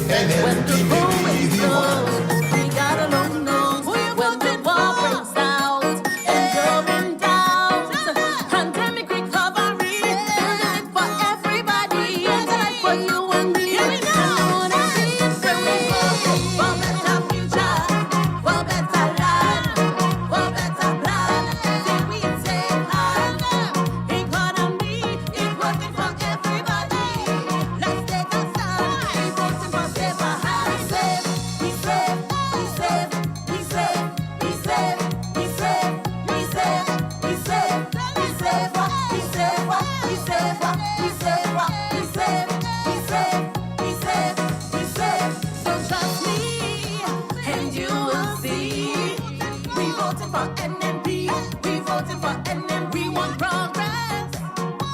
When the going slow, we got a long nose. When the war breaks out and you're in doubt, pandemic recovery, building it for everybody, for you and me. I wanna see it when we go for better future, for better life, for better plan. Say we take hand, economy is working for everybody. Let's take a stand, we voting for safer hands. We save, we save, we save, we save, we save, we save, we save, we save, we save, we save, we save, we save, we save, we save, we save. So trust me, and you will see. We voting for NMP, we voting for NMP. We want progress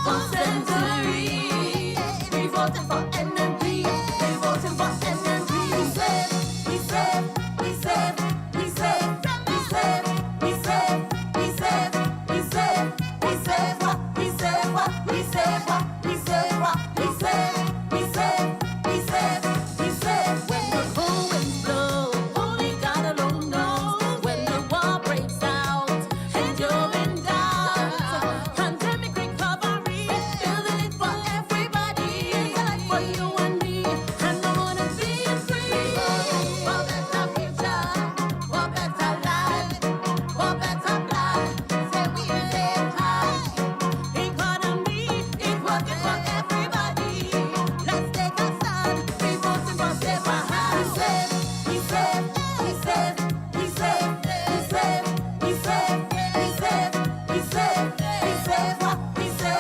for century. We voting for NMP, we voting for NMP. We save, we save, we save, we save, we save, we save, we save, we save, we save, we save, we save, we save, we save, we save, we save, we save. When the winds blow, we gotta know. When the war breaks out and you're in doubt, pandemic recovery, building it for everybody, for you and me. And I wanna see it free. For better future, for better life, for better plan. Say we take time. Economy is working for everybody. Let's take a stand. We voting for safer hands. We save, we save, we save, we save, we save, we save, we save, we save, we save, we save,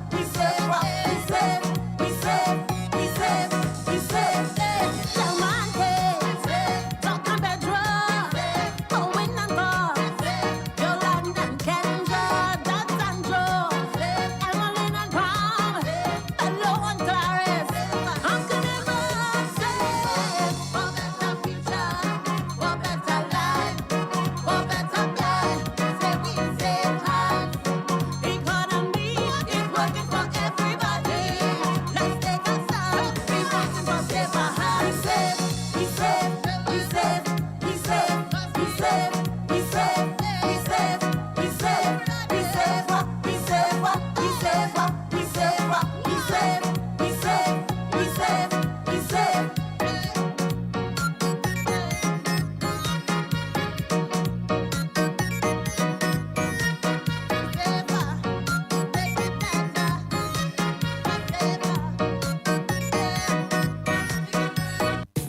we save, we save, we save, we save, we save, we save. Talk and bedrock, Owen and Bob, Yolanda and Kendra, Dad and Joe, Evelyn and Brown, Hello and Clarice, Uncle and Bob. For better future, for better life, for better plan. Say we save hands. Economy is working for everybody. Let's take a stand. We voting for safer hands. We save, we save, we save, we save, we save, we save, we save, we save, we save, we save, we save, we save, we save, we save, we save.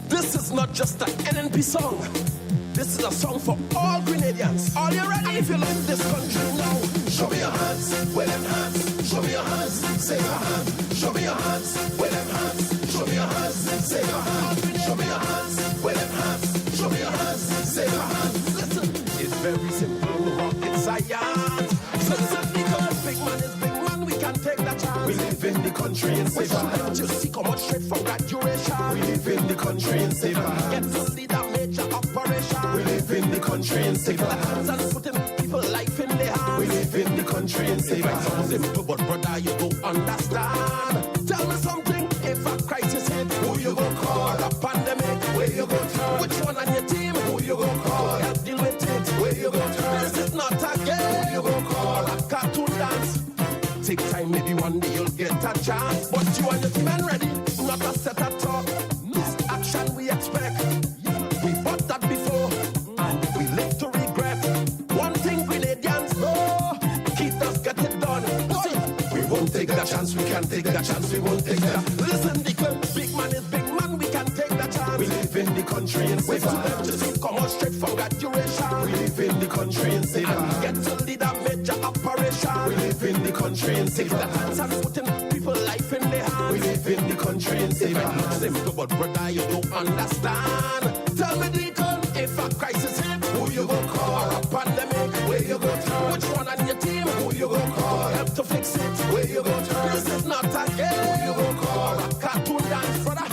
This is not just an NNP song. This is a song for all Grenadians. Are you ready? If you live this country now, show me your hands, wave them hands. Show me your hands, say your hands. Show me your hands, wave them hands. Show me your hands, say your hands. Show me your hands, wave them hands. Show me your hands, say your hands. Listen, it's very simple, rocket science. So listen, because big man is big man, we can take that chance. We live in the country in safer hands. You see come out straight from graduation. We live in the country in safer hands. Get to lead a major operation. We live in the country in safer hands. And putting people life in their hands. We live in the country in safer hands. Simple, but brother, you don't understand. Tell me something, if a crisis hit, who you go call? A pandemic, where you go turn? Which one on your team, who you go call? Help deal with it, where you go turn? This is not a game, who you go call? A cartoon dance. Take time, maybe one day you'll get a chance. But you and your team ain't ready, not a set of talk. This action we expect. We bought that before, and we live to regret. One thing Grenadians know, keep us get it done. We won't take that chance, we can't take that chance, we won't take that. Listen, Dickon, big man is big man, we can take that chance. We live in the country in safer hands. Just come out straight from graduation. We live in the country in safer hands. Get to lead a major operation. We live in the country in safer hands. And putting people life in their hands. We live in the country in safer hands. Simple, but brother, you don't understand. Tell me, Deacon, if a crisis hit, who you go call? A pandemic, where you go turn? Which one on your team, who you go call? Help to fix it, where you go turn? This is not a game, who you go call? A cartoon dance, brother.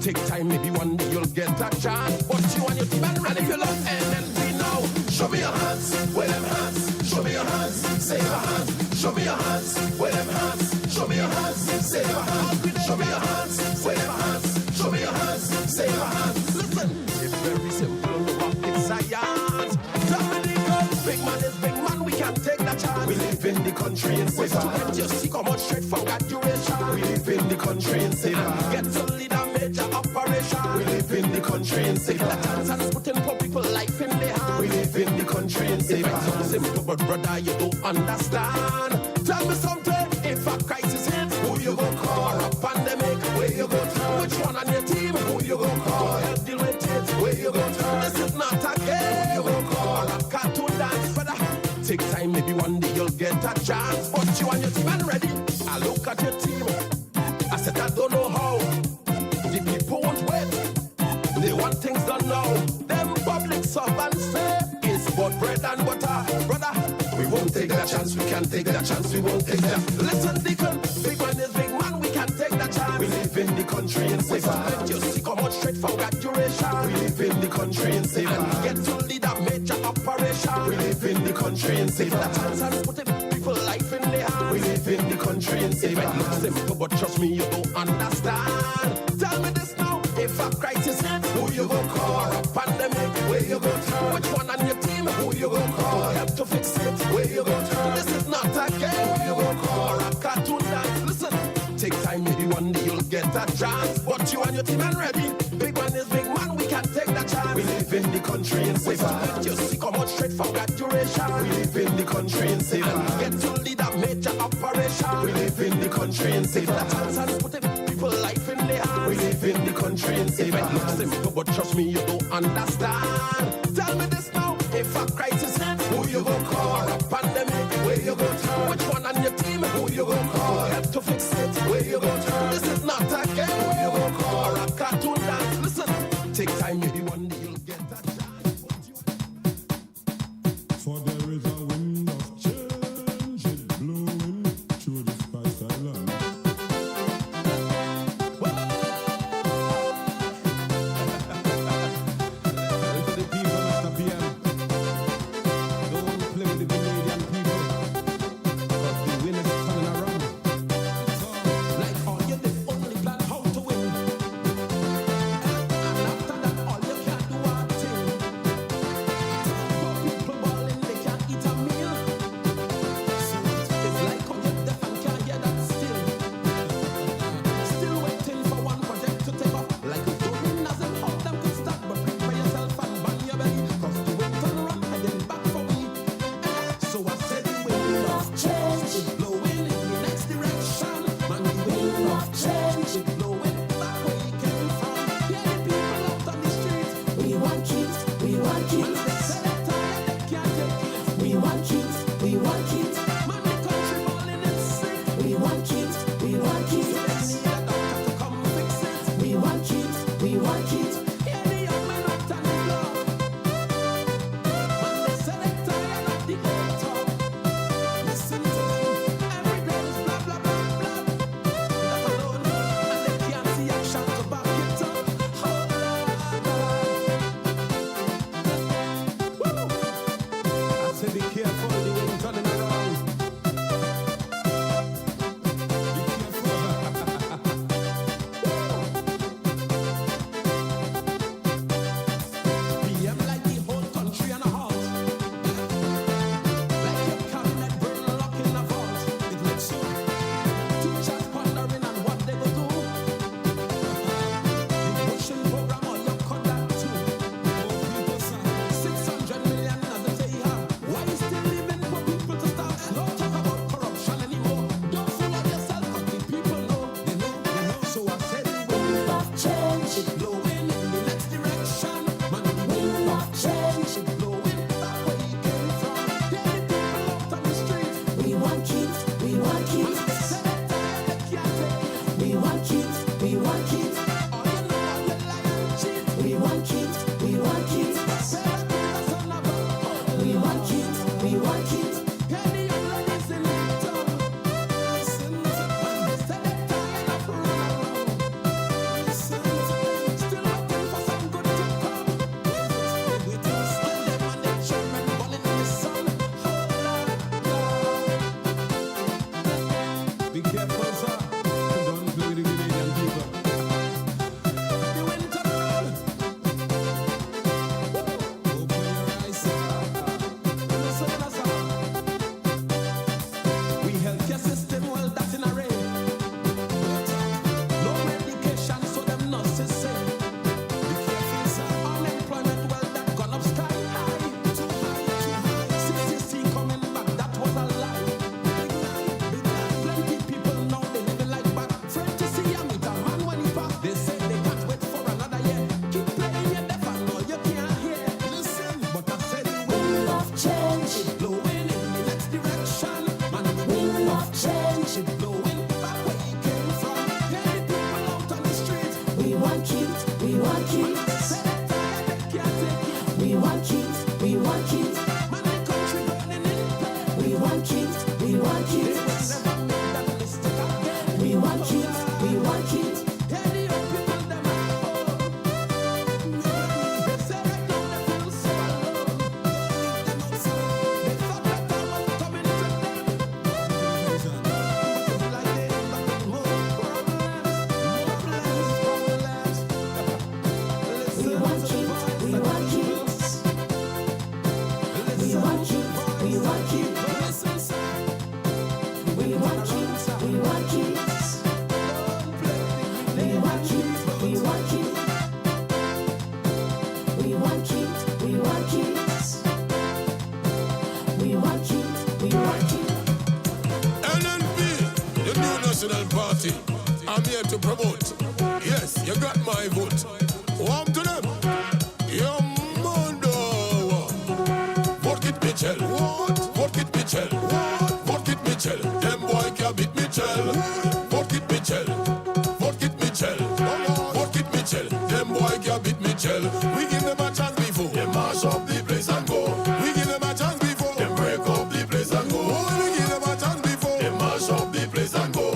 Take time, maybe one day you'll get a chance. But you and your team, and if you love NNP now, show me your hands, wave them hands. Show me your hands, say your hands. Show me your hands, wave them hands. Show me your hands, say your hands. Show me your hands, wave them hands. Show me your hands. the country in safer hands. You see how much straight from graduation. We live in the country in safer hands. Get to lead a major operation. We live in the country in safer hands. And putting poor people life in their hands. We live in the country in safer hands. It's simple, but brother, you don't understand. Tell me something. If a crisis hits, who you go call? Or a pandemic, where you go turn? Which one on your team, who you go call? Help deal with it, where you go turn? This is not a game, who you go call? Or a cartoon dance, brother. Take time, maybe one day you'll get a chance. But you and your team ain't ready. I look at your team. I said I don't know how. The people won't wait. They want things done now. Them public servants say it's but bread and butter, brother. We won't take that chance. We can't take that chance. We won't take that. Listen, Deacon. Big man is big man. We can't take that chance. We live in the country in safer hands. You see how much straight from graduation. We live in the country in safer hands. Get to lead a major operation. We live in the country in safer hands. And putting people life in their hands. We live in the country in safer hands. It looks simple, but trust me, you don't understand. Tell me this now. If a crisis hits, who you go call? Or a pandemic, where you go turn? Which one on your team, who you go call? Help to fix it, where you go turn? This is not a game, who you go call? Or a cartoon dance. Listen, take time, maybe one day you'll get a chance. But you and your team ain't ready. Big man is big man, we can't take that chance. We live in the country in safer hands. You see how much straight from graduation. We live in the country in safer hands. Get to lead a major operation. We live in the country in safer hands. And putting people life in their hands. We live in the country in safer hands. It looks simple, but trust me, you don't understand. Tell me this now. If a crisis hits, who you go call? Or a pandemic, where you go turn? Which one on your team, who you go call? Help to fix it, where you go turn? This is not a game, who you go call? Or a cartoon dance. Listen, take time, maybe one day you'll get that chance. For there is a wind of change, it blowing through the spice island. To the people, Mr. PM, don't play with the Canadian people, but the wind is coming around. So, Like all you did, only plan how to win. And after that, all you can do one thing. Poor people balling, they can't eat a meal. So it's like how you're deaf and can't hear that still. Still waiting for one project to take off. Like a domino doesn't help them to start, but prepare yourself and bang your belly. Cause the wind turn around heading back for me. So I said the wind of change is blowing in the next direction. Man, the wind of change is blowing back where you came from. Yeah, the people out on the streets. We want kids, we want Man, kids. they say they're tired, they can't take it. We want kids, we want kids. Man, the country balling is sick. We want kids, we want They kids. need a doctor to come fix it. We want kids, we want kids. Yeah, the young men out on the block. Man, they say they're tired of the old talk. Listen to them. Every day is blah, blah, blah, blah. That alone, and they can't see action to back it up. Oh, Lord. Woo! I say be careful, the wind turning around. Be careful. PM like the whole country on a halt. Like your cabinet burn lock in a vault. It looks so. Teachers pondering on what they go do. The pushing program on your cut that too. Oh, people say, 600 million as a say have. Why you still living for people to stop? No talk about corruption anymore. Don't fool up yourself, cause the people know. They know, they know. So I said the wind of change is blowing in the next direction. Man, the wind of change is blowing back where you came from. Yeah, the people out on the streets. We want kids, we want Man, kids. they say they're tired, they can't take it. We want kids, we want kids. All you know how you lie and cheat. We want kids, we want kids. Say that the son of a We want kids, we want kids. yeah, the young ladies in the town. Listen to them. They say they're tired of running around. Listen to them. Still waiting for some good to come. Waiting to stand them and their children balling in the sun. Oh, Lord. be careful, sir. Don't play with the Canadian people. want kids, we want kids. We want kids, we want kids. We want kids, we want kids. We want kids, we want kids. Party, I'm here to promote. Yes, you got my vote. Warm to them. Your mundo. Vote Kit Mitchell. What? Vote Kit Mitchell. What? Vote Kit Mitchell. Them boy can beat Mitchell. Vote Kit Mitchell. Vote Kit Mitchell. Vote Kit Mitchell. Them boy can beat Mitchell. We give them a chance before they mash up the place and go. We give them a chance before they break up the place and go. We give them a chance before they mash up the place and go.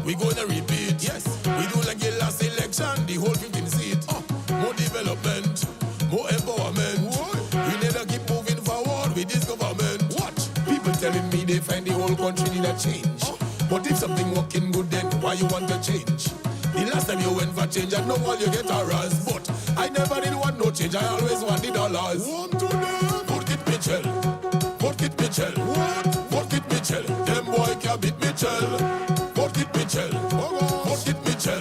We gonna repeat, yes. We do like the last election, the whole 15 seat. More development, more empowerment. We never keep moving forward with this government. Watch, people telling me they find the whole country need a change. But if something working good, then why you want to change? The last time you went for change, I know all you get a rise. But I never did want no change, I always wanted dollars. Vote Kit Mitchell, vote Kit Mitchell. Vote Kit Mitchell, them boy can beat Mitchell. Vote Kit Mitchell, vote Kit Mitchell,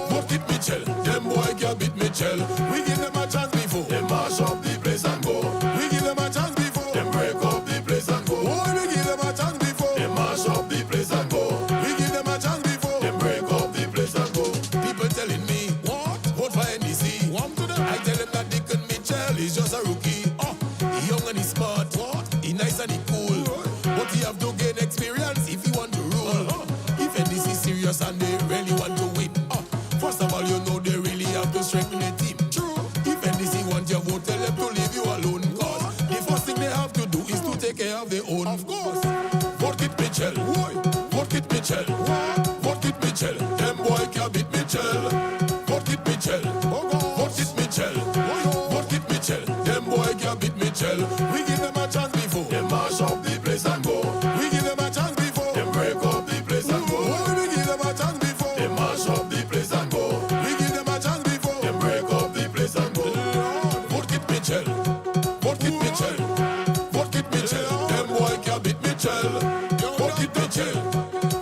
vote Kit Mitchell. Them boy can beat Mitchell. We give them a chance before they mash up the place and go. We give them a chance before they break up the place and go. We give them a chance before they mash up the place and go. We give them a chance before they break up the place and go. People telling me what? Vote for NDC. I tell them that Dickon Mitchell is just a rookie. He young and he smart. He nice and he cool. But he have to gain experience if he want to rule. This is serious and they really want to win. First of all, you know they really have to strengthen the team. True. If NDC want your vote, tell them to leave you alone. Cause the first thing they have to do is to take care of their own. Of course. Vote Kit Mitchell. Vote Kit Mitchell. Vote Kit Mitchell. Them boy can beat Mitchell. Vote Kit Mitchell. Vote Kit Mitchell. Vote Kit Mitchell. Them boy can beat Mitchell. We give them a chance before they mash up the place and go. We give them a chance before they break up the place and go. We give them a chance before they mash up the place and go. We give them a chance before they break up the place and go. Vote Kit Mitchell. Vote Kit Mitchell. Vote Kit Mitchell. Them boy can beat Mitchell. Vote Kit Mitchell.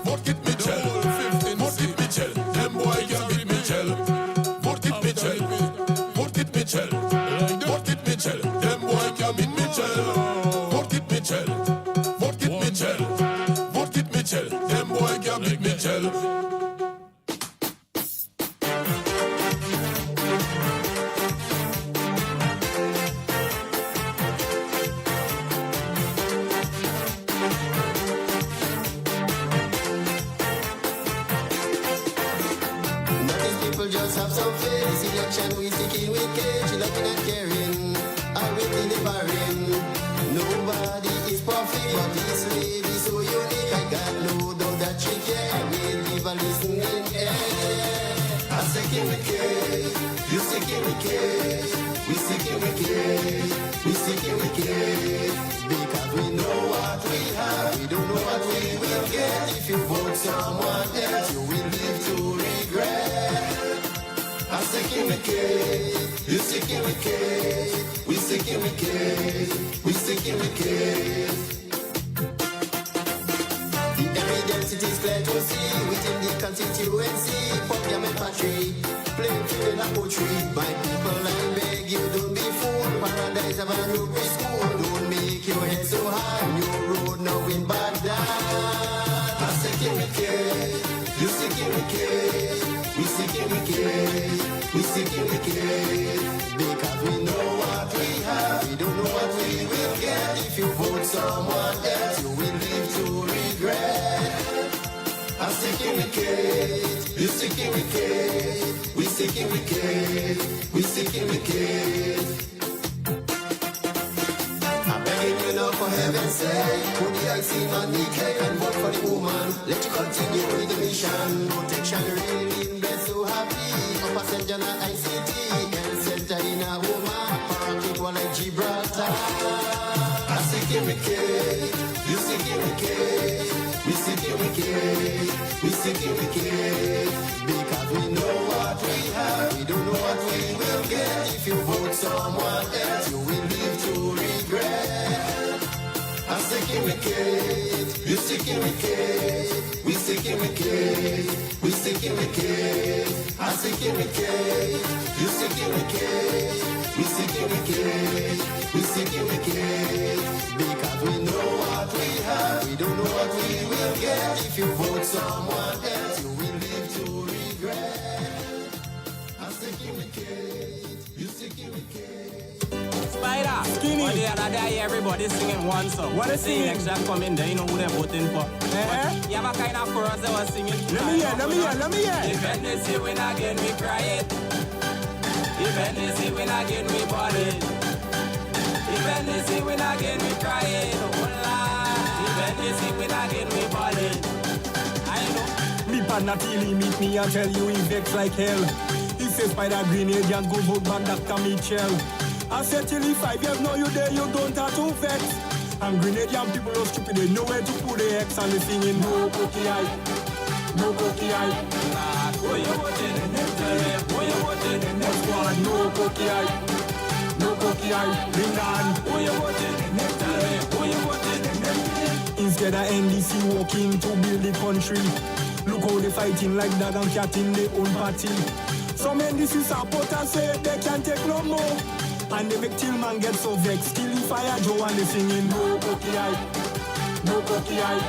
Vote Kit Mitchell. Vote Kit Mitchell. Them boy can beat Mitchell. Vote Kit Mitchell. Vote Kit Mitchell. Vote Kit Mitchell. Them boy can beat Mitchell. Vote Kit Mitchell. Vote Kit Mitchell. Vote Kit Mitchell. Them boy can beat Mitchell. People just have some faith. This election we sticking with cage, looking and caring. I will delivering. Nobody is perfect, but this lady so unique. I got no doubt that she can. I will give a listening ear. I'm sticking with cage. You sticking with cage. We sticking with cage. We sticking with cage. Because we know what we have. We don't know what we will get. If you vote someone else, you will live to regret. I'm sticking with cage, you sticking with cage, we sticking with cage, we sticking with cage. The evidence it is clear to see within the constituency, Parliament Patrick, playing field and poetry. My people, I beg you, don't be fooled. Paradise of a new school, don't make your head so high. New road now in Baghdad. I'm sticking with cage, you sticking with cage. We sticking with cage, we sticking with cage. Because we know what we have, we don't know what we will get. If you vote someone else, you will live to regret. seeking wicked. You seeking wicked. We seeking wicked. We seeking wicked. I'm begging you now for heaven's sake. Put the icing on the cake and vote for the woman. Let you continue with the mission. Protection really bless so happy. Upper St. John and ICT. Health center in a woman. Parking one like Gibraltar. I seeking wicked. You seeking wicked. We seeking wicked. We seeking wicked. Because we know what we have. We don't know what we will get. If you vote someone else, you will live to regret. I'm seeking wicked. You seeking wicked. We seeking wicked. We seeking wicked. I'm seeking wicked. You seeking wicked. We seeking wicked. We seeking wicked. Because we know what we have. We don't know what we will get. If you vote someone else, you will live to regret. I'm seeking wicked. You seeking wicked. Spider, Skinny. But the other day, everybody singing one song. What is singing? Election coming there, you know who they're voting for. Eh? You have a kind of chorus they were singing. Let me hear. If NDC win again, we cry it. If NDC win again, we ball it. If NDC win again, we cry it. If NDC win again, we ball it. I know. Me partner till he meet me and tell you he vex like hell. He says Spider Grenadians go vote back Dr. Mitchell. I said till he 5 years now you there, you don't have to vex. And Grenadian people are stupid, they know where to put the X and they singing no cookie eye. No cookie eye. Who you voting? Tell me who you voting? Squad, no cookie eye. No cookie eye. Bring on. Who you voting? Tell me who you voting? Instead of NDC walking to build the country, look how they fighting like dog and cat in their own party. Some NDC supporters say they can't take no more. And they make Tillman get so vexed. Till he fire Joe and they singing no cookie eye. No cookie eye.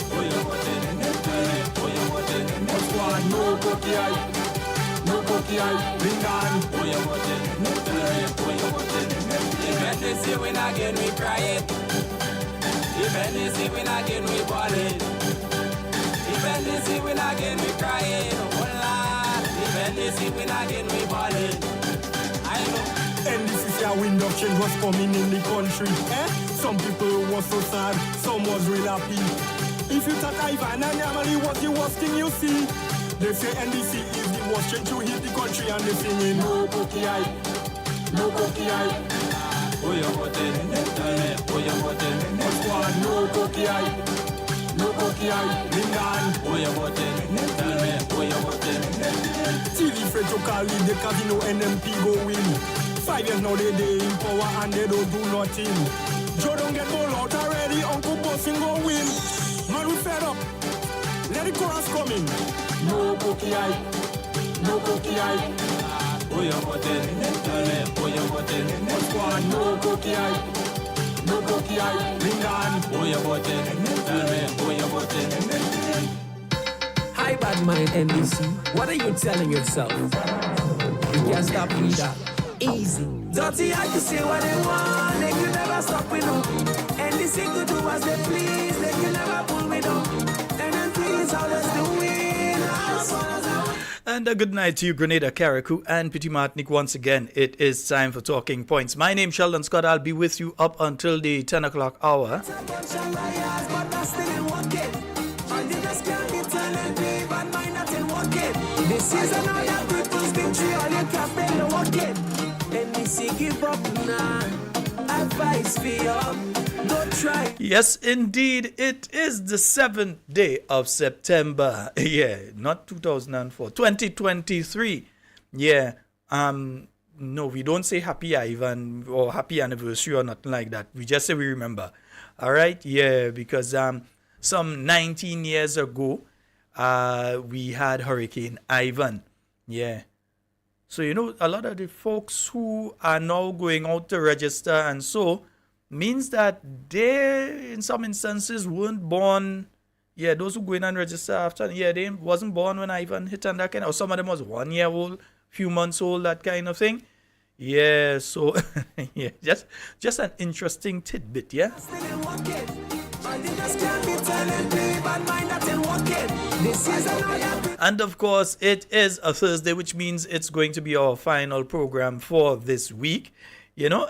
Who you voting? Tell me who you voting? Squad, no cookie eye. No cookie eye. Bring on. Who you voting? Tell me who you voting? If NDC win again, we cry it. If NDC win again, we ball it. If NDC win again, we cry it. Hola. If NDC win again, we ball it. I know. NDC say a wind of change was coming in the country. Some people was so sad, some was real happy. If you talk Ivan and Yamali was the worst thing you see. They say NDC is the worst change to hit the country and they singing no cookie eye. No cookie eye. Who you voting? Tell me who you voting? Squad, no cookie eye. No cookie eye. Bring on. Who you voting? Tell me who you voting? TV afraid to call it the casino NMP go win. 5 years now they in power and they don't do nothing. Joe don't get ball out already, Uncle Bossing go win. Man, we fed up. Let the chorus come in. No cookie eye. No cookie eye. Who you voting? Tell me who you voting? Squad, no cookie eye. No cookie eye. Bring on. Who you voting? Tell me who you voting? Hi, bad mind NDC. What are you telling yourself? You can't stop me that. Easy. Dirty, I can say what they want. They can never stop with them. NDC could do as they please. They can never pull me down. And things how let's do it. As far as I And a good night to you, Grenada, Carriacou, and Petit Martinique. Once again, it is time for Talking Points. My name's Sheldon Scott. I'll be with you up until the 10 o'clock hour. This is another people's victory. All you can pay no work it. NDC give up now. Advice for you. Don't try. Yes, indeed, it is the 7th day of September. Yeah, not 2004, 2023. Yeah, no, we don't say happy Ivan or happy anniversary or nothing like that. We just say we remember. All right, yeah, because some 19 years ago, we had Hurricane Ivan. Yeah. So, you know, a lot of the folks who are now going out to register and so means that they, in some instances, weren't born. Yeah, those who go in and register after, yeah, they wasn't born when Ivan hit and that kind of, or some of them was 1 year old, few months old, that kind of thing. Yeah, so, yeah, just an interesting tidbit, yeah? This And of course, it is a Thursday, which means it's going to be our final program for this week. You know?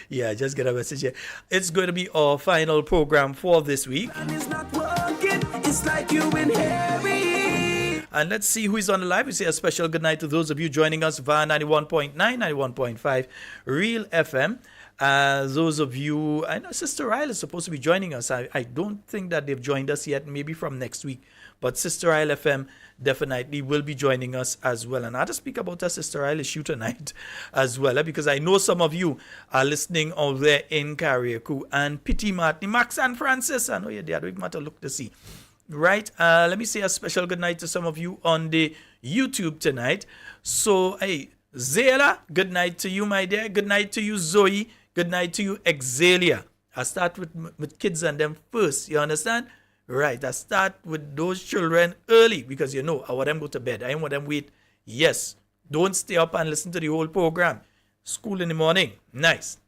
Yeah, just get a message here. It's going to be our final program for this week. And it's not working, it's like you've been heavy. And let's see who is on the live. We say a special good night to those of you joining us via 91.9, 91.5 Real FM. Those of you, I know Sister Ryle is supposed to be joining us. I don't think that they've joined us yet, maybe from next week. But Sister Ryle FM definitely will be joining us as well. And I'll just speak about our Sister Ryle issue tonight as well, because I know some of you are listening out there in Carriacou and Pity Martin, Max and Francis. I know you're there. Don't matter look to see. Right? Let me say a special good night to some of you on the YouTube tonight. So, hey, Zayla, good night to you, my dear. Good night to you, Zoe. Good night to you, Exalia. I start with kids and them first. You understand? Right. I start with those children early because, you know, I want them go to bed. I want them wait. Yes. Don't stay up and listen to the whole program. School in the morning. Nice.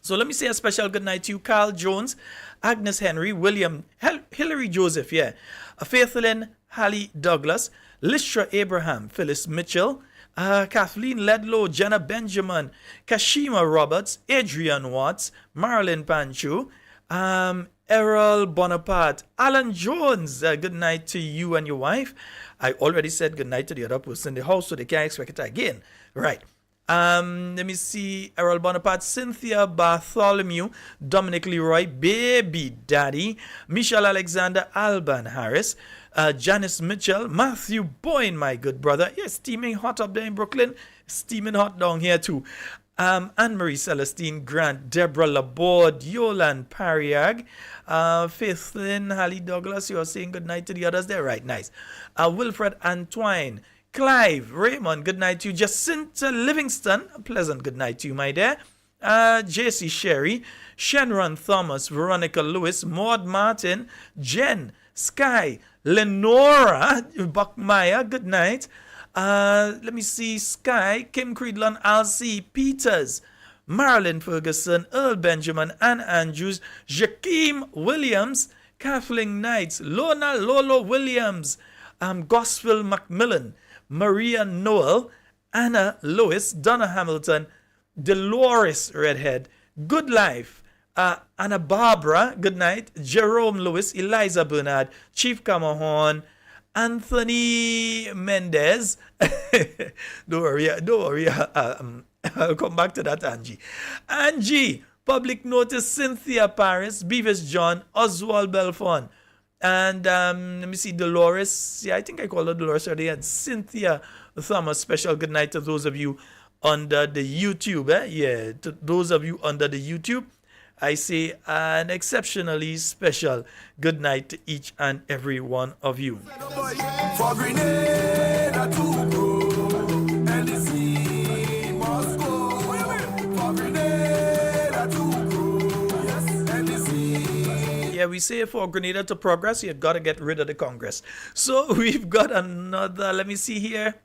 So let me say a special good night to you, Carl Jones, Agnes Henry, William, Hillary Joseph, yeah, Faithlyn, Hallie Douglas, Listra Abraham, Phyllis Mitchell, Kathleen Ledlow, Jenna Benjamin, Kashima Roberts, Adrian Watts, Marilyn Panchu, Errol Bonaparte, Alan Jones, good night to you and your wife. I already said good night to the other person in the house, so they can't expect it again. Right. Let me see. Errol Bonaparte, Cynthia Bartholomew, Dominic Leroy, Baby Daddy, Michelle Alexander, Alban Harris, Janice Mitchell, Matthew Boyne, my good brother. Yeah, steaming hot up there in Brooklyn. Steaming hot down here too. Anne-Marie Celestine Grant, Deborah Laborde, Yolan Pariag, Faithlyn, Hallie Douglas. You are saying good night to the others there, right? Nice. Wilfred Antoine, Clive, Raymond, good night to you. Jacinta Livingston, a pleasant good night to you, my dear. JC Sherry, Shenron Thomas, Veronica Lewis, Maud Martin, Jen, Sky, Lenora Buckmeyer, good night. Let me see, Sky, Kim Creedland, Alcy Peters, Marilyn Ferguson, Earl Benjamin, Ann Andrews, Jakeem Williams, Kathleen Knights, Lona Lolo Williams, Gosville Macmillan, Maria Noel, Anna Lewis, Donna Hamilton, Dolores Redhead, Good Life, Anna Barbara, good night, Jerome Lewis, Eliza Bernard, Chief Camahorn, Anthony Mendez. Don't worry. I'll come back to that, Angie. Angie, Public Notice, Cynthia Paris, Beavis John, Oswald Belfon. And let me see, Dolores. Yeah, I think I called her Dolores already. And Cynthia Thomas. Special good night to those of you under the YouTube. Yeah, to those of you under the YouTube, I say an exceptionally special good night to each and every one of you. For Grenada to grow, and the sea must go. For Grenada to grow, yes, and the sea. Yeah, we say for Grenada to progress, you've got to get rid of the Congress. So we've got another, let me see here.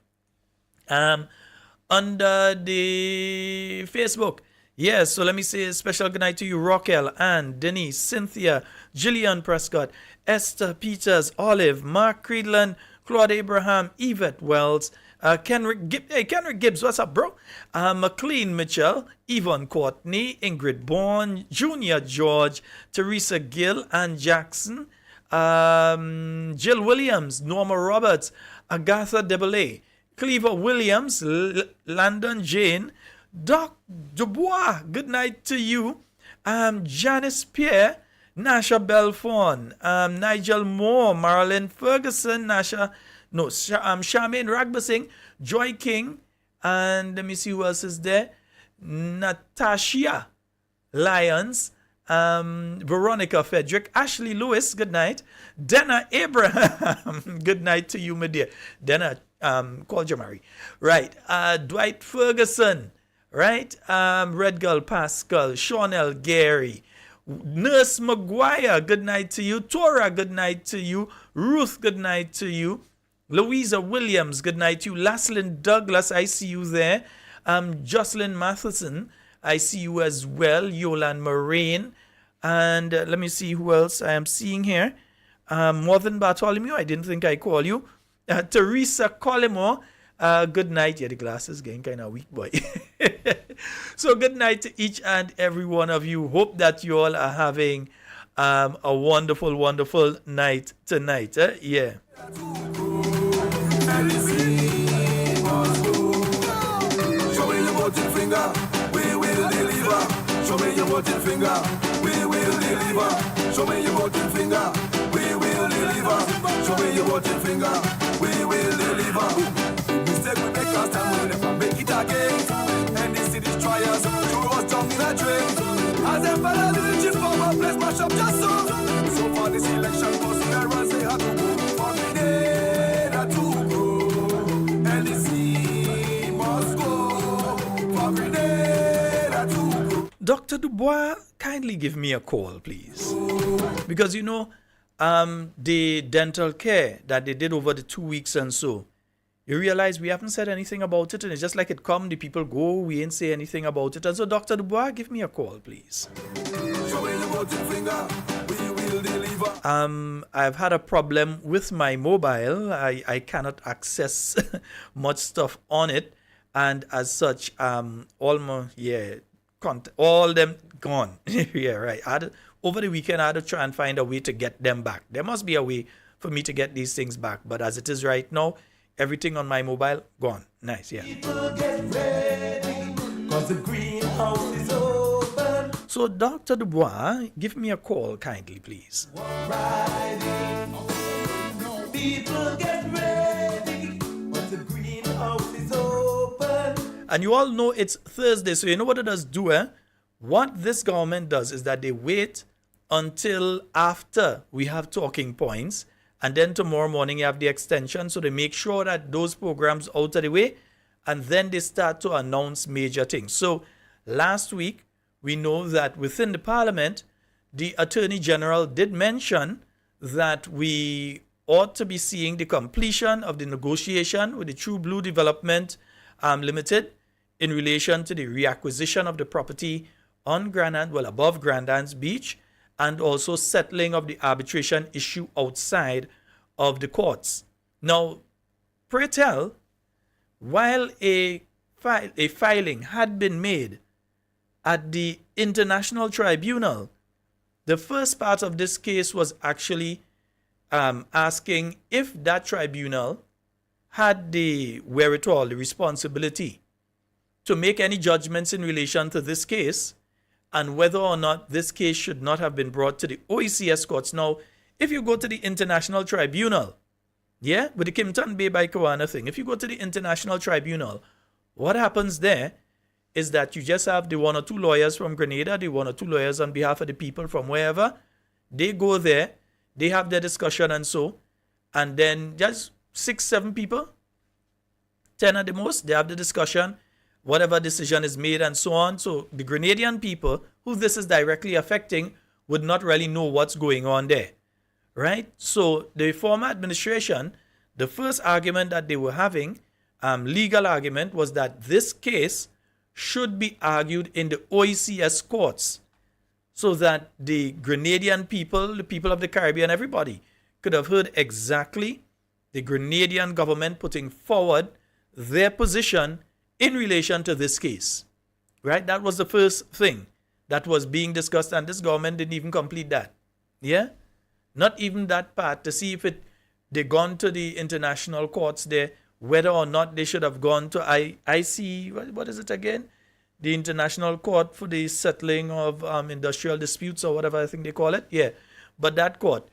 Under the Facebook. Yes, so let me say a special good night to you, Raquel, Ann, Denise, Cynthia, Gillian Prescott, Esther Peters, Olive, Mark Creedland, Claude Abraham, Yvette Wells, Kenrick Gibbs, what's up, bro? McLean Mitchell, Yvonne Courtney, Ingrid Bourne, Junior George, Teresa Gill, Ann Jackson, Jill Williams, Norma Roberts, Agatha Debelay, Cleaver Williams, Landon Jane, Doc Dubois, good night to you. Janice Pierre, Nasha Belfon, Nigel Moore, Marilyn Ferguson, Charmaine Ragbasing, Joy King, and let me see who else is there. Natasha Lyons, Veronica Frederick, Ashley Lewis, good night. Dana Abraham, good night to you, my dear. Dana, called you Mary. Right. Dwight Ferguson. Right? Red Girl Pascal, Shawnell Gary, Nurse McGuire, good night to you. Tora, good night to you. Ruth, good night to you. Louisa Williams, good night to you. Laslyn Douglas, I see you there. Jocelyn Matheson, I see you as well. Yolan Moraine. And let me see who else I am seeing here. Morgan Bartholomew, I didn't think I call you. Teresa Collymore, good night. Yeah, the glasses getting kind of weak, boy. So good night to each and every one of you. Hope that you all are having a wonderful, wonderful night tonight. Yeah. Show me your voting finger, we will deliver. Show me your voting finger, we will deliver. Show me your voting finger, we will deliver. Show me your voting finger, we will deliver. Mistake we make last time, we'll never make it again. And this city's trials, throw us down in a drain. As them fellas in the chief power, place mash up just so. So far this election goes, whereas they have to go. For me, they had to go. And the sea must go. For me, they had to go. Dr. Dubois, kindly give me a call, please. Because, you know, the dental care that they did over the 2 weeks and so, you realize we haven't said anything about it, and it's just like it come, the people go, we ain't say anything about it. And so, Dr. Dubois, give me a call, please. I've had a problem with my mobile. I cannot access much stuff on it, and as such, almost, all them gone. Yeah, right. Over the weekend, I had to try and find a way to get them back. There must be a way for me to get these things back, but as it is right now, everything on my mobile, gone. Nice, yeah. People get ready, 'cause the greenhouse is open. So, Dr. Dubois, give me a call kindly, please. People get ready, 'cause the greenhouse is open. And you all know it's Thursday, so you know what it does do, eh? What this government does is that they wait until after we have talking points, and then tomorrow morning you have the extension, so they make sure that those programs out of the way, and then they start to announce major things. So last week, we know that within the parliament, the Attorney General did mention that we ought to be seeing the completion of the negotiation with the True Blue Development Limited in relation to the reacquisition of the property on Grandand, well, above Grandand's Beach, and also settling of the arbitration issue outside of the courts. Now, pray tell, while a filing had been made at the International Tribunal, the first part of this case was actually asking if that tribunal had the wherewithal, the responsibility to make any judgments in relation to this case, and whether or not this case should not have been brought to the OECS courts. Now, if you go to the International Tribunal, yeah, with the Kimpton Bay by Kawana thing, if you go to the International Tribunal, what happens there is that you just have the 1 or 2 lawyers from Grenada, the 1 or 2 lawyers on behalf of the people from wherever. They go there, they have their discussion and so, and then just 6, 7 people, 10 at the most, they have the discussion, whatever decision is made and so on. So the Grenadian people who this is directly affecting would not really know what's going on there, right? So the former administration, the first argument that they were having, legal argument, was that this case should be argued in the OECS courts so that the Grenadian people, the people of the Caribbean, everybody could have heard exactly the Grenadian government putting forward their position in relation to this case, right? That was the first thing that was being discussed, and this government didn't even complete that. Yeah? Not even that part to see if they gone to the international courts there, whether or not they should have gone to IC, what is it again? The International Court for the Settling of Industrial Disputes or whatever I think they call it. Yeah. But that court,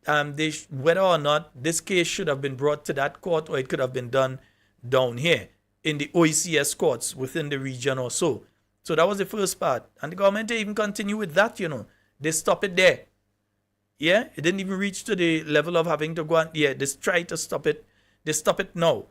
whether or not this case should have been brought to that court or it could have been done down here in the OECS courts within the region or so. So that was the first part. And the government didn't even continue with that, you know. They stop it there. Yeah, it didn't even reach to the level of having to go and, they try to stop it. They stop it now.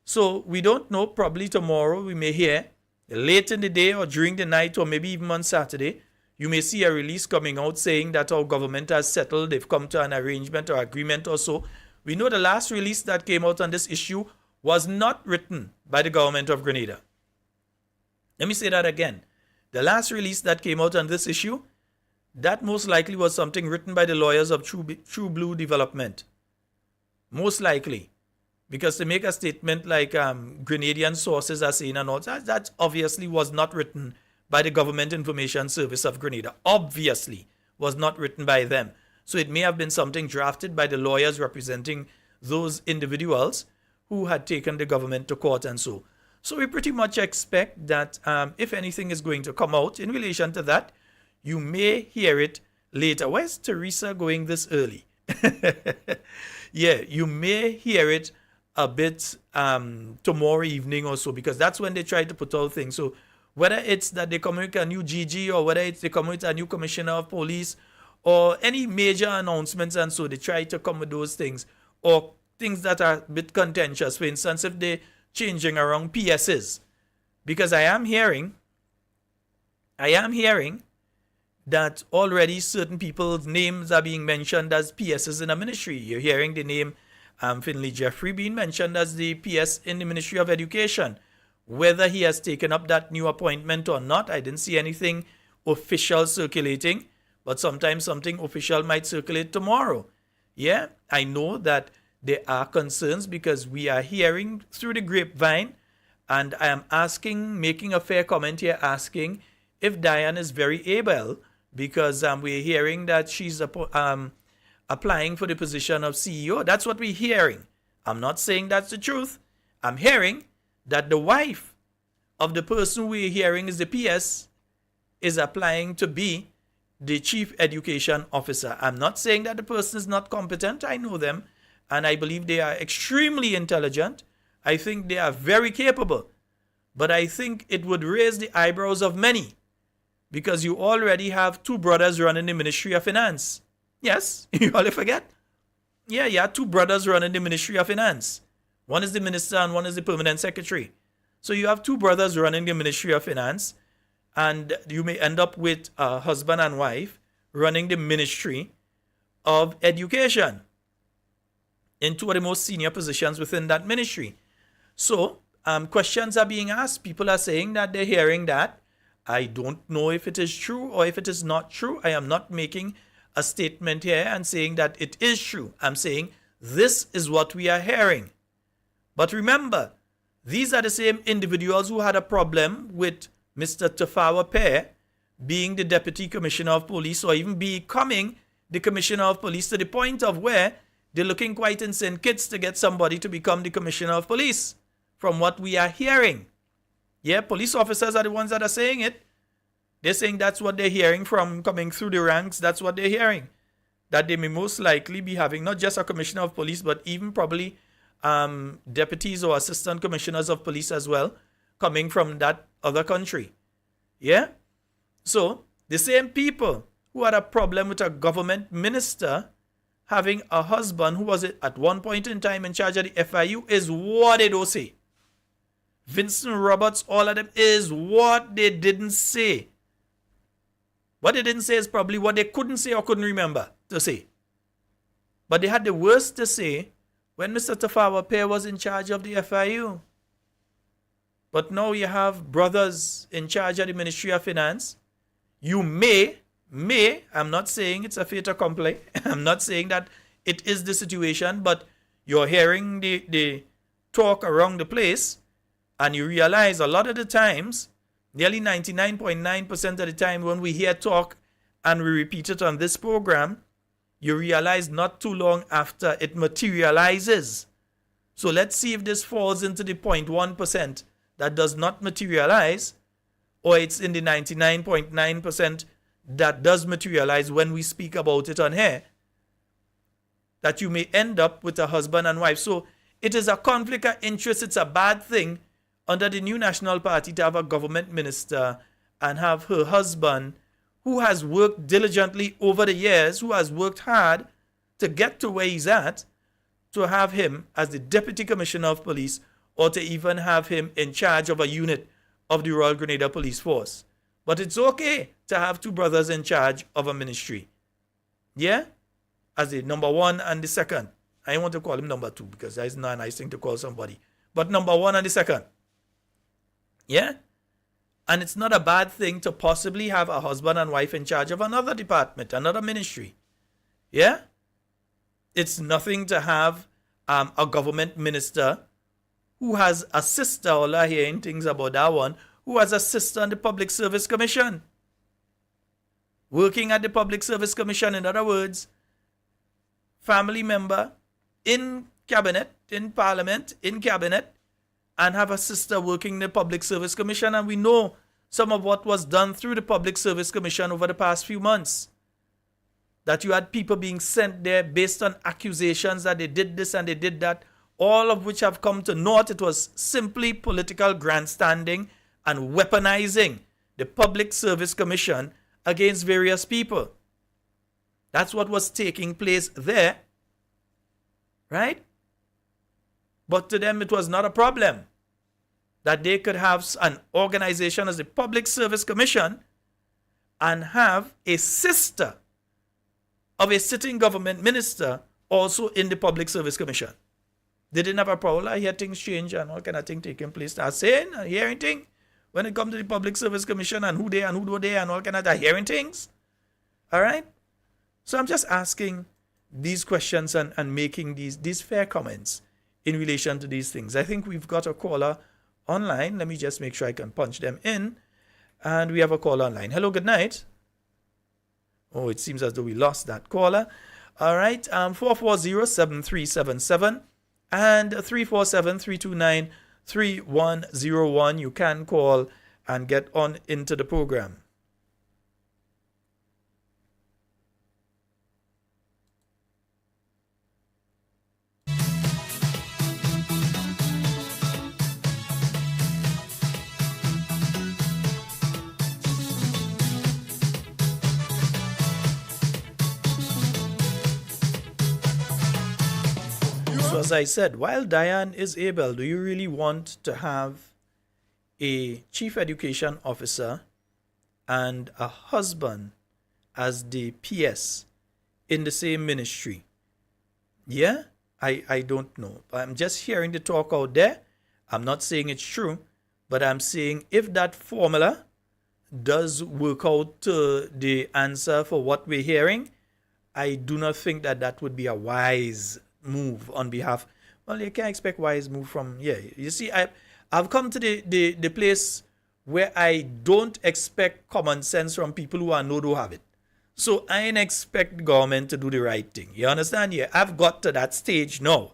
So we don't know, probably tomorrow we may hear, late in the day or during the night or maybe even on Saturday, you may see a release coming out saying that our government has settled, they've come to an arrangement or agreement or so. We know the last release that came out on this issue was not written by the government of Grenada. Let me say that again. The last release that came out on this issue, That most likely was something written by the lawyers of True Blue Development. Most likely. Because to make a statement like Grenadian sources are saying and all that obviously was not written by the Government Information Service of Grenada. Obviously was not written by them. So it may have been something drafted by the lawyers representing those individuals who had taken the government to court and so. So we pretty much expect that if anything is going to come out in relation to that, you may hear it later. Where's Teresa going this early? Yeah, you may hear it a bit tomorrow evening or so, because that's when they try to put out things. So whether it's that they come with a new GG or whether it's they come with a new commissioner of police or any major announcements and so, they try to come with those things or things that are a bit contentious. For instance, if they're changing around PSs, because I am hearing that already certain people's names are being mentioned as PSs in a ministry. You're hearing the name Finley Jeffrey being mentioned as the PS in the Ministry of Education. Whether he has taken up that new appointment or not, I didn't see anything official circulating, but sometimes something official might circulate tomorrow. Yeah, I know that there are concerns because we are hearing through the grapevine, and I am making a fair comment here, asking if Diane is very able, because we're hearing that she's applying for the position of CEO. That's what we're hearing. I'm not saying that's the truth. I'm hearing that the wife of the person we're hearing is the PS is applying to be the Chief Education Officer. I'm not saying that the person is not competent. I know them, and I believe they are extremely intelligent. I think they are very capable. But I think it would raise the eyebrows of many, because you already have two brothers running the Ministry of Finance. Yes, you all forget? Yeah, you have two brothers running the Ministry of Finance. One is the minister and one is the permanent secretary. So you have two brothers running the Ministry of Finance, and you may end up with a husband and wife running the Ministry of Education in two of the most senior positions within that ministry. So questions are being asked. People are saying that they're hearing that. I don't know if it is true or if it is not true. I am not making a statement here and saying that it is true. I'm saying this is what we are hearing. But remember, these are the same individuals who had a problem with Mr. Tafawa Pair being the Deputy Commissioner of Police, or even becoming the Commissioner of Police, to the point of where they're looking quite in St. Kitts to get somebody to become the Commissioner of Police, from what we are hearing. Yeah, police officers are the ones that are saying it. They're saying that's what they're hearing from coming through the ranks. That's what they're hearing. That they may most likely be having not just a commissioner of police, but even probably deputies or assistant commissioners of police as well, coming from that other country. Yeah? So, the same people who had a problem with a government minister having a husband who was at one point in time in charge of the FIU is what they don't say. Vincent Roberts, all of them, is what they didn't say. What they didn't say is probably what they couldn't say or couldn't remember to say. But they had the worst to say when Mr. Tafawa Pair was in charge of the FIU. But now you have brothers in charge of the Ministry of Finance. You may, I'm not saying it's a fait accompli. I'm not saying that it is the situation, but you're hearing the talk around the place, and you realize a lot of the times, nearly 99.9% of the time when we hear talk and we repeat it on this program, you realize not too long after it materializes. So let's see if this falls into the 0.1% that does not materialize, or it's in the 99.9% that does materialize when we speak about it on here, that you may end up with a husband and wife. So it is a conflict of interest. It's a bad thing under the new National Party to have a government minister and have her husband, who has worked diligently over the years, who has worked hard to get to where he's at, to have him as the Deputy Commissioner of Police, or to even have him in charge of a unit of the Royal Grenada Police Force. But it's okay to have two brothers in charge of a ministry. Yeah? As the number one and the second. I don't want to call him number two because that's not a nice thing to call somebody. But number one and the second. Yeah? And it's not a bad thing to possibly have a husband and wife in charge of another department, another ministry. Yeah? It's nothing to have a government minister who has a sister, all I hearing things about that one, who has a sister on the Public Service Commission. Working at the Public Service Commission, in other words, family member in cabinet, in parliament, in cabinet, and have a sister working in the Public Service Commission. And we know some of what was done through the Public Service Commission over the past few months. That you had people being sent there based on accusations that they did this and they did that, all of which have come to naught. It was simply political grandstanding and weaponizing the Public Service Commission against various people. That's what was taking place there, right? But to them, it was not a problem that they could have an organization as the Public Service Commission and have a sister of a sitting government minister also in the Public Service Commission. They didn't have a problem. I hear things change and all kind of thing taking place. Start saying and hearing things when it comes to the Public Service Commission and who they and who do they and all kind of hearing things. All right? So I'm just asking these questions and making these fair comments in relation to these things. I think we've got a caller online. Let me just make sure I can punch them in. And we have a caller online. Hello, good night. Oh, it seems as though we lost that caller. All right, 440-7377 and 347-329-3101. You can call and get on into the program. So as I said, while Diane is able, do you really want to have a chief education officer and a husband as the PS in the same ministry? Yeah, I don't know. I'm just hearing the talk out there. I'm not saying it's true, but I'm saying if that formula does work out to the answer for what we're hearing, I do not think that that would be a wise move on behalf. Well, you can't expect wise move from, you see, I've come to the place where I don't expect common sense from people who I know don't have it. So I ain't expect government to do the right thing. You understand? Yeah, I've got to that stage now.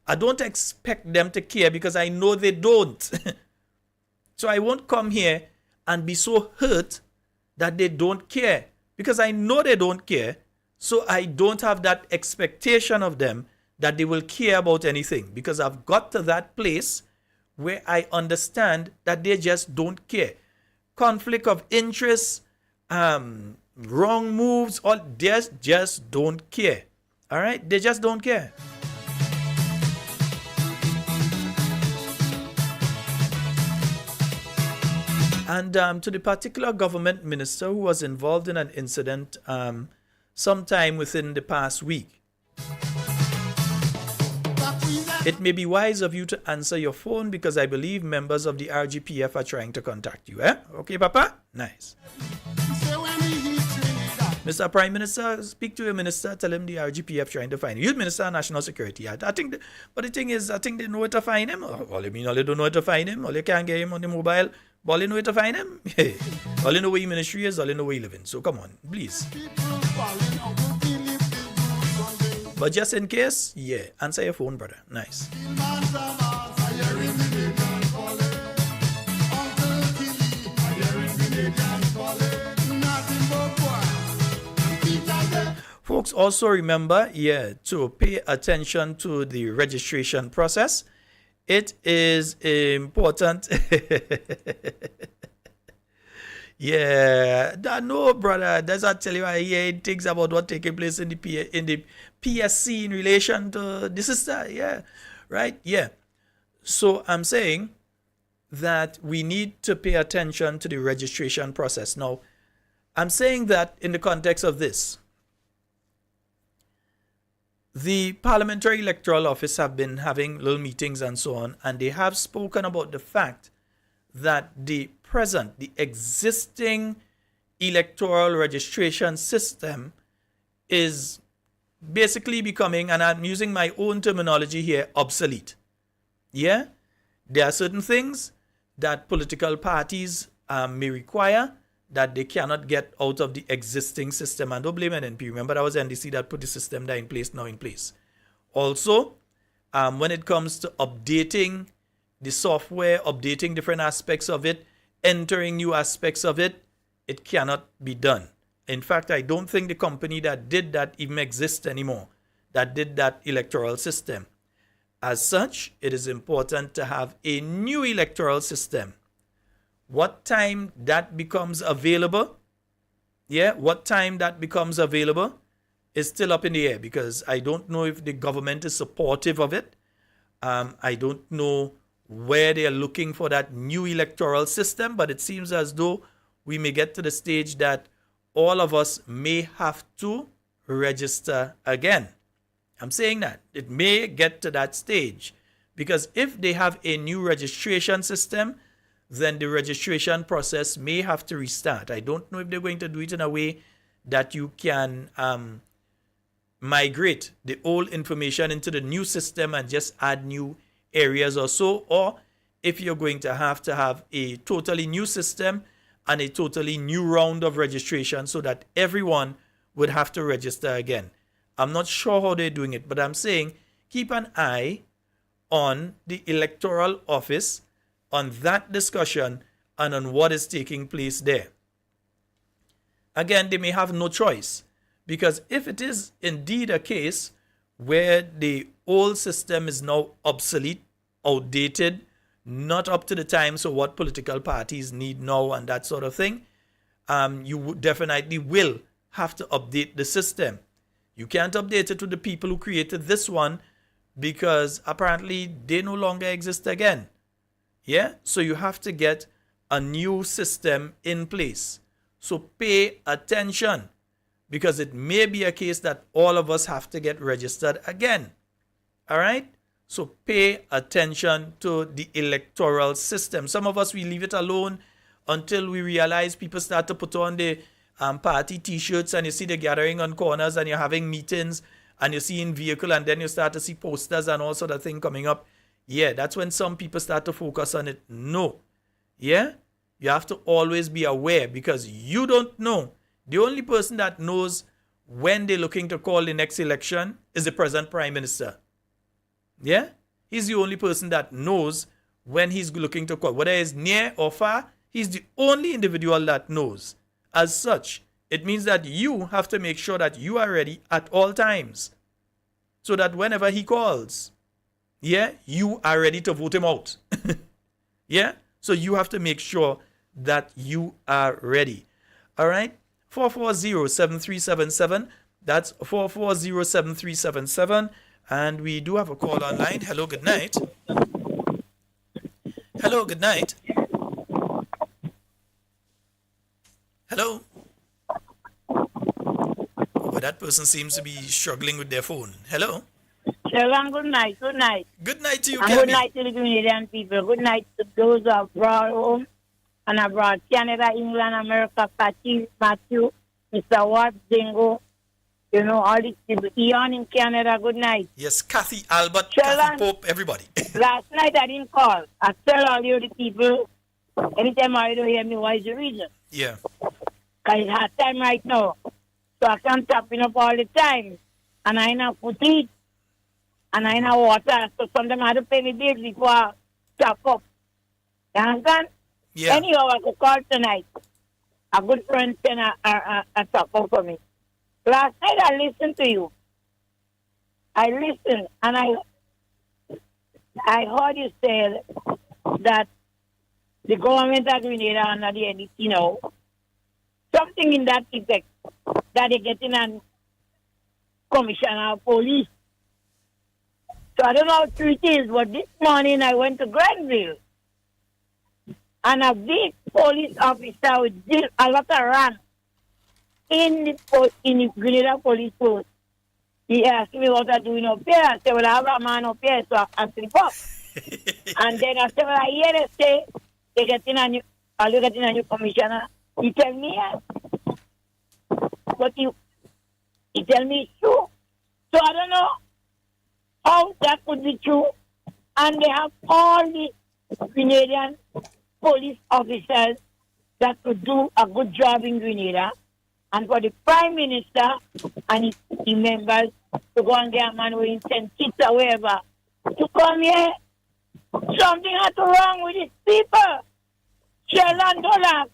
I don't expect them to care because I know they don't. So I won't come here and be so hurt that they don't care because I know they don't care. So I don't have that expectation of them that they will care about anything because I've got to that place where I understand that they just don't care. Conflict of interest, wrong moves, all they just don't care. All right? They just don't care. And to the particular government minister who was involved in an incident sometime within the past week, it may be wise of you to answer your phone because I believe members of the RGPF are trying to contact you. Okay, Papa? Nice. Mr. Prime Minister, speak to your minister, tell him the RGPF trying to find him. Youth Minister of National Security. I think, but the thing is, I think they know where to find him. All you mean, all they don't know where to find him. All you can't get him on the mobile. All you know where to find him. All you know where your ministry is, all you know where you live in. So come on, please. But just in case, answer your phone, brother. Nice. Folks, also remember, to pay attention to the registration process. It is important. No, brother. That's what I tell you. I hear things about what taking place in the PSC in relation to the sister. Right? So I'm saying that we need to pay attention to the registration process. Now, I'm saying that in the context of this. The Parliamentary Electoral Office have been having little meetings and so on, and they have spoken about the fact that the present, the existing electoral registration system is basically becoming, and I'm using my own terminology here, obsolete. Yeah? There are certain things that political parties may require that they cannot get out of the existing system. And don't blame NNP. Remember, that was NDC that put the system there in place, now in place. Also, when it comes to updating the software, updating different aspects of it, entering new aspects of it, it cannot be done. In fact, I don't think the company that did that even exists anymore, that did that electoral system. As such, it is important to have a new electoral system. What time that becomes available, what time that becomes available is still up in the air, because I don't know if the government is supportive of it. I don't know where they are looking for that new electoral system, but it seems as though we may get to the stage that all of us may have to register again. I'm saying that. It may get to that stage, because if they have a new registration system, then the registration process may have to restart. I don't know if they're going to do it in a way that you can migrate the old information into the new system and just add new areas or so, or if you're going to have a totally new system and a totally new round of registration so that everyone would have to register again. I'm not sure how they're doing it, but I'm saying keep an eye on the electoral office, on that discussion, and on what is taking place there. Again, they may have no choice, because if it is indeed a case where the old system is now obsolete, outdated, not up to the time, so what political parties need now and that sort of thing, you definitely will have to update the system. You can't update it to the people who created this one, because apparently they no longer exist again. Yeah? So you have to get a new system in place. So pay attention, because it may be a case that all of us have to get registered again. All right? So pay attention to the electoral system. Some of us, we leave it alone until we realize people start to put on the party t-shirts, and you see the gathering on corners, and you're having meetings, and you see in vehicle, and then you start to see posters and all sort of thing coming up. Yeah, that's when some people start to focus on it. No. Yeah? You have to always be aware, because you don't know. The only person that knows when they're looking to call the next election is the present Prime Minister. Yeah? He's the only person that knows when he's looking to call. Whether it's near or far, he's the only individual that knows. As such, it means that you have to make sure that you are ready at all times, so that whenever he calls, you are ready to vote him out. So you have to make sure that you are ready. All right? 440-7377. That's 440-7377. And we do have a call online. Hello, good night. Hello, good night. Hello. Oh, that person seems to be struggling with their phone. Hello. Shalom, good night, good night. Good night to you, and Kelby. good night to the Grenadian people. Good night to those who are abroad home and abroad. Canada, England, America, Patty, Matthew, Mr. Watt, Dingo, you know, all these people. Eon in Canada, good night. Yes, Kathy, Albert, Shalom. Kathy Pope, everybody. Last night I didn't call. I tell all you the people, anytime I don't hear me, what is the reason? Yeah. Because it's hard time right now. So I can't tap up all the time. And I know food to eat. And I know water. So sometimes I have to pay me bills before I tap up. You understand? Yeah. Anyhow, I could call tonight. A good friend sent a tap up for me. Last night I listened to you. I listened and I heard you say that the government of Grenada under the NDC now, something in that effect, that they're getting a commissioner of police. So I don't know how true it is, but this morning I went to Granville, and a big police officer with a lot of rank in the Grenada police post. He asked me what I'm doing up here. I said, well, I have a man up here, so I sleep up. And then I said, well, I hear they say they're getting a I'll look at the new commissioner. He tell me, but he tell me it's true. So I don't know how that could be true. And they have all the Grenadian police officers that could do a good job in Grenada. And for the Prime Minister and his members to go and get a man with St. Kitts or wherever to come here, something had to wrong with these people. Shell and Dollar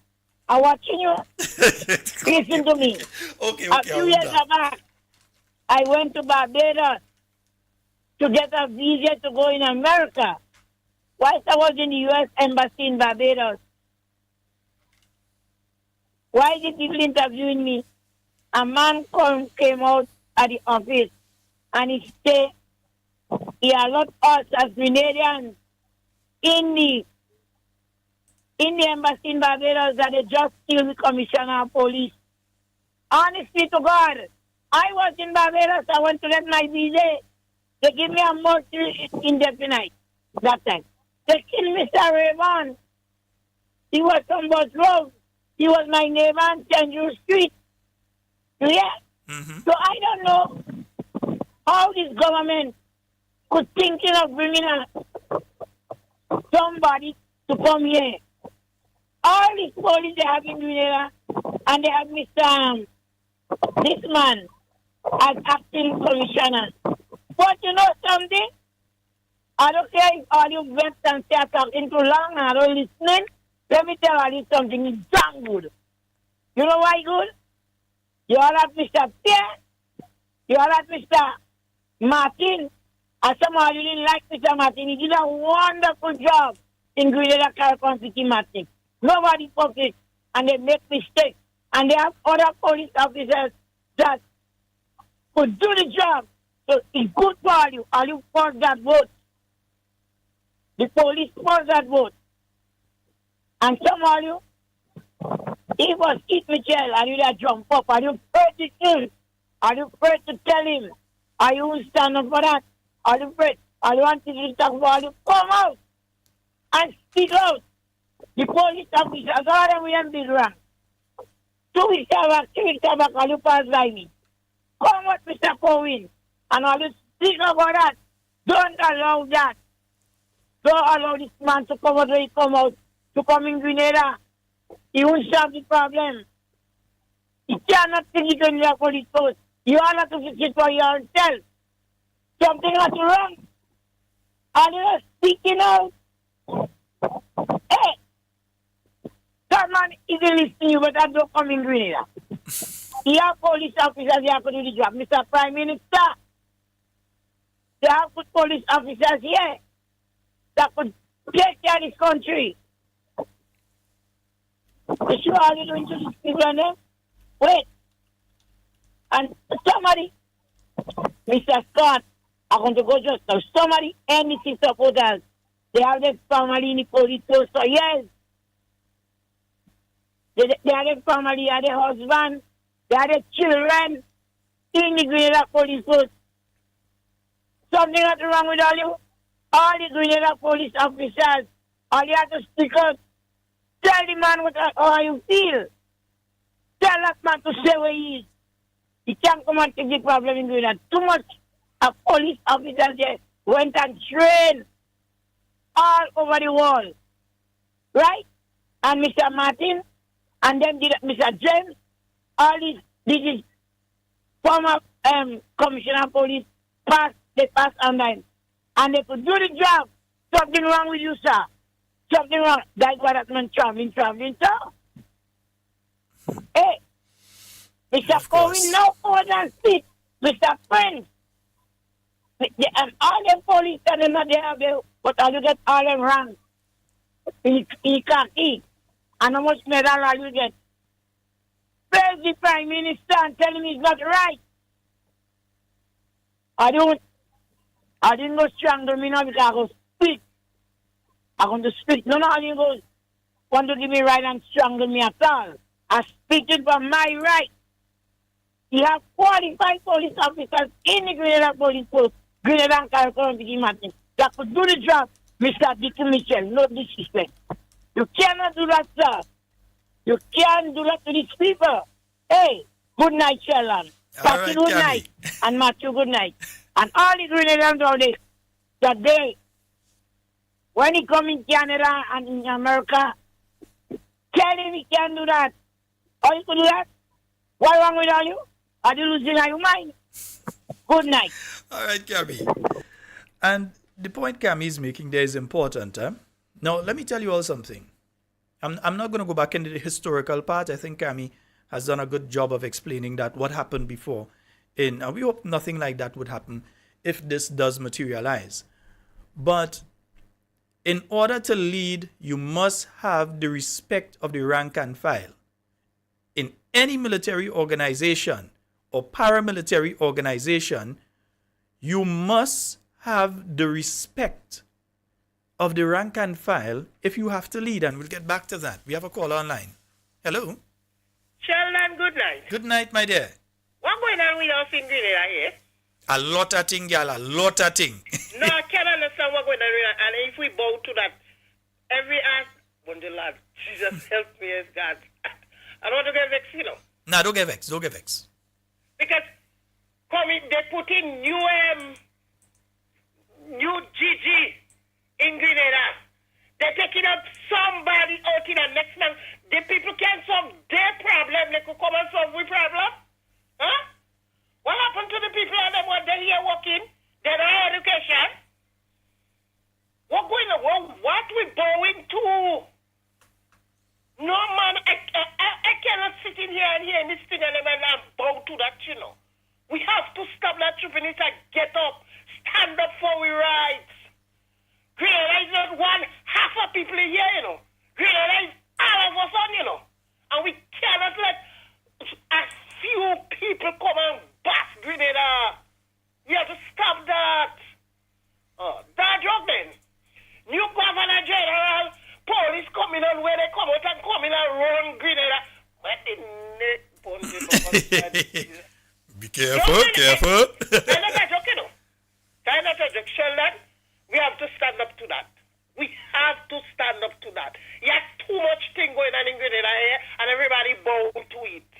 are watching you. Listen to me. Okay, A few years back, I went to Barbados to get a visa to go in America. Whilst I was in the U.S. Embassy in Barbados, why the people interviewing me? A man came out at the office and he said he allowed us as Grenadians in the embassy in Barbados that they just killed the commissioner of police. Honestly to God, I was in Barbados. I went to get my visa. They give me a month indefinite that time. They killed Mr. Raymond. He was from Bus Road. He was my neighbor on Kendrew Street. Yeah. Mm-hmm. So I don't know how this government could thinking of bringing somebody to come here. All these police they have in Grenada, and they have Mr. This man as acting commissioner. But you know something? I don't care if all you vets and say I'm talking too long and I don't listening. Let me tell you something, it's damn good. You know why good? You all have Mr. Pierre, you all have Mr. Martin, and somehow you didn't like Mr. Martin. He did a wonderful job in Grenada Caricon City Martin. Nobody perfect, and they make mistakes. And they have other police officers that could do the job. So it's good for all you force that vote. The police force that vote. And some of you, he was Keith Mitchell, and you that jump up, and you afraid to kill, are you afraid to tell him, are you stand up for that? Are you afraid? Are you want to talk about you? Come out and speak out. The police officers, all of them will be wrong. 2 weeks back, all you pass by me. Come out, Mr. Cohen, and all you speak about that. Don't allow that. Don't allow this man to come out when he come out. To come in Grenada, he won't solve the problem. He cannot fix it on your police post. You all have to fix it for yourself. Something is wrong. And you're speaking out. Hey, that man isn't listening to you, but I don't come in Grenada. You have police officers here to do the job. Mr. Prime Minister, they have good police officers here that could take care of this country. You sure all you're doing to these people and them? Wait. And somebody, Mr. Scott, I'm going to go just now. Somebody, NDC supporters, they have their family in the police force for years. They have their family, they have their husband, they have their children in the Grenada police force. Something is wrong with all you. All the Grenada police officers, all you have to speak up. Tell the man how you feel. Tell that man to say where he is. He can't come and take the problem in Grenada. Too much of police officers there went and trained all over the world. Right? And Mr. Martin, and then Mr. James, all these, this is former commissioner of police, they passed online. And they could do the job. Something wrong with you, sir. Something wrong. That's why that man traveling, sir. Hey, Mr. Cohen, no more than speak. Mr. Prince. All them police and them not there, but all you get all them wrong. He can't eat. And how much medal all you get? Praise the Prime Minister and tell him he's not right. I didn't go strangle me now because I go speak. I'm going to speak. No, I didn't go want to give me right and strangle me at all. I speak it for my right. You have qualified police officers in the Grenada police force, Grenada and Caricon City Martin, that could do the job, Mr. Dicky Mitchell. No disrespect. You cannot do that, sir. You can't do that to these people. Hey, good night, Sheldon. All Patty, right, good Cammy. night. And Matthew, good night. And all the Grenadians out there, that day, when he come in Canada and in America, tell him he can't do that. How you could do that? What wrong with all you? Are you losing your mind? Good night. All right, Cammy. And the point Cammy is making there is important. Now, let me tell you all something. I'm not going to go back into the historical part. I think Cammy has done a good job of explaining that what happened before. And we hope nothing like that would happen if this does materialize. But in order to lead, you must have the respect of the rank and file. In any military organization or paramilitary organization, you must have the respect of the rank and file if you have to lead. And we'll get back to that. We have a call online. Hello. Sheldon, good night. Good night, my dear. What going on with us in Grenada here? A lot of thing, girl. A lot of thing. No, I can't understand what going on with us. And if we bow to that, every act, when the Lord, Jesus help me, as God. I don't want to get vexed, you know. Nah, don't get vexed. Don't get vexed. Because they put in new GG in Grenada. They're taking up somebody out in the next month. The people can't solve their problem. They could come and solve our problem. Huh? What happened to the people and them what they here working? They don't have education. What going on? What we bowing to? No man, I cannot sit in here and hear this thing and bow to that, you know. We have to stop that trooping it and get up. Stand up for our rights. Grenada is not one half of people here, you know. Grenada is all of us on, you know. And we cannot let a few people come and bash Grenada. We have to stop that. That job then. New Governor General, police coming on where they come out and come in and run Grenada. Where the neck bone Be careful, careful. I'm not joking, no. I'm not joking, Sheldon. We have to stand up to that. We have to stand up to that. You have too much thing going on in Grenada here, and everybody bow to it.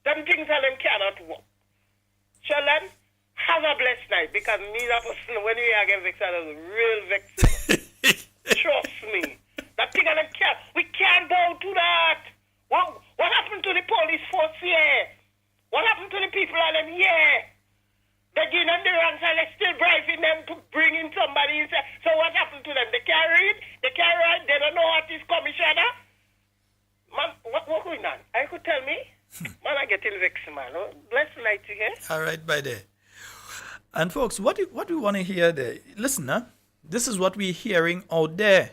Them things and them cannot work. Sheldon, have a blessed night, because me, that person, when we are getting vexed, that is real vexed. Trust me. That thing and them we can't bow to that. What happened to the police force here? What happened to the people and them here? They give them the ranks and they're still bribing them to bring in somebody. So what happened to them? They can't read, they can't write, they don't know what is commissioner. Man, what going on? I could tell me? Man, I getting vexed, man. Bless night to hear. All right, by there. And folks, what we want to hear there, listen, this is what we're hearing out there.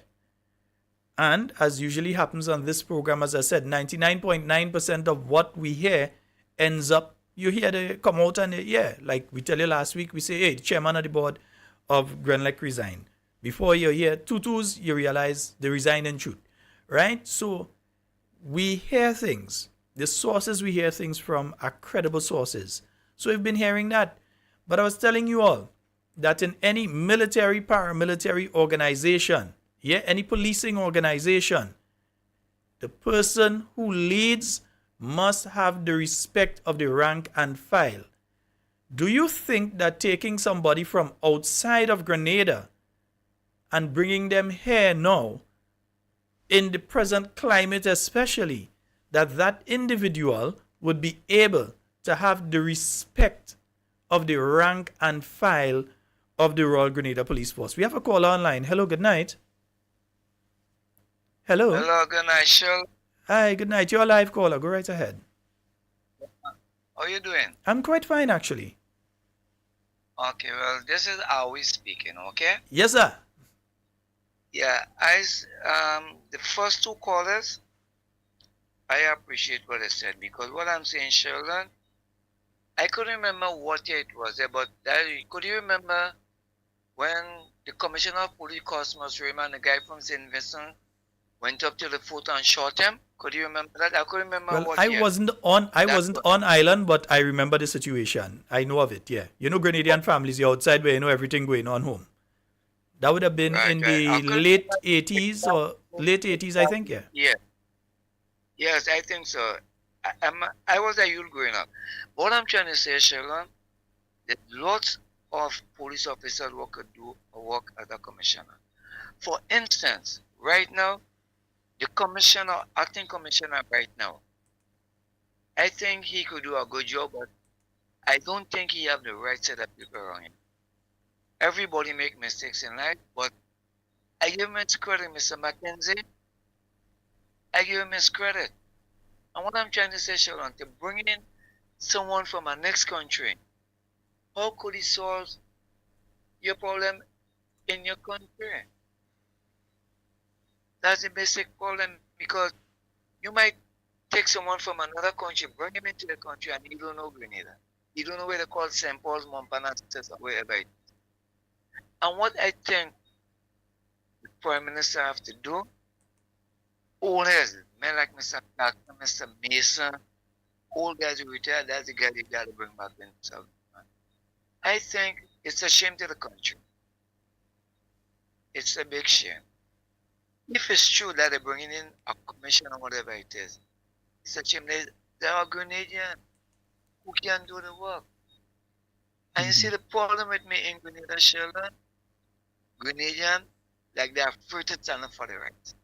And as usually happens on this program, as I said, 99.9% of what we hear ends up, you hear they come out and like we tell you last week, we say, hey, the chairman of the board of Grenlec resign. Before you hear tutus, you realize they resign in truth, right? So we hear things. The sources we hear things from are credible sources. So we've been hearing that. But I was telling you all that in any military, paramilitary organization, any policing organization, the person who leads must have the respect of the rank and file. Do you think that taking somebody from outside of Grenada and bringing them here now, in the present climate especially, that individual would be able to have the respect of the rank and file of the Royal Grenada Police Force? We have a call online. Hello, good night. Hello. Hello, good night, Shirl. Hi, good night. You're a live caller. Go right ahead. How are you doing? I'm quite fine, actually. Okay, well, this is Awi speaking, okay? Yes, sir. Yeah, the first two callers, I appreciate what they said, because what I'm saying, Sheldon, I couldn't remember what year it was, but could you remember when the Commissioner of Police, Cosmos Raymond, the guy from St. Vincent, went up to the foot and shot him? Could you remember that? I couldn't remember what year. I wasn't on island, but I remember the situation. I know of it, yeah. You know Grenadian families, you're outside where you know everything going on home. That would have been in the late 80s or late 80s, I think, yeah. Yeah. Yes, I think so. I was a youth growing up. What I'm trying to say, Sheldon, that lots of police officers who could do work as a commissioner. For instance, right now, the commissioner, acting commissioner right now, I think he could do a good job, but I don't think he have the right set of people around him. Everybody make mistakes in life, but I give him his credit, Mr. Mackenzie. I give him his credit. And what I'm trying to say, Sharon, to bring in someone from our next country, how could he solve your problem in your country? That's the basic problem, because you might take someone from another country, bring him into the country, and you don't know Grenada. You don't know where they call St. Paul's, Montparnasse, or wherever it is. And what I think the Prime Minister have to do, owners, men like Mr. Clark, Mr. Mason, old guys who retired, that's the guy you got to bring back in South. I think it's a shame to the country. It's a big shame. If it's true that they're bringing in a commission or whatever it is, it's a shame. There are Grenadians who can do the work. And you see the problem with me in Grenada, Sheldon? Grenadian, like they are free to stand up for the rights.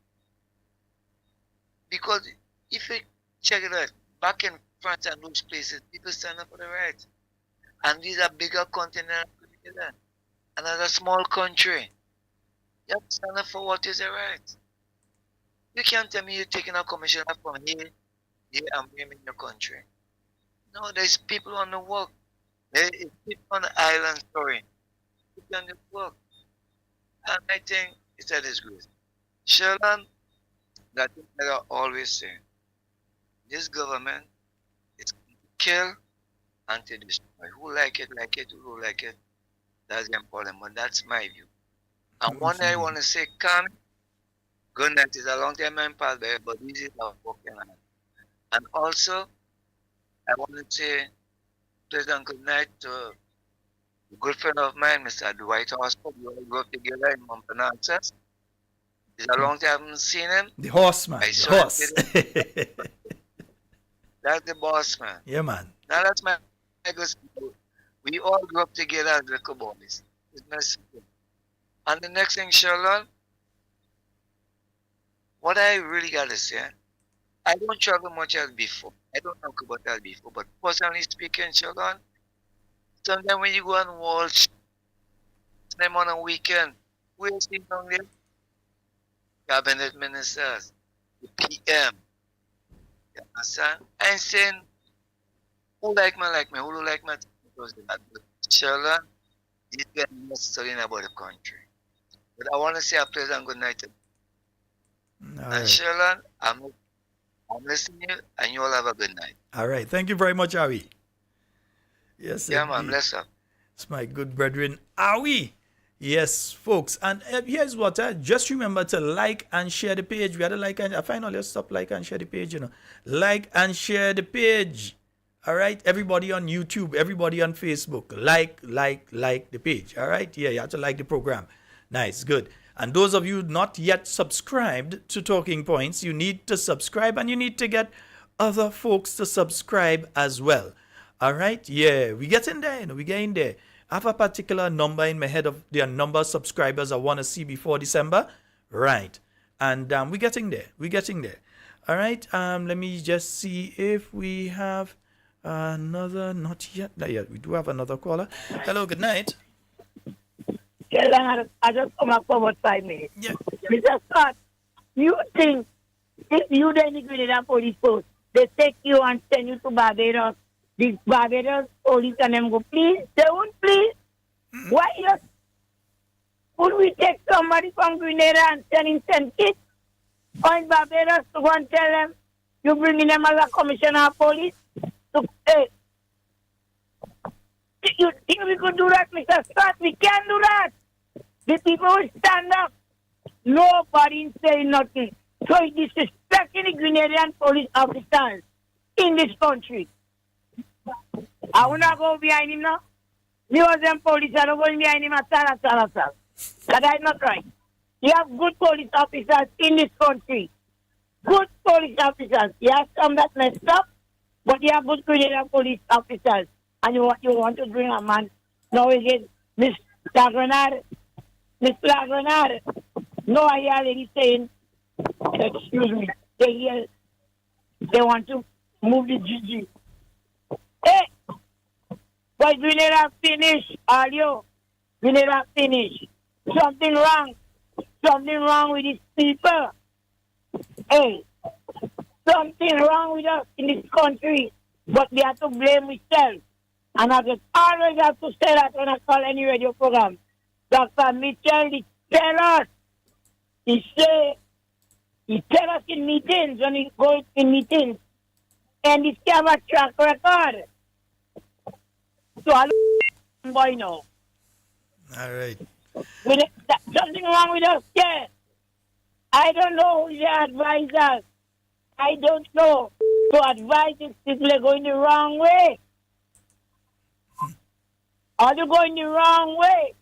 Because if you check it out, back in France and those places, people stand up for the rights. And these are bigger continents than Grenada. And as a small country, you have to stand up for what is the right. You can't tell me you're taking a commissioner from here, and bring him in your country. No, there's people on the work. There is people on the island, sorry. People on the work. And I think it's a disgrace. Sheldon, that is what I always say. This government is going to kill and to destroy. Who like it, who like it. That's important, but that's my view. And one day I want to say, come, good night. It's a long time I'm past there, but this is our working on it. And also, I want to say pleasant good night to a good friend of mine, Mr. Dwight Hospital. We all grew up together in Montparnasse. It's a long time I haven't seen him. The horseman. The horse. That's the boss, man. Yeah, man. Now that's my good. We all grew up together as little boys. It's not simple. And the next thing, Sheldon, what I really got to say, I don't travel much as before. I don't talk about that before, but personally speaking, Sheldon, sometimes when you go and watch them on a weekend, we'll see down there cabinet ministers, the PM. You understand? I'm saying, who like me, who don't like me, Sheldon, these guys are not studying about the country. But I want to say a pleasant good night to you. And Sheldon, I'm listening to you, and you all have a good night. All right. Thank you very much, Awi. Yes, yeah, man. Bless up. It's my good brethren, Awi. Yes, folks. And here's what, just remember to like and share the page. We got to like and I find all your stuff, like and share the page, Like and share the page. All right. Everybody on YouTube, everybody on Facebook, like the page. All right. Yeah, you have to like the program. Nice, good. And those of you not yet subscribed to Talking Points, you need to subscribe and you need to get other folks to subscribe as well. All right? Yeah, we get in there. We get in there. I have a particular number in my head of the number of subscribers I want to see before December. Right. And we're getting there. We're getting there. All right. Let me just see if we have another. Not yet. Not yet. We do have another caller. Hello, good night. I just come up for about 5 minutes. Yeah. Mr. Scott, you think if you denigrated a police post, they take you and send you to Barbados, the Barbados police and them go, please? They won't please? Why just would we take somebody from Grenada and send him St. Kitts or in Barbados to go and tell them you bringing them as a commissioner of police? So, hey, you think we could do that, Mr. Scott? We can't do that. The people will stand up. Nobody is saying nothing. So it's disrespecting the Grenadian police officers in this country. I will not go behind him now. Me was them police, I don't go behind him at all. That is not right. You have good police officers in this country. Good police officers. You have some that messed up, but you have good Grenada police officers. And you want to bring a man now again, Mr. Grenada. Mr. Grenada. No, I hear a lady saying, excuse me, they want to move the GG. Hey! But we need to finish, all you. We need to finish. Something wrong. Something wrong with these people. Hey, something wrong with us in this country. But we have to blame ourselves. And I just always have to say that when I call any radio program. Dr. Mitchell, he tell us. He tell us in meetings, when he goes in meetings. And he have a track record. So I boy now. All right. Something wrong with us, yeah. I don't know who the advisors. I don't know. To advise these people are going the wrong way. Are you going the wrong way?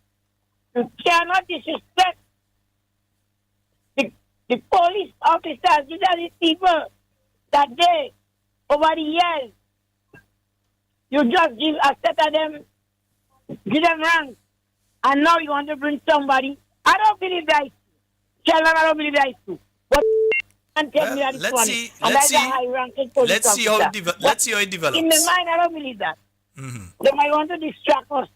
You cannot disrespect the police officers. These are the people that they, over the years, you just give a set of them, give them rank. And now you want to bring somebody. I don't believe that. Sheldon, I don't believe that too. But and take me at this one. Let's see how it develops. In the mind, I don't believe that. Mm-hmm. They might want to distract us.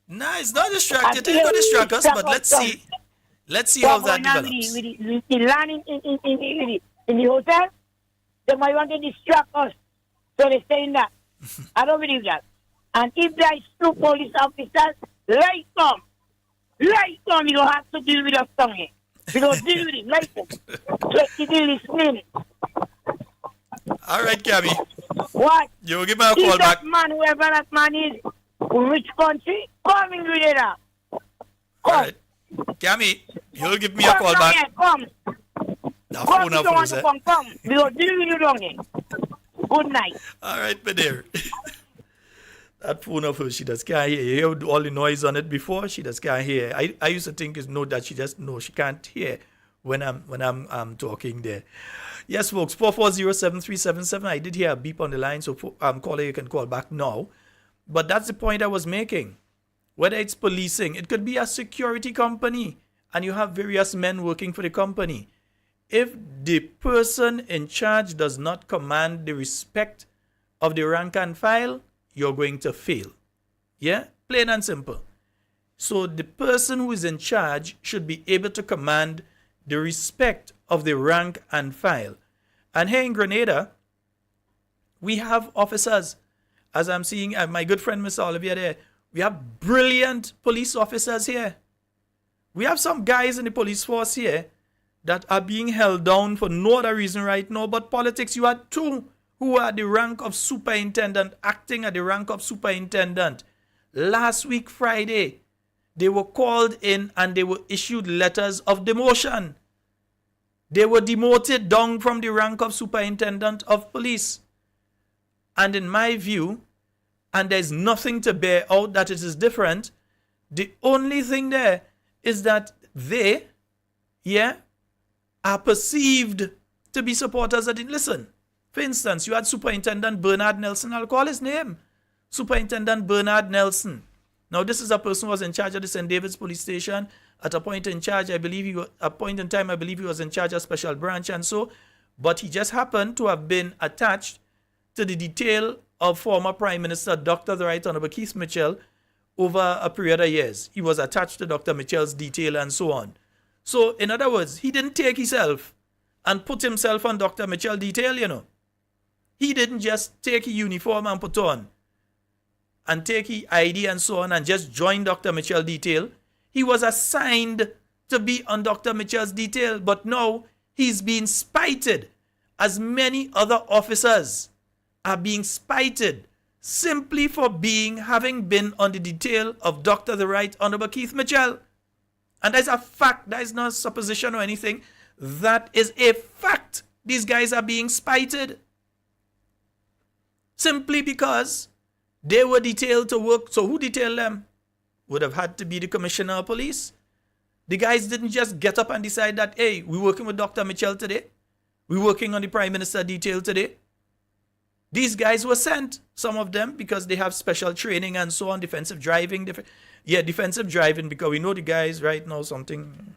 No, it's not distracted. It's not distract us, but let's see. Let's see how that develops. With the land in the hotel, they might want to distract us. So they're saying that. I don't believe that. And if there is two police officers, right come, you don't have to deal with us somewhere. You don't deal with it, right come. So you deal listening. All right, Gabby. What? You will give me a call back. Man, whoever that man is, which country, come in with it. All right. Gabby, you'll give me a call back. Here, come. The phone you don't want to come. We will deal with you down here. Good night. All right, my dear. That phone of hers, she just can't hear. You heard all the noise on it before, she just can't hear. I used to think it's no that she just knows she can't hear when I'm talking there. Yes, folks, 440-7377. I did hear a beep on the line, so caller, you can call back now. But that's the point I was making. Whether it's policing, it could be a security company, and you have various men working for the company. If the person in charge does not command the respect of the rank and file, you're going to fail. Yeah? Plain and simple. So the person who is in charge should be able to command the respect of the rank and file. And here in Grenada, we have officers. As I'm seeing my good friend Mr. Olivier there, we have brilliant police officers here. We have some guys in the police force here that are being held down for no other reason right now but politics. You had two who are at the rank of superintendent, acting at the rank of superintendent. Last week, Friday, they were called in and they were issued letters of demotion. They were demoted down from the rank of superintendent of police. And in my view, and there's nothing to bear out that it is different, the only thing there is that they, are perceived to be supporters of the... Listen, for instance, you had Superintendent Bernard Nelson. I'll call his name. Superintendent Bernard Nelson. Now, this is a person who was in charge of the St. David's Police Station. At a point in time, I believe he was in charge of Special Branch and so. But he just happened to have been attached to the detail of former Prime Minister Dr. the Right Honorable Keith Mitchell over a period of years. He was attached to Dr. Mitchell's detail and so on. So, in other words, he didn't take himself and put himself on Dr. Mitchell's detail, you know. He didn't just take a uniform and put on and take his ID and so on and just join Dr. Mitchell's detail. He was assigned to be on Dr. Mitchell's detail, but now he's being spited, as many other officers are being spited simply for having been on the detail of Dr. the Right Honorable Keith Mitchell. And that's a fact. That is not a supposition or anything. That is a fact. These guys are being spited simply because they were detailed to work. So who detailed them? Would have had to be the Commissioner of Police. The guys didn't just get up and decide that, hey, we're working with Dr. Mitchell today. We're working on the Prime Minister detail today. These guys were sent, some of them, because they have special training and so on, defensive driving. Defensive driving, because we know the guys right now something.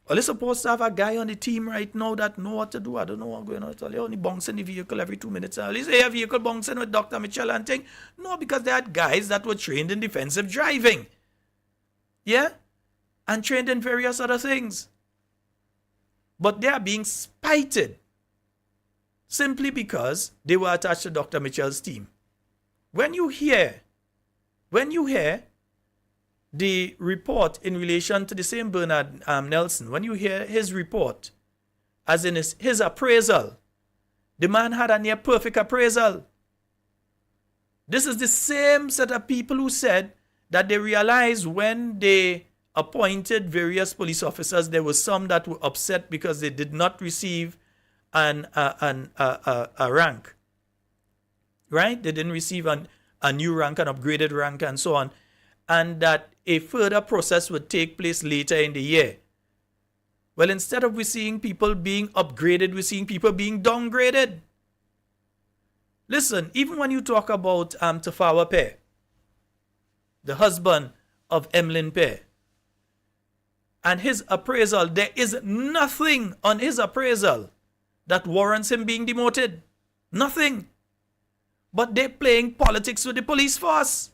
Well, they're supposed to have a guy on the team right now that know what to do. I don't know what's going on. It's only bouncing the vehicle every 2 minutes. At least they have vehicle bouncing with Dr. Mitchell and thing. No, because they had guys that were trained in defensive driving. Yeah? And trained in various other things. But they are being spited simply because they were attached to Dr. Mitchell's team. When you hear the report in relation to the same Bernard Nelson, when you hear his report, as in his appraisal, the man had a near perfect appraisal. This is the same set of people who said that they realized when they appointed various police officers, there were some that were upset because they did not receive a rank. Right? They didn't receive a new rank, an upgraded rank, and so on. And that a further process would take place later in the year. Well, instead of we seeing people being upgraded, we're seeing people being downgraded. Listen, even when you talk about Tafawa Pear, the husband of Emlyn Pear, and his appraisal, there is nothing on his appraisal that warrants him being demoted. Nothing. But they're playing politics with the police force.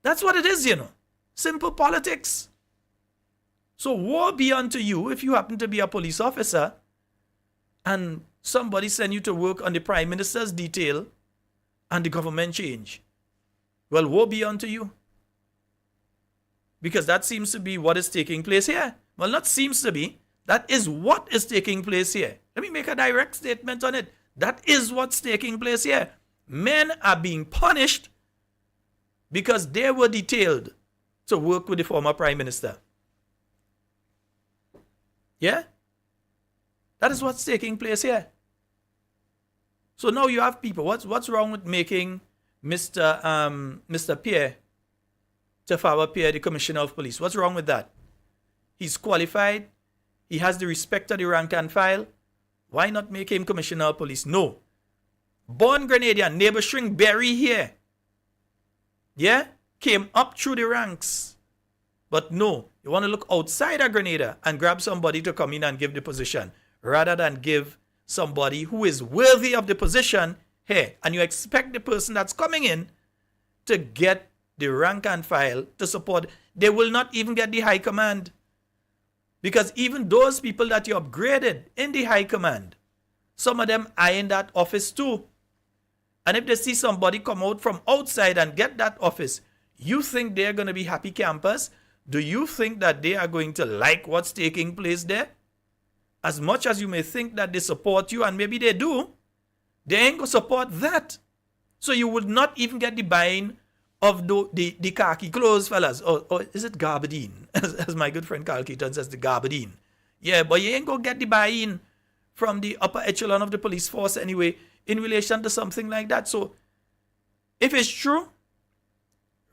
That's what it is, you know. Simple politics. So woe be unto you if you happen to be a police officer and somebody send you to work on the Prime Minister's detail and the government change. Well, woe be unto you. Because that seems to be what is taking place here. Well, not seems to be. That is what is taking place here. Let me make a direct statement on it. That is what's taking place here. Men are being punished because they were detailed to work with the former Prime Minister. Yeah? That is what's taking place here. So now you have people. What's wrong with making Mr. Pierre, Tafawa Pierre, the Commissioner of Police? What's wrong with that? He's qualified. He has the respect of the rank and file. Why not make him Commissioner of Police? No. Born Grenadian, neighbor Shrink Berry here. Yeah? Came up through the ranks. But no, you want to look outside of Grenada and grab somebody to come in and give the position, rather than give somebody who is worthy of the position here. And you expect the person that's coming in to get the rank and file to support. They will not even get the high command. Because even those people that you upgraded in the high command, some of them are in that office too. And if they see somebody come out from outside and get that office, you think they're going to be happy campers? Do you think that they are going to like what's taking place there? As much as you may think that they support you, and maybe they do, they ain't going to support that. So you would not even get the buy-in of the khaki clothes, fellas. Or is it gabardine? As my good friend Carl Keaton says, the gabardine. Yeah, but you ain't going to get the buy-in from the upper echelon of the police force anyway in relation to something like that. So if it's true,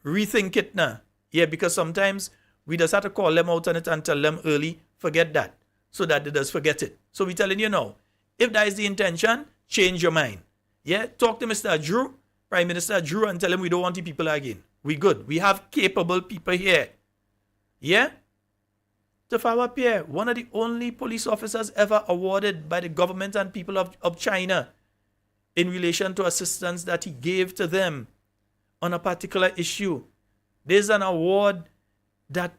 rethink it now. Yeah, because sometimes we just have to call them out on it and tell them early, forget that, so that they just forget it. So we're telling you now, if that is the intention, change your mind. Yeah, talk to Mr. Drew, Prime Minister Drew, and tell him we don't want the people again. We good. We have capable people here. Yeah? Tafawa Pierre, one of the only police officers ever awarded by the government and people of China in relation to assistance that he gave to them on a particular issue. There's an award that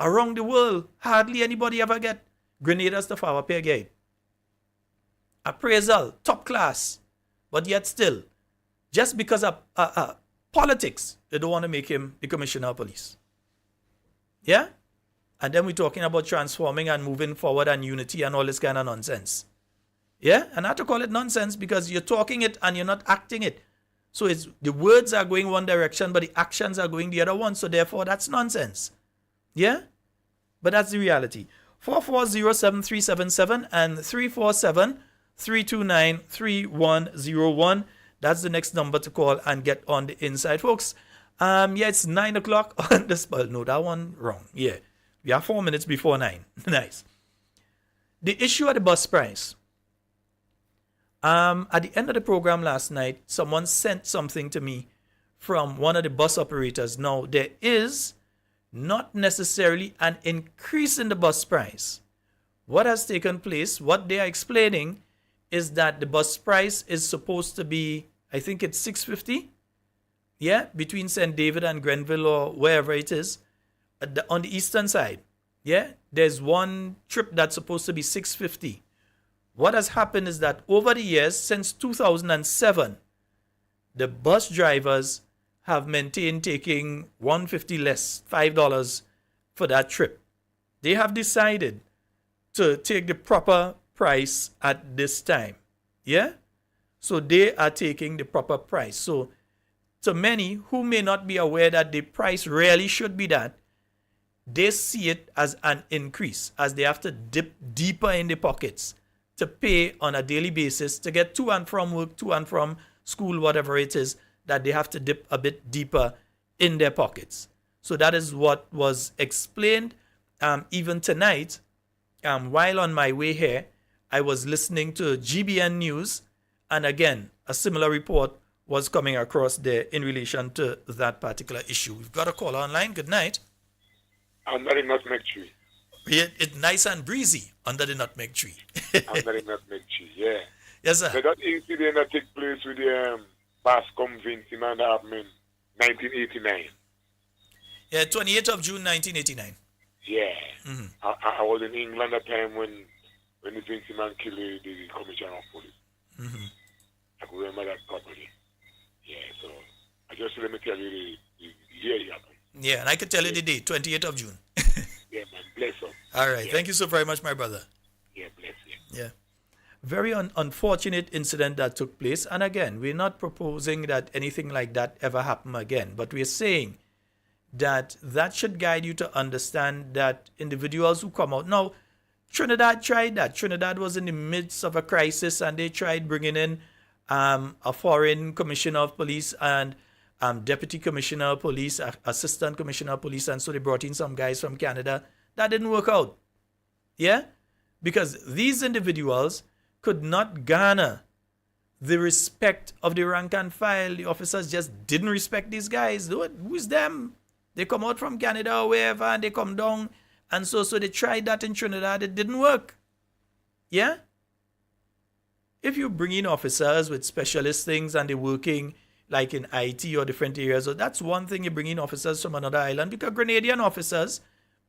around the world hardly anybody ever get. Grenada's Tafawa Pierre get. Appraisal, top class. But yet still, just because of politics, they don't want to make him the Commissioner of Police. Yeah? And then we're talking about transforming and moving forward and unity and all this kind of nonsense. Yeah? And I have to call it nonsense because you're talking it and you're not acting it. So it's the words are going one direction, but the actions are going the other one. So therefore, that's nonsense. Yeah? But that's the reality. 440-7377 and 347-329-3101. That's the next number to call and get on the inside. Folks, Yeah, it's 9 o'clock on the spot. No, that one wrong. Yeah. We are 4 minutes before 9. Nice. The issue of the bus price. At the end of the program last night, someone sent something to me from one of the bus operators. Now, there is not necessarily an increase in the bus price. What has taken place, what they are explaining, is that the bus price is supposed to be, I think it's $6.50, yeah, between St. David and Grenville or wherever it is, on the eastern side. Yeah, there's one trip that's supposed to be $6.50. What has happened is that over the years, since 2007, the bus drivers have maintained taking $1.50 less, $5 for that trip. They have decided to take the proper price at this time. Yeah? So they are taking the proper price. So to many who may not be aware that the price really should be that, they see it as an increase, as they have to dip deeper in the pockets to pay on a daily basis to get to and from work, to and from school, whatever it is, that they have to dip a bit deeper in their pockets. So that is what was explained. Even tonight, while on my way here, I was listening to GBN News, and again, a similar report was coming across there in relation to that particular issue. We've got a caller online. Good night. Under the nutmeg tree. It's nice and breezy under the nutmeg tree. Under the nutmeg tree, yeah. Yes, sir. So that incident that took place with the Bascom Vinci man that happened in 1989. Yeah, 28th of June, 1989. Yeah. Mm-hmm. I was in England at the time when the Vinci man killed the commissioner of police. Mm-hmm. I can remember that properly. Yeah, so I just let me tell you the year it happened. Yeah, and I can tell you the date, 28th of June. Yeah, man, bless you. All right, yeah. Thank you so very much, my brother. Yeah, bless you. Yeah. Very unfortunate incident that took place. And again, we're not proposing that anything like that ever happen again. But we're saying that should guide you to understand that individuals who come out. Now, Trinidad tried that. Trinidad was in the midst of a crisis and they tried bringing in a foreign commissioner of police and deputy commissioner of police, assistant commissioner of police. And so they brought in some guys from Canada. That didn't work out. Yeah? Because these individuals could not garner the respect of the rank and file. The officers just didn't respect these guys. Who's them? They come out from Canada or wherever and they come down. And so they tried that in Trinidad. It didn't work. Yeah? If you bring in officers with specialist things and they're working like in IT or different areas, so that's one thing. You bring in officers from another island, because Grenadian officers,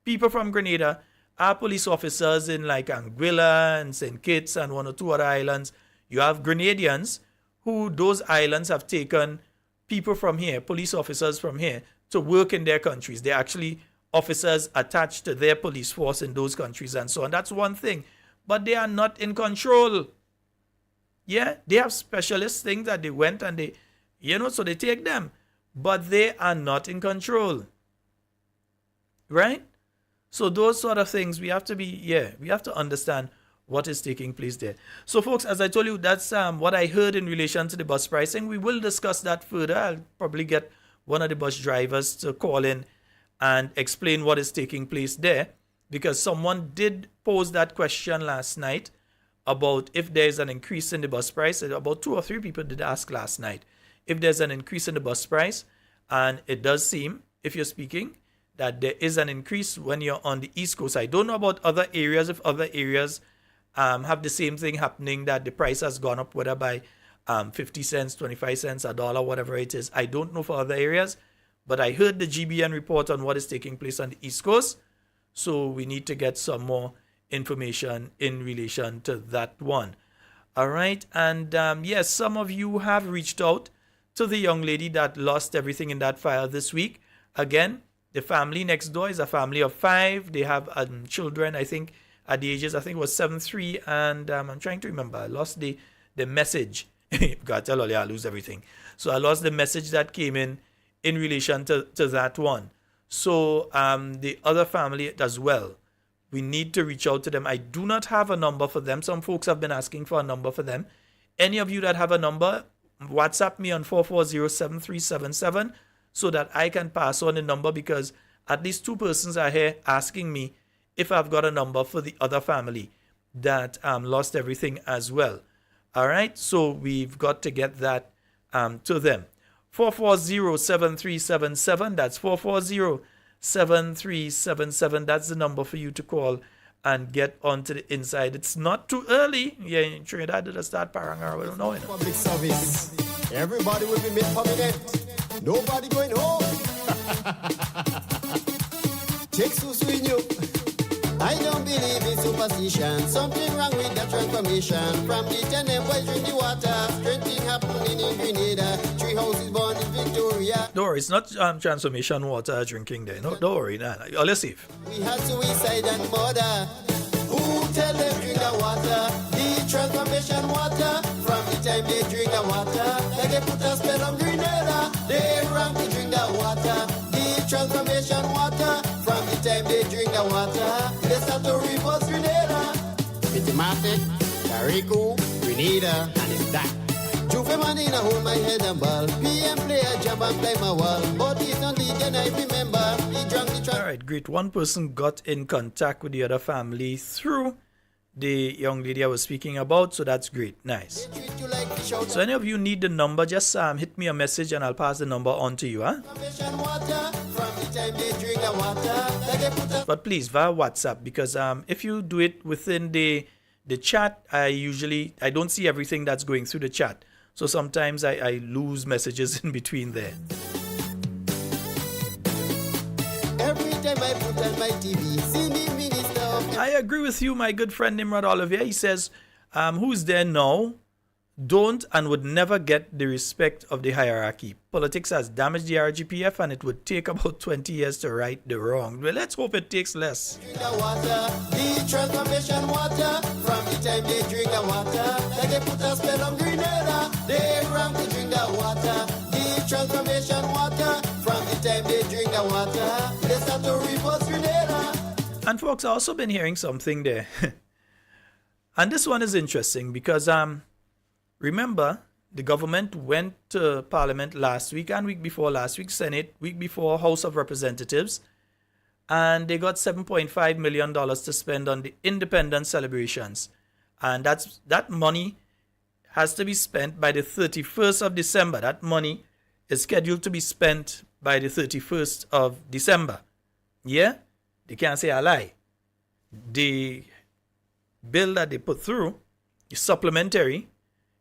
people from Grenada, are police officers in like Anguilla and St. Kitts and one or two other islands. You have Grenadians who those islands have taken people from here, police officers from here, to work in their countries. They're actually officers attached to their police force in those countries and so on. That's one thing. But they are not in control. Yeah, they have specialist things that they went and they, so they take them. But they are not in control. Right? So those sort of things, we have to understand what is taking place there. So folks, as I told you, that's what I heard in relation to the bus pricing. We will discuss that further. I'll probably get one of the bus drivers to call in and explain what is taking place there, because someone did pose that question last night about if there's an increase in the bus price. About 2 or 3 people did ask last night if there's an increase in the bus price, and it does seem, if you're speaking, that there is an increase when you're on the East Coast. I don't know about other areas, if other areas have the same thing happening, that the price has gone up, whether by 50 cents, 25 cents, $1, whatever it is. I don't know for other areas, but I heard the GBN report on what is taking place on the East Coast. So we need to get some more information in relation to that one. All right. And yes, some of you have reached out to the young lady that lost everything in that fire this week. Again, the family next door is a family of 5. They have children, I think, at the ages, I think it was 7, 3, and I'm trying to remember. I lost the message. God, tell Oli, I lose everything. So I lost the message that came in relation to that one. So the other family as well, we need to reach out to them. I do not have a number for them. Some folks have been asking for a number for them. Any of you that have a number, WhatsApp me on 440-7377 so that I can pass on a number, because at least 2 persons are here asking me if I've got a number for the other family that lost everything as well. All right, so we've got to get that to them. 440-7377, that's 440-7377. That's the number for you to call and get onto the inside. It's not too early. Yeah, in Trinidad, it'll start parang, we don't know. Public service. Everybody will be made permanent. Nobody going home. Take Susu in you. I don't believe in superstition. Something wrong with the transformation. From the 10 boys drink the water. Strange thing happening in Grenada. 3 houses born in Victoria. Don't worry, it's not transformation water drinking there. No, don't worry. Nah, you're safe. We had suicide and murder. Who tell them drink the water? The transformation water. From the time they drink the water, like they put a spell on Grenada. They wrong to drink the water. The transformation water. From the time they drink the water, they start to reverse Grenada. Mitimatic, Carico, Grenada, and it's that. Juve man in a hold my head and ball. PM play a jump and play my wall. But it's not league and I remember. He drank the track. All right, great. One person got in contact with the other family through the young lady I was speaking about, so that's great. Nice. So any of you need the number, just hit me a message and I'll pass the number on to you, huh? But please, via WhatsApp, because if you do it within the chat, I don't see everything that's going through the chat. So sometimes I lose messages in between there. Every time I put on my TV, see me minister of I agree with you, my good friend Nimrod Olivier. He says, who's there now don't and would never get the respect of the hierarchy. Politics has damaged the RGPF and it would take about 20 years to right the wrong. Well, let's hope it takes less. drink the water, the transformation water. From the time they drink the water, like they put a spell on Grenada. They wrong to drink the water, the transformation water. From the time they drink the water, they start to reverse Grenada. And folks, I've also been hearing something there. And this one is interesting because remember, the government went to Parliament last week and week before last week, Senate, week before House of Representatives, and they got $7.5 million to spend on the independence celebrations. And that money has to be spent by the 31st of December. That money is scheduled to be spent by the 31st of December. Yeah? They can't say a lie. The bill that they put through is supplementary,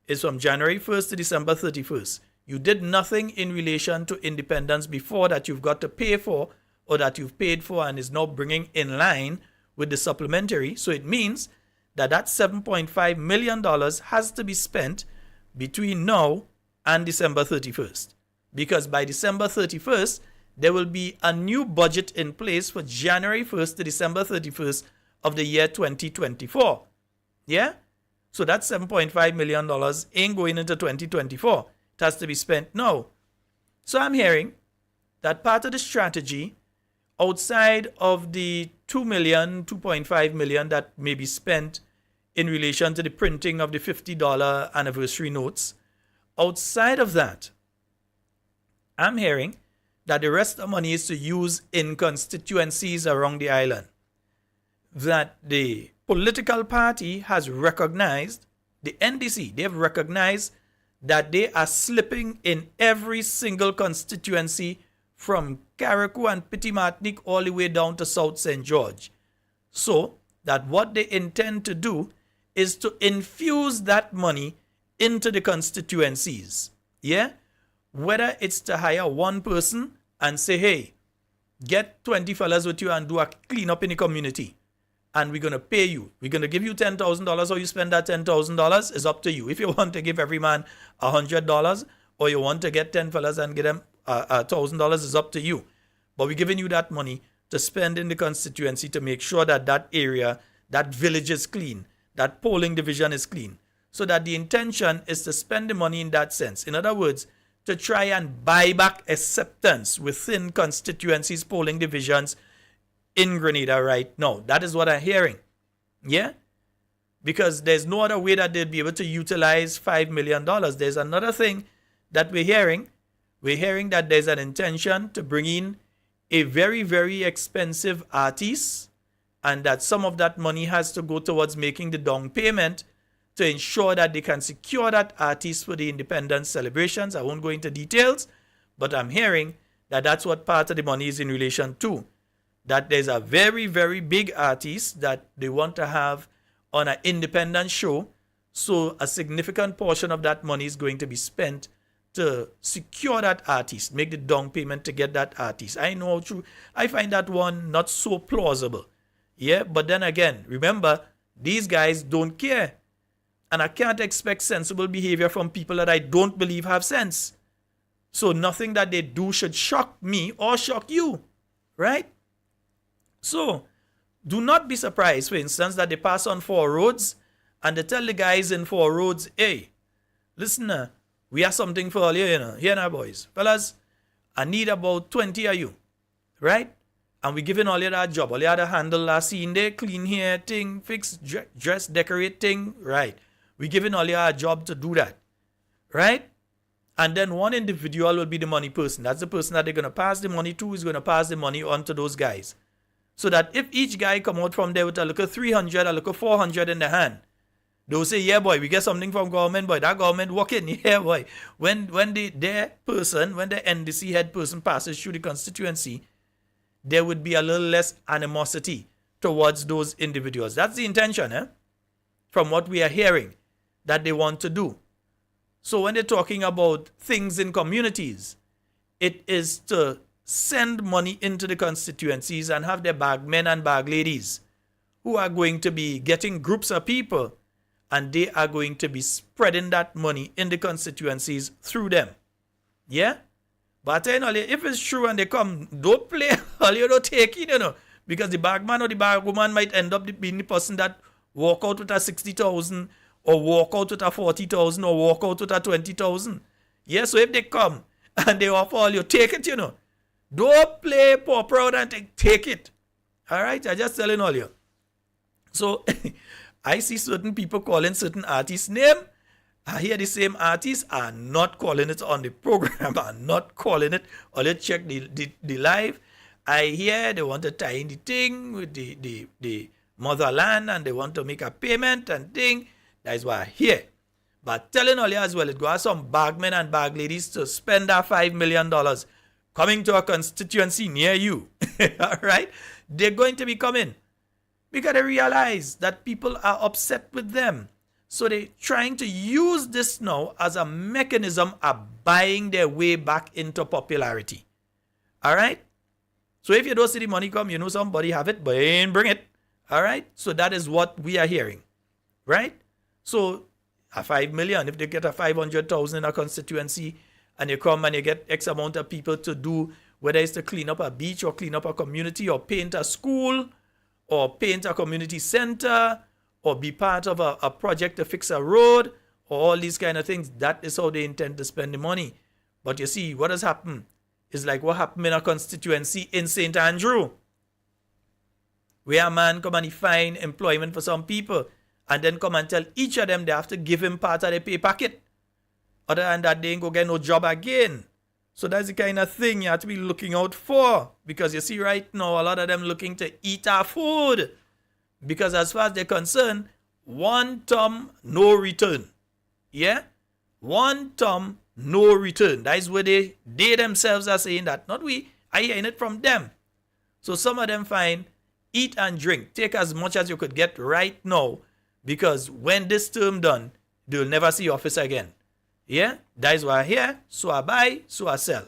is from January 1st to December 31st. You did nothing in relation to independence before that you've got to pay for or that you've paid for and is now bringing in line with the supplementary. So it means that $7.5 million has to be spent between now and December 31st. Because by December 31st, there will be a new budget in place for January 1st to December 31st of the year 2024. Yeah? So that $7.5 million ain't going into 2024. It has to be spent now. So I'm hearing that part of the strategy, outside of the $2.5 million that may be spent in relation to the printing of the $50 anniversary notes, outside of that, I'm hearing that the rest of the money is to use in constituencies around the island. That the political party has recognized, the NDC, they've recognized that they are slipping in every single constituency from Carriacou and Petit Martinique all the way down to South St. George. So that what they intend to do is to infuse that money into the constituencies. Yeah? Whether it's to hire one person and say, hey, get 20 fellas with you and do a cleanup in the community. And we're going to pay you. We're going to give you $10,000. How you spend that $10,000 is up to you. If you want to give every man $100 or you want to get 10 fellas and give them $1,000 is up to you. But we're giving you that money to spend in the constituency to make sure that that area, that village is clean, that polling division is clean. So that the intention is to spend the money in that sense. In other words, to try and buy back acceptance within constituencies, polling divisions, in Grenada right now. That is what I'm hearing. Yeah? Because there's no other way that they'll be able to utilize $5 million. There's another thing that we're hearing, we're hearing that there's an intention to bring in a very, very expensive artist, and that some of that money has to go towards making the down payment to ensure that they can secure that artist for the independence celebrations. I won't go into details, but I'm hearing that that's what part of the money is in relation to. That there's a very, very big artist that they want to have on an independent show. So a significant portion of that money is going to be spent to secure that artist, make the down payment to get that artist. I know how true. I find that one not so plausible. Yeah, but then again, remember, these guys don't care. And I can't expect sensible behavior from people that I don't believe have sense. So nothing that they do should shock me or shock you, right? So do not be surprised, for instance, that they pass on 4 roads and they tell the guys in 4 roads, hey, listen, we have something for all you, Here now, boys. Fellas, I need about 20 of you, right? And we giving all you that job. All you had to handle that scene there, clean hair thing, fix, dress, decorate thing, right? We giving all you a job to do that, right? And then one individual will be the money person. That's the person that they're going to pass the money to, is going to pass the money on to those guys. So that if each guy come out from there with a look of 300, a look of 400 in the hand, they'll say, yeah, boy, we get something from government, boy. That government working, yeah, boy. When the NDC head person passes through the constituency, there would be a little less animosity towards those individuals. That's the intention, from what we are hearing, that they want to do. So when they're talking about things in communities, it is to send money into the constituencies and have their bag men and bag ladies who are going to be getting groups of people, and they are going to be spreading that money in the constituencies through them. Yeah? But I tell you, if it's true and they come, don't play, all you don't take it, because the bagman or the bagwoman might end up being the person that walk out with a 60,000 or walk out with a 40,000 or walk out with a 20,000. Yeah, so if they come and they offer all you, take it, Don't play poor proud and take it. All right? I'm just telling all you. So I see certain people calling certain artists' name. I hear the same artists are not calling it on the program, are not calling it, or let's check the live. I hear they want to tie in the thing with the motherland, and they want to make a payment and thing. That is what I hear. But telling all you as well, it goes some bagmen and bag ladies to spend that $5 million coming to a constituency near you. All right? They're going to be coming. Because they realize that people are upset with them. So they're trying to use this now as a mechanism of buying their way back into popularity. All right? So if you don't see the money come, you know somebody have it, but bring it. All right? So that is what we are hearing. Right? So a 5 million, if they get a 500,000 in a constituency, and you come and you get X amount of people to do, whether it's to clean up a beach or clean up a community or paint a school or paint a community center or be part of a project to fix a road or all these kind of things, that is how they intend to spend the money. But you see, what has happened is like what happened in a constituency in St. Andrew, where a man come and he find employment for some people and then come and tell each of them they have to give him part of their pay packet. Other than that, they ain't go get no job again. So that's the kind of thing you have to be looking out for. Because you see right now, a lot of them looking to eat our food. Because as far as they're concerned, one term, no return. Yeah? One term, no return. That is where they themselves are saying that. Not we. I hearing it from them. So some of them find, eat and drink. Take as much as you could get right now. Because when this term done, they'll never see office again. Yeah, that is why I hear, so I buy, so I sell.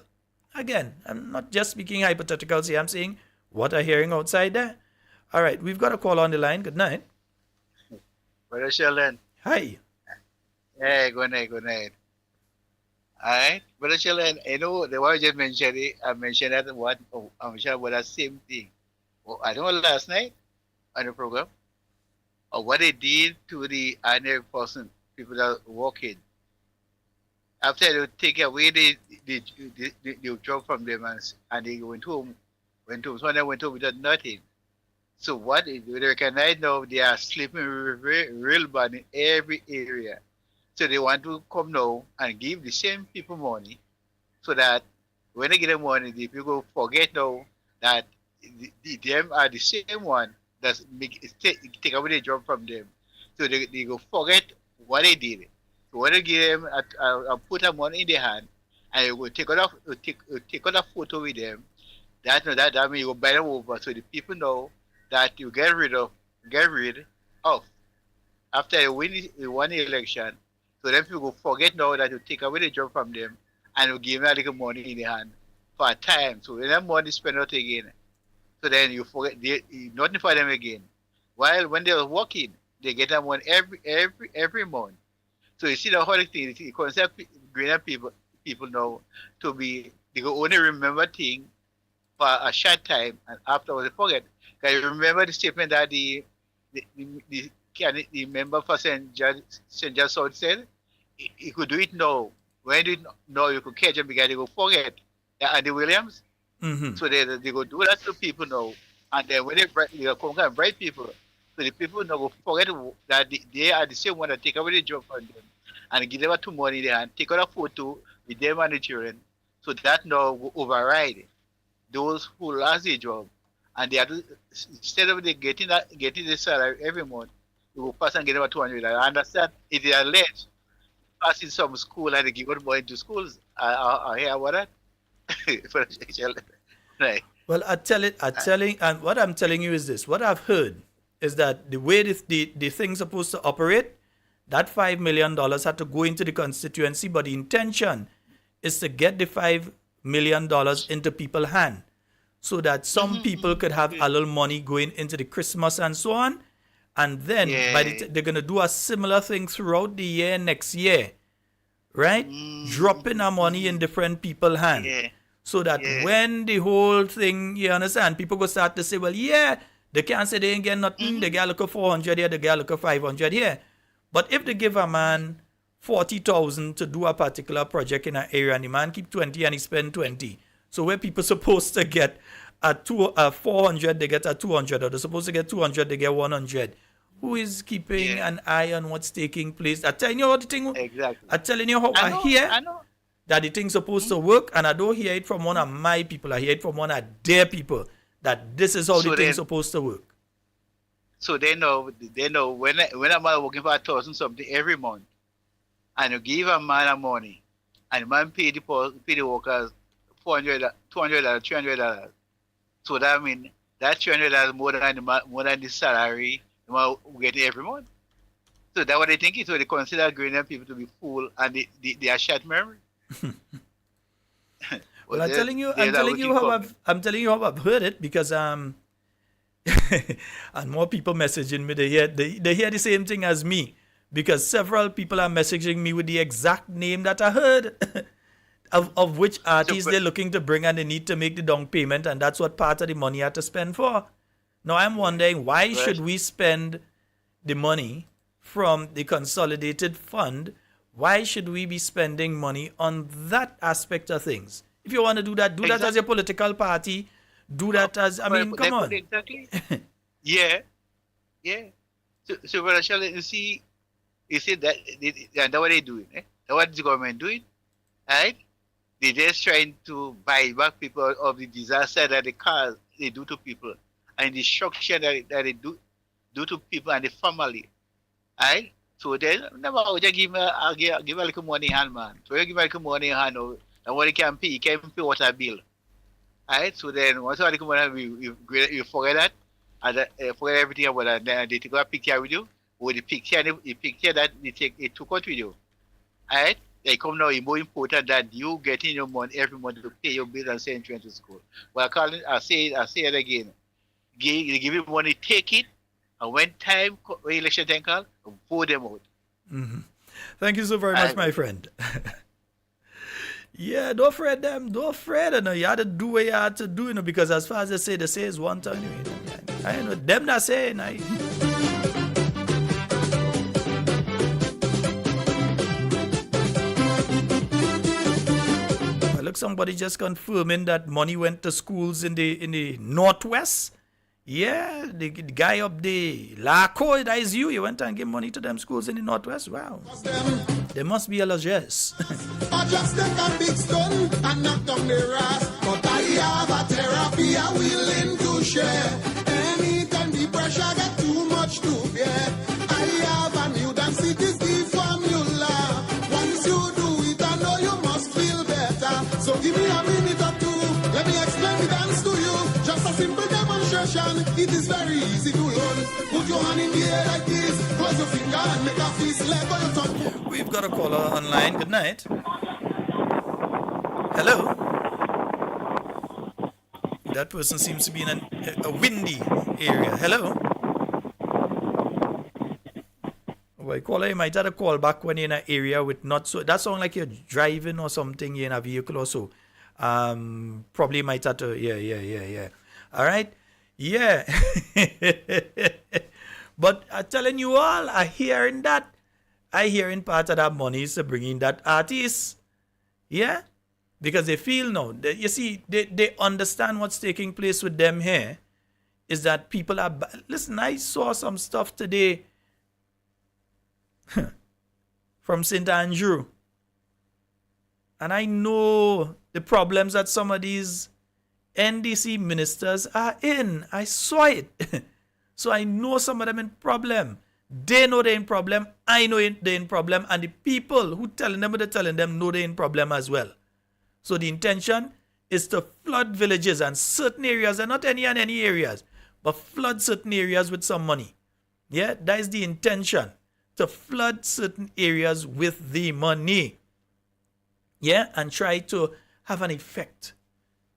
Again, I'm not just speaking hypotheticals here, I'm saying what I'm hearing outside there. All right, we've got a call on the line. Good night. Brother Sheldon. Hi. Hey, good night. All right, Brother Sheldon, I know the one you just mentioned, I mentioned that what I'm sure about that same thing. Well, I know last night on the program, or what they did to the ordinary person, people that walk in. After they take away the job from them and they went home. So they went home without nothing. So what they recognize now, they are sleeping real bad in every area. So they want to come now and give the same people money so that when they get the money, the people forget now that them are the same one that take away the job from them. So they go forget what they did. So when they give them put a money in their hand, and you go take out a photo with them, that means you go buy them over, so the people know that you get rid of after you won the election. So then people go forget now that you take away the job from them and you give them a little money in the hand for a time. So when that money spent out again, so then you forget nothing for them again. While when they are working, they get that money every month. So you see the whole thing. The concept greener people know to be they go only remember things for a short time and afterwards they forget. Can you remember the statement that the member for St. John South said? He could do it now. When you do it now, you could catch him because they go forget. Andy Williams. So they go do that to people now. And then when they come and bright people, so the people now go forget that they are the same one that take away the job from them and give them two money in their hand, take out a photo with them and the children. So that now will override those who lost their job. And they are instead of they getting the salary every month, you will pass and get them $200. I understand it is alleged passing some school and they give out money to schools. I hear about that. Right. Well, and what I'm telling you is this. What I've heard is that the way the thing's supposed to operate, that $5 million had to go into the constituency, but the intention is to get the $5 million into people's hand so that some people could have a little money going into the Christmas and so on. And then they're going to do a similar thing throughout the year next year, right? Dropping our money in different people's hands. So that when the whole thing, you understand, people go start to say, well, yeah, they can't say they ain't get nothing. They get like 400 here, they get like 500 here. But if they give a man 40,000 to do a particular project in an area and the man keep 20 and he spend 20. So where people supposed to get a 400, they get a 200, or they're supposed to get 200, they get 100. Who is keeping an eye on what's taking place? I'm telling you how the thing. Exactly. I'm telling you how I hear that the thing's supposed to work, and I don't hear it from one of my people. I hear it from one of their people that this is how the thing's supposed to work. So they know when a man working for 1,000 something every month, and you give a man a money, and the man pay the workers $400, $200, $300. So that means that $300 more than the salary the man getting every month. So that's what they think is. So they consider greener people to be fool, and they are short memory. Well, I'm telling you how I've heard it, because and more people messaging me. They hear the same thing as me, because several people are messaging me with the exact name that I heard of which artist they're looking to bring, and they need to make the down payment, and that's what part of the money I have to spend for. Now I'm wondering, why should we spend the money from the consolidated fund? Why should we be spending money on that aspect of things? If you want to do that as a political party. Do that as, come on. Exactly. Yeah. So Brother Charlotte, you see that that's what they're doing. That's what the government doing. Right? They're just trying to buy back people of the disaster that they do to people, and the destruction that they do to people and the family. Right? So then, never just give a little money in hand, man. So you give a little money in hand, and what he can pay water bill. Alright, so then once you come on, you forget that, and forget everything about that. Then they take a picture with you, or the picture that they took out with you. Alright, they come now. It's more important that you getting your money every month to pay your bills and send children to school. Well, I say it again. They give you money, take it, and when election time comes, vote them out. Thank you so very much, my friend. Yeah, don't afraid them. Don't afraid them. You have to do what you have to do, because as far as they say is one time. I know them not saying. Look, somebody just confirming that money went to schools in the Northwest. Yeah, the guy up there, Laco, that is you. You went and gave money to them schools in the Northwest. Wow. There must be a largesse. I just take a big stone and knock down the rest. But I have a therapy I'm willing to share. Anytime the pressure get too much to bear, I have a new dance, it is the formula. Once you do it, I know you must feel better. So give me a minute or two, let me explain the dance to you. Just a simple demonstration, it is very easy to learn. Put your hand in the air like this, close your finger and make a fist, leg on your tongue. We've got a caller online. Good night. Hello. That person seems to be in a windy area. Hello. Well, caller, you might have to call back when you're in an area with not so. That sounds like you're driving or something. You're in a vehicle or so. Probably might have to. Yeah. All right. Yeah. But I'm telling you all, I hearing that. I hearing part of that money is to bring in that artist. Yeah. Because they feel now, you see, they understand what's taking place with them here. Is that people are... Listen, I saw some stuff today from St. Andrew. And I know the problems that some of these NDC ministers are in. I saw it. So I know some of them in problem. They know they're in problem. I know they're in problem. And the people who telling them know they're in problem as well. So the intention is to flood villages and certain areas, and not any areas, but flood certain areas with some money. Yeah, that is the intention, to flood certain areas with the money. Yeah, and try to have an effect.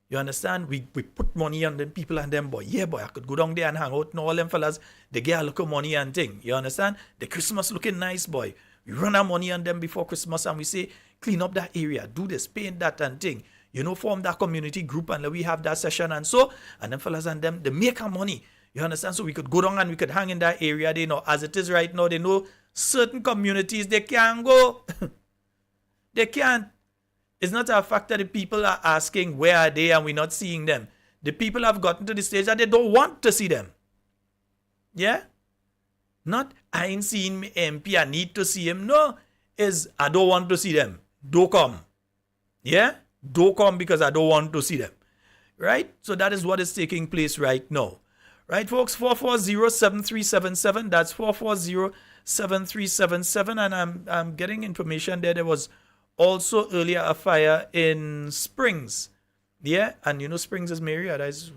You understand? We put money on them people and them, boy. Yeah, boy, I could go down there and hang out and all them fellas, they get a look of money and thing. You understand? The Christmas looking nice, boy. We run our money on them before Christmas and we say, clean up that area, do this, paint that and thing. You know, form that community group and we have that session and so. And them fellas and them, they make our money. You understand? So we could go down and we could hang in that area. They know, as it is right now, they know certain communities, they can't go. They can't. It's not a fact that the people are asking where are they and we're not seeing them. The people have gotten to the stage that they don't want to see them. Yeah? Not, I ain't seen my MP, I need to see him. No, is I don't want to see them. Don't come. Yeah? Don't come because I don't want to see them. Right? So that is what is taking place right now. Right, folks? 440-7377. That's 440-7377. And I'm getting information there. There was also earlier a fire in Springs. Yeah? And you know Springs is my area. That is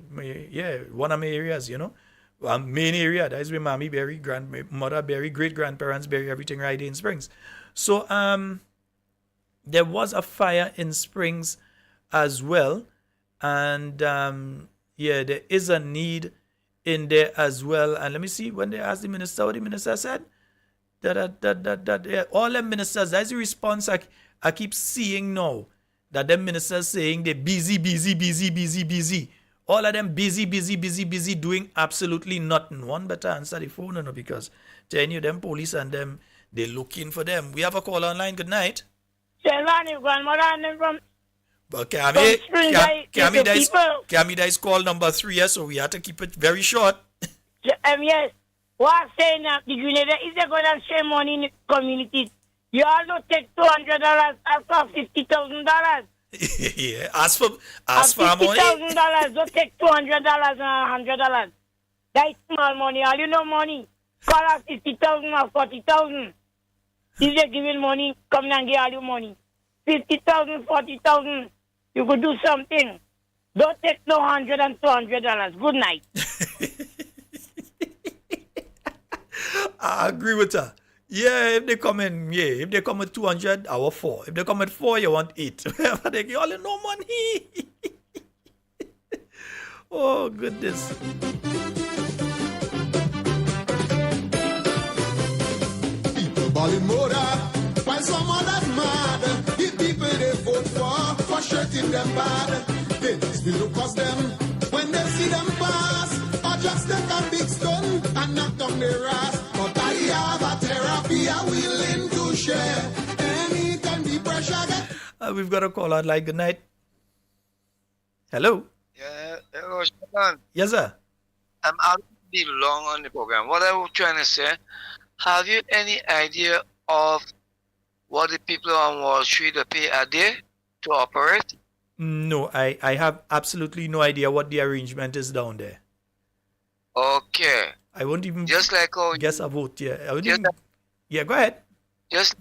one of my areas, you know. Main area. That is where mommy bury, grandmother bury, great-grandparents bury, everything right in Springs. So there was a fire in Springs as well. And there is a need in there as well. And let me see, when they asked the minister, what the minister said, all the ministers, that's the response I keep seeing now, that them ministers saying they're busy. All of them busy, doing absolutely nothing. One better answer the phone, no, because telling you, them police and them, they're looking for them. We have a call online. Good night. But Kami is call number 3, so we have to keep it very short. Yes. What I'm saying now, the Grenada, is they going to share money in the communities? You all don't take $200 after $50,000. Yeah, ask for money. $50,000, don't take $200 and $100. That is small money. All you know money. Call us 50,000 or 40,000. If they're giving money, come and get all your money. 50,000, 40,000. You could do something. Don't take no $100 and $200. Good night. I agree with her. Yeah, if they come with 200, I want 4. If they come with 4, you want 8. They give all no money. Oh, goodness. People balling more while some others mad. The people they vote for shirting them bad. They just will look us them when they see them pass. Or just take a big stone and knock down their ass. But I have a therapy I'm willing to share. Anytime the pressure get... We've got a call out like good night. Hello? Yeah, hello, Shaman. Yes, sir. I'm out to be long on the program. What I was trying to say, have you any idea of what the people on Wall Street pay a day to operate? No, I have absolutely no idea what the arrangement is down there. Okay. I won't even Just like how guess a vote. Yeah, I wouldn't just, even, yeah, go ahead. just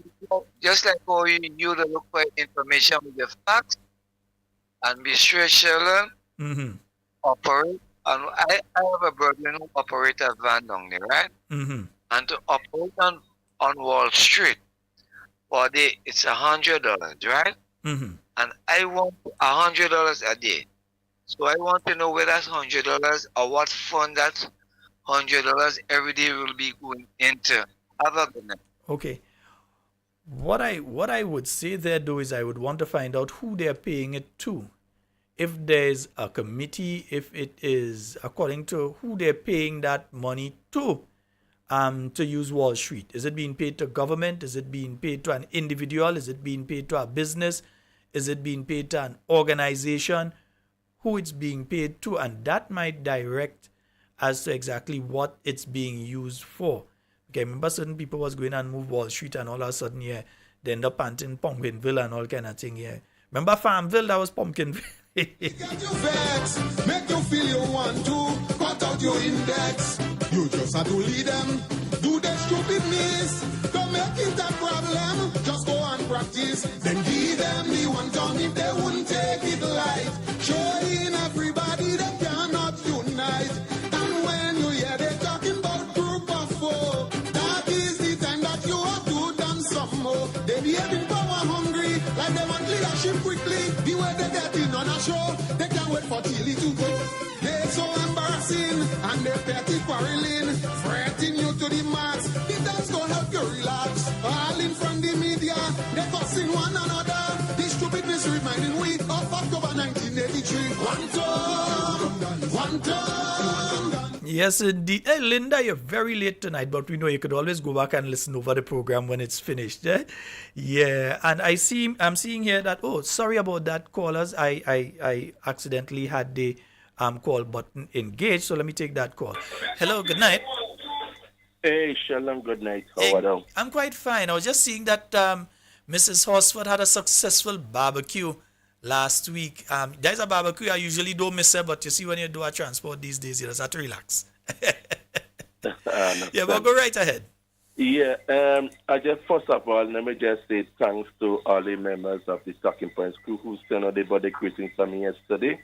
like how you look for information with the facts and be straight, Sheldon, Mm-hmm. operate. And I have a brother who operates a van down there, right? Mm-hmm. And to operate on Wall Street for a day, it's $100, right? Mm-hmm. And I want $100 a day. So I want to know where that's $100 or what fund that $100 every day will be going into. Have a good night. Okay. What I would say there though is I would want to find out who they're paying it to. If there's a committee, if it is according to who they're paying that money to use Wall Street. Is it being paid to government? Is it being paid to an individual? Is it being paid to a business? Is it being paid to an organization? Who it's being paid to? And that might direct as to exactly what it's being used for. Okay, remember certain people was going and move Wall Street and all of a sudden, yeah, they end up panting Pumpkinville and all kind of thing, yeah. Remember Farmville? That was Pumpkinville. Get you vex, make you feel you want to, cut out your index. You just have to lead them, do their stupidness. Don't make it a problem, just go and practice. Then give them the one tongue if they wouldn't take it light. Showing everybody they cannot unite. And when you hear they talking about group of four, that is the time that you have to done some more. They behaving power hungry, like they want leadership quickly. The way they get in on a show, they can't wait for Tilly to go. They're so embarrassing, and they're petty quarreling, fretting you to the max. The dance gonna help you relax. All in from the media, they're fussing one another. This stupidness reminding we of October 1983. One time. Yes, indeed. Hey, Linda, you're very late tonight, but we know you could always go back and listen over the program when it's finished. Eh? Yeah, and I'm seeing here that, oh, sorry about that, callers. I accidentally had the call button engaged, so let me take that call. Hello, good night. Hey, Shalom, good night. How Hey, are you? I'm quite fine. I was just seeing that Mrs. Horsford had a successful barbecue last week. There's a barbecue I usually don't miss it, but you see when you do a transport these days, you just have to relax. Yeah, but go right ahead. Yeah, I just first of all, let me just say thanks to all the members of the Talking Points crew who sent out the birthday greetings for me yesterday,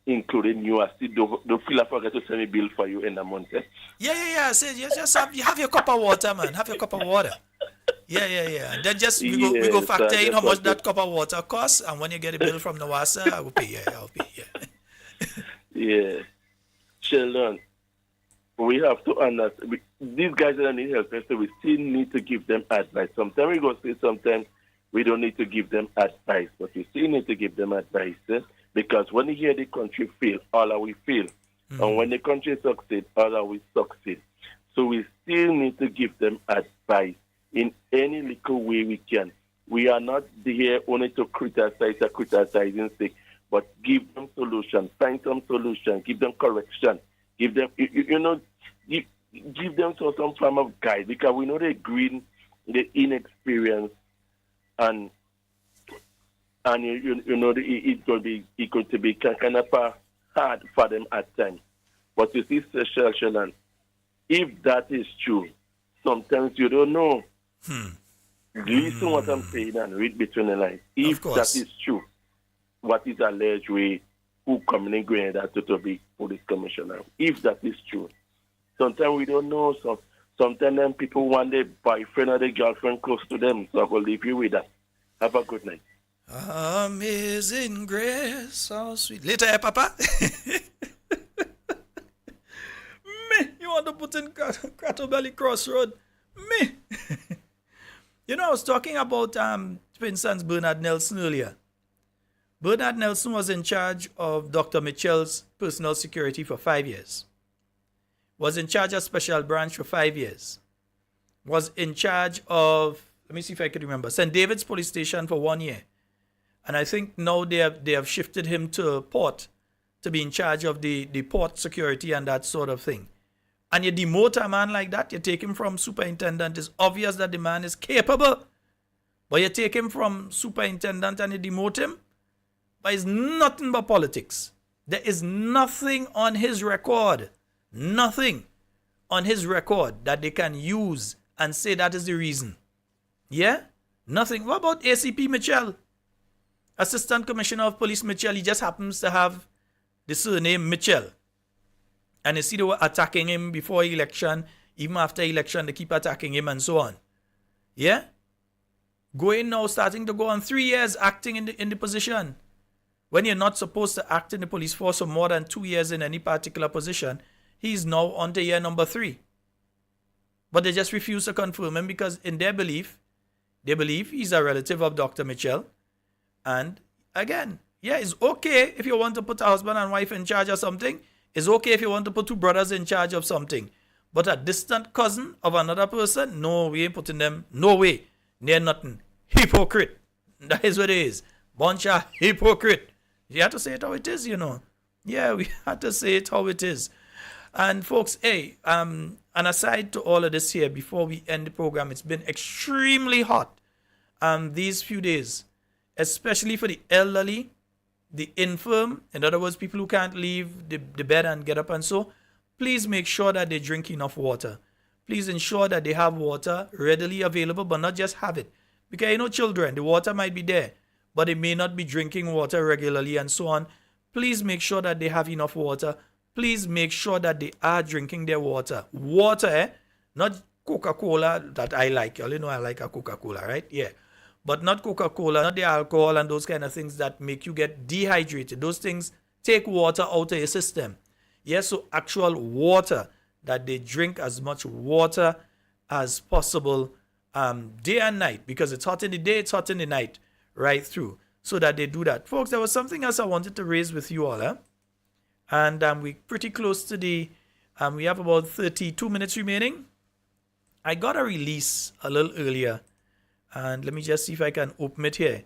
including you. I still don't feel I forget to send a bill for you in the month. Eh? Yeah. I said you just have your cup of water, man. Have your cup of water. Yeah. And then just we go factor in how much that cup of water costs, and when you get a bill from the WASA, I will pay. Yeah, I'll pay. Yeah. Yeah, children, we have to understand. These guys that need help, so we still need to give them advice. Sometimes we go say, sometimes we don't need to give them advice, but we still need to give them advice. Because when you hear the country fail, all are we fail. And when the country succeed, all are we succeed. So we still need to give them advice in any little way we can. We are not here only to criticize or criticizing sake, but give them solution, find some solution, give them correction, give them, give them some form of guide, because we know the green, the inexperience, and it's going to be kind of hard for them at times. But you see, Sheldon, if that is true, sometimes you don't know. Listen what I'm saying and read between the lines. If that is true, what is alleged way who communicated that to be police commissioner? If that is true, sometimes we don't know. So sometimes then people want their boyfriend or their girlfriend close to them. So I will leave you with that. Have a good night. Amazing grace, so sweet. Later, Papa. Me, you want to put in Cratobelly Crossroad? Me. I was talking about, for instance, Bernard Nelson earlier. Bernard Nelson was in charge of Dr. Mitchell's personal security for 5 years. Was in charge of Special Branch for 5 years. Was in charge of, let me see if I can remember, St. David's Police Station for 1 year. And I think now they have shifted him to port to be in charge of the port security and that sort of thing. And you demote a man like that, you take him from superintendent, it's obvious that the man is capable But you take him from superintendent and you demote him, but it's nothing but politics. There is nothing on his record, nothing on his record that they can use and say that is the reason. Yeah? Nothing. What about ACP Mitchell? Assistant Commissioner of Police Mitchell, he just happens to have the surname Mitchell. And you see they were attacking him before election, even after election, they keep attacking him and so on. Yeah? Going now, starting to go on 3 years acting in the position. When you're not supposed to act in the police force for more than 2 years in any particular position, he's now on to year number 3. But they just refuse to confirm him because in their belief, they believe he's a relative of Dr. Mitchell. And again, yeah, it's okay if you want to put a husband and wife in charge of something. It's okay if you want to put 2 brothers in charge of something. But a distant cousin of another person, no, we ain't putting them. No way. They're nothing. Hypocrite. That is what it is. Bunch of hypocrite. You have to say it how it is, you know. Yeah, we have to say it how it is. And folks, hey, and aside to all of this here, before we end the program, it's been extremely hot these few days, especially for the elderly, the infirm, in other words, people who can't leave the bed and get up and so. Please make sure that they drink enough water. Please ensure that they have water readily available, but not just have it. Because, you know, children, the water might be there, but they may not be drinking water regularly and so on. Please make sure that they have enough water. Please make sure that they are drinking their water. Water, not Coca-Cola that I like. You all know I like a Coca-Cola, right? Yeah. But not Coca-Cola, not the alcohol and those kind of things that make you get dehydrated. Those things take water out of your system. Yes, so actual water, that they drink as much water as possible day and night, because it's hot in the day, it's hot in the night, right through, so that they do that. Folks, there was something else I wanted to raise with you all, and we're pretty close to the, we have about 32 minutes remaining. I got a release a little earlier, and let me just see if I can open it here.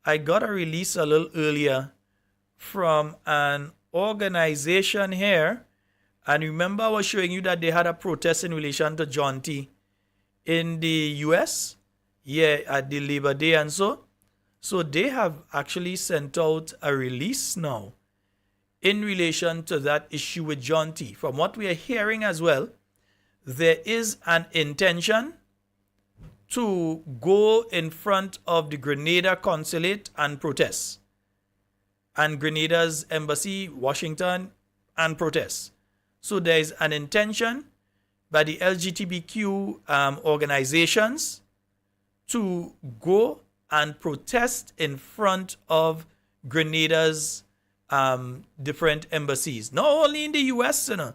I got a release a little earlier from an organization here, and remember I was showing you that they had a protest in relation to John T. in the US, yeah, at the Labor Day and so. So they have actually sent out a release now in relation to that issue with John T. From what we are hearing as well, there is an intention to go in front of the Grenada consulate and protest, and Grenada's embassy, Washington, and protest. So there is an intention by the LGBTQ organizations to go and protest in front of Grenada's different embassies. Not only in the US, you know.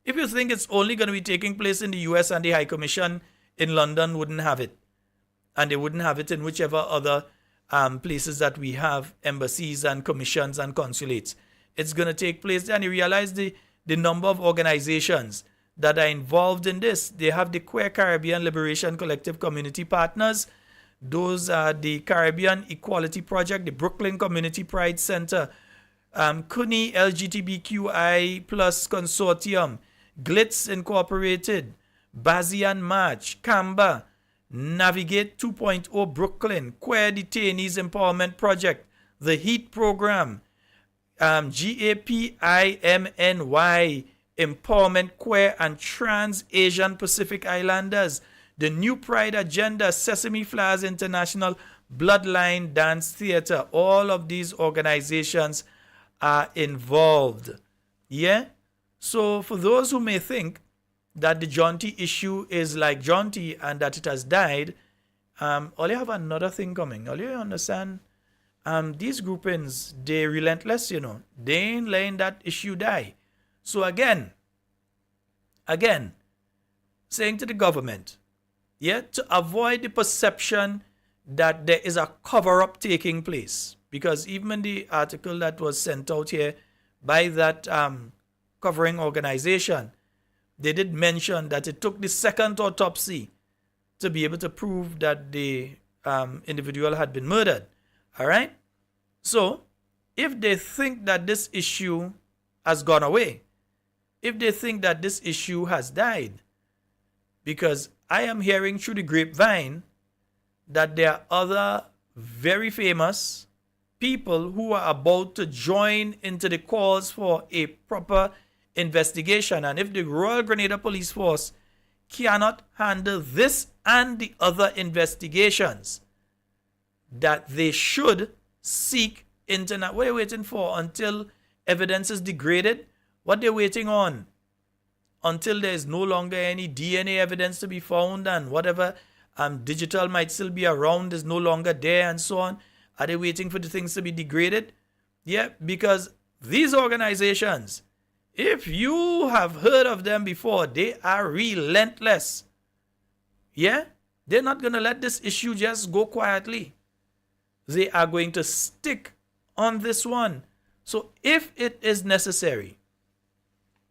If you think it's only going to be taking place in the US and the High Commission in London wouldn't have it, and they wouldn't have it in whichever other places that we have embassies and commissions and consulates, it's going to take place. And you realize the number of organizations that are involved in this. They have the Queer Caribbean Liberation Collective Community Partners. Those are the Caribbean Equality Project, the Brooklyn Community Pride Center, CUNY LGBTQI Plus Consortium, Glitz Incorporated, Bazian March, Kamba, Navigate 2.0 Brooklyn, Queer Detainees Empowerment Project, the HEAT Program, GAPIMNY, Empowerment Queer and Trans Asian Pacific Islanders, the New Pride Agenda, Sesame Flowers International, Bloodline Dance Theater. All of these organizations are involved. Yeah? So for those who may think that the John T issue is like John T and that it has died, all you have another thing coming. All you understand, these groupings, they're relentless, you know. They ain't letting that issue die. So again, saying to the government, yeah, to avoid the perception that there is a cover-up taking place, because even in the article that was sent out here by that covering organization, they did mention that it took the second autopsy to be able to prove that the individual had been murdered. All right? So, if they think that this issue has gone away, if they think that this issue has died, because I am hearing through the grapevine that there are other very famous people who are about to join into the cause for a proper investigation. And if the Royal Grenada Police Force cannot handle this and the other investigations, that they should seek internet. What are they waiting for? Until evidence is degraded? What they're waiting on? Until there is no longer any DNA evidence to be found, and whatever digital might still be around is no longer there, and so on. Are they waiting for the things to be degraded? Yeah, because these organizations, if you have heard of them before, they are relentless. Yeah, they're not going to let this issue just go quietly. They are going to stick on this one. So if it is necessary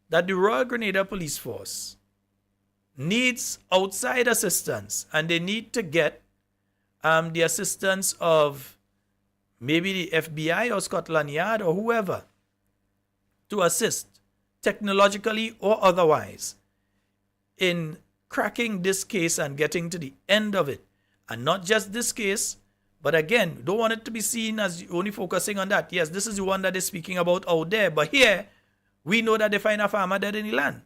that the Royal Grenada Police Force needs outside assistance, and they need to get the assistance of maybe the FBI or Scotland Yard or whoever to assist technologically or otherwise in cracking this case and getting to the end of it. And not just this case, but again, don't want it to be seen as only focusing on that. Yes, this is the one that they're speaking about out there, but here we know that they find a farmer dead in the land.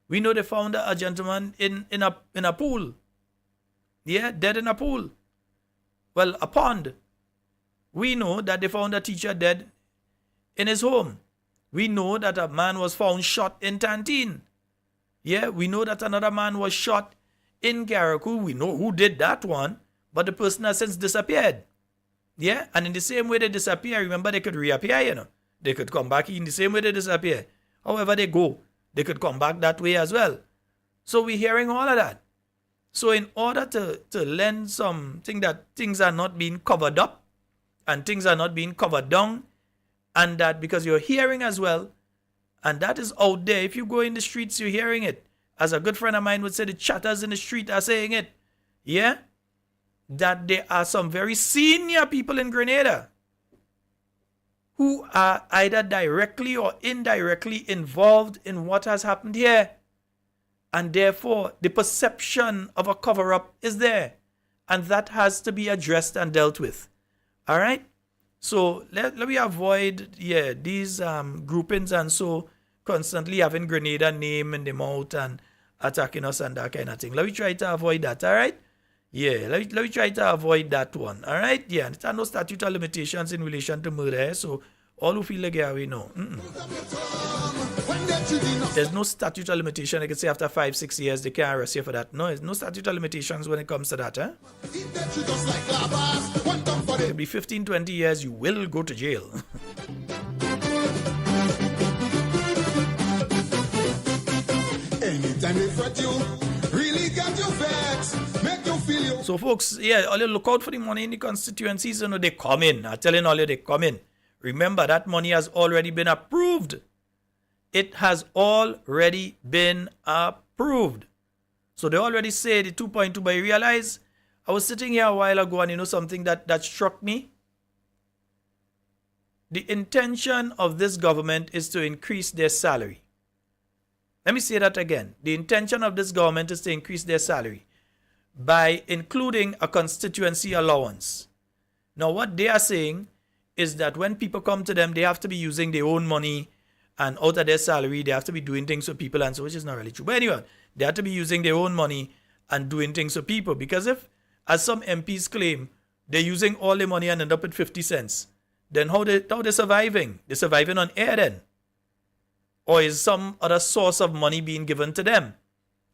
We know they found a gentleman in a pool. Yeah, dead in a pool. Well, a pond. We know that they found a teacher dead in his home. We know that a man was found shot in Tantine. Yeah, we know that another man was shot in Carriacou. We know who did that one, but the person has since disappeared. Yeah, and in the same way they disappear, remember they could reappear, you know. They could come back in the same way they disappear. However they go, they could come back that way as well. So we're hearing all of that. So in order to lend something that things are not being covered up and things are not being covered down, and that because you're hearing as well, and that is out there. If you go in the streets, you're hearing it. As a good friend of mine would say, the chatters in the street are saying it. Yeah? That there are some very senior people in Grenada who are either directly or indirectly involved in what has happened here. And therefore, the perception of a cover-up is there. And that has to be addressed and dealt with. All right? So let me avoid these groupings and so constantly having Grenada name in the mouth and attacking us and that kind of thing. Let me try to avoid that, all right? Yeah, let me try to avoid that one, all right? Yeah, there are no statute of limitations in relation to murder, so all who feel like we know. There's no statute of limitation. I can say after 5-6 years they can't arrest you for that. No, there's no statute of limitations when it comes to that. It'll be 15-20 years, you will go to jail. Anytime they fret you, really get you vexed, make you feel you. So folks, yeah, all you look out for the money in the constituencies, you know, they come in. I'm telling all you, they come in. Remember, that money has already been approved. It has already been approved. So they already say the 2.2, but you realize, I was sitting here a while ago and you know something that struck me? The intention of this government is to increase their salary. Let me say that again. The intention of this government is to increase their salary by including a constituency allowance. Now what they are saying is that when people come to them, they have to be using their own money, and out of their salary, they have to be doing things for people, and so, which is not really true. But anyway, they have to be using their own money and doing things for people. Because if, as some MPs claim, they're using all their money and end up with 50 cents, then how they surviving? They're surviving on air then. Or is some other source of money being given to them?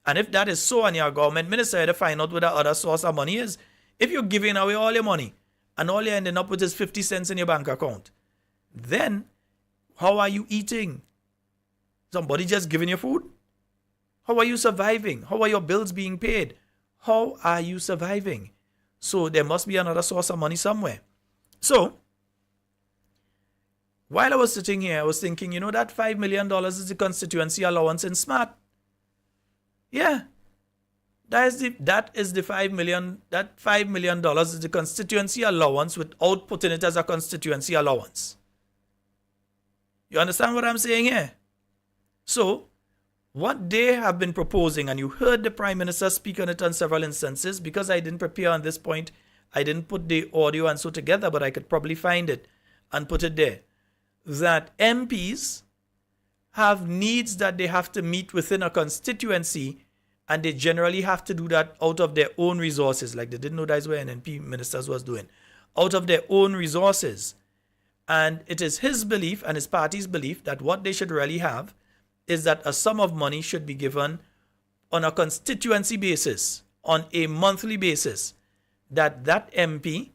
And if that is so, and you're a government minister, you have to find out what the other source of money is. If you're giving away all your money, and all you're ending up with is 50 cents in your bank account, then how are you eating? Somebody just giving you food? How are you surviving? How are your bills being paid? How are you surviving? So there must be another source of money somewhere. So, while I was sitting here, I was thinking, you know, that $5 million is the constituency allowance in SMART. Yeah. That is the $5 million. That $5 million is the constituency allowance without putting it as a constituency allowance. You understand what I'm saying here? So, what they have been proposing, and you heard the Prime Minister speak on it on several instances, because I didn't prepare on this point, I didn't put the audio and so together, but I could probably find it and put it there, that MPs have needs that they have to meet within a constituency, and they generally have to do that out of their own resources, like they didn't know that's what NNP ministers was doing, out of their own resources. And it is his belief and his party's belief that what they should really have is that a sum of money should be given on a constituency basis, on a monthly basis, that that MP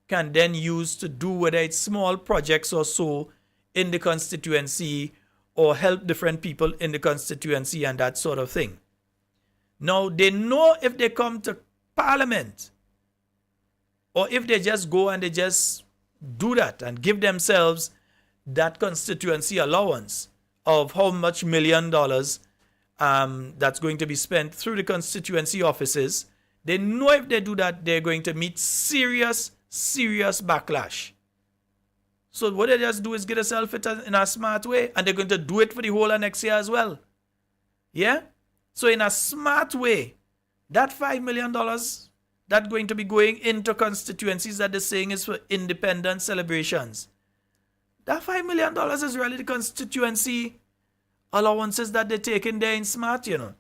can then use to do whether it's small projects or so in the constituency, or help different people in the constituency and that sort of thing. Now, they know if they come to Parliament, or if they just go and they just do that and give themselves that constituency allowance of how much $1 million that's going to be spent through the constituency offices, they know if they do that, they're going to meet serious backlash. So what they just do is get themselves in a smart way, and they're going to do it for the whole of next year as well. Yeah? So in a smart way, that $5 million that's going to be going into constituencies that they're saying is for independent celebrations, that $5 million is really the constituency allowances that they're taking there in smart, you know.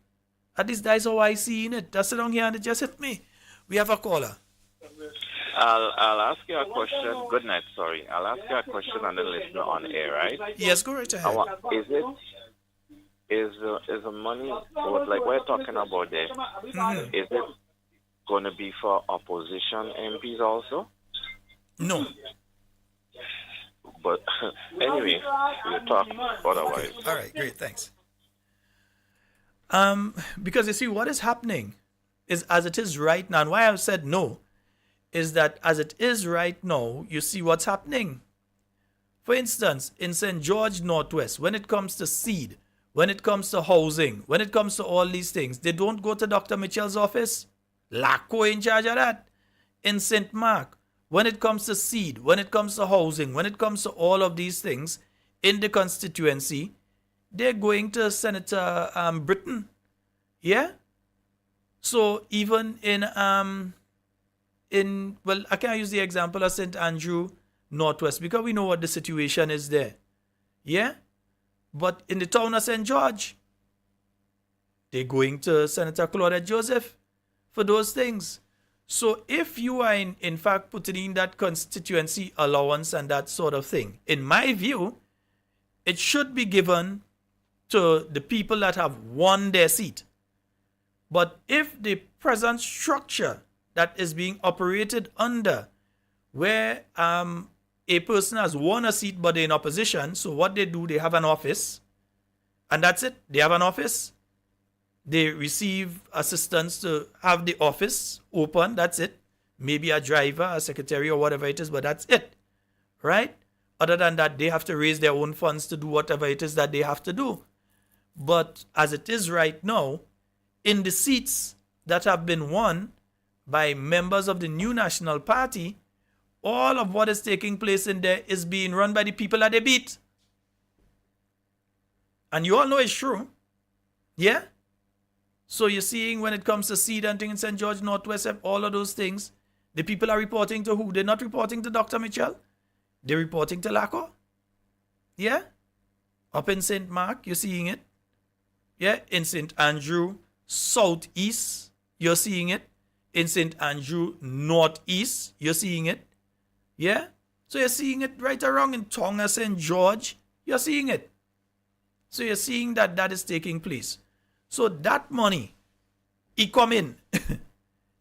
At least that's how I see it. That's down here and it just hit me. We have a caller. I'll ask you a question. Good night, sorry. I'll ask you a question and then listen on air, right? Yes, go right ahead. Is the money, what like we're talking about there, is it going to be for opposition MPs also? No. But anyway, we'll talk otherwise. All right, great, thanks. Because you see, what is happening is as it is right now, and why I've said no, is that as it is right now, you see what's happening. For instance, in St. George Northwest, when it comes to seed, when it comes to housing, when it comes to all these things, they don't go to Dr. Mitchell's office. Laco in charge of that. In St. Mark, when it comes to seed, when it comes to housing, when it comes to all of these things in the constituency, they're going to Senator Britton. Yeah? So even well, I can't use the example of St. Andrew Northwest because we know what the situation is there. Yeah? But in the town of St. George, they're going to Senator Claudette Joseph for those things. So if you are in fact putting in that constituency allowance and that sort of thing, in my view, it should be given to the people that have won their seat. But if the present structure that is being operated under, where a person has won a seat but they're in opposition, so what they do, they have an office, and that's it. They have an office. They receive assistance to have the office open, that's it. Maybe a driver, a secretary, or whatever it is, but that's it. Right? Other than that, they have to raise their own funds to do whatever it is that they have to do. But as it is right now, in the seats that have been won by members of the new National Party, all of what is taking place in there is being run by the people that they beat. And you all know it's true. Yeah? So you're seeing when it comes to seed and things in St. George Northwest, all of those things, the people are reporting to who? They're not reporting to Dr. Mitchell. They're reporting to Laco. Yeah? Up in St. Mark, you're seeing it. Yeah? In St. Andrew Southeast, you're seeing it. In St. Andrew Northeast, you're seeing it. Yeah? So you're seeing it right around in Tonga, St. George. You're seeing it. So you're seeing that that is taking place. So that money, it come in.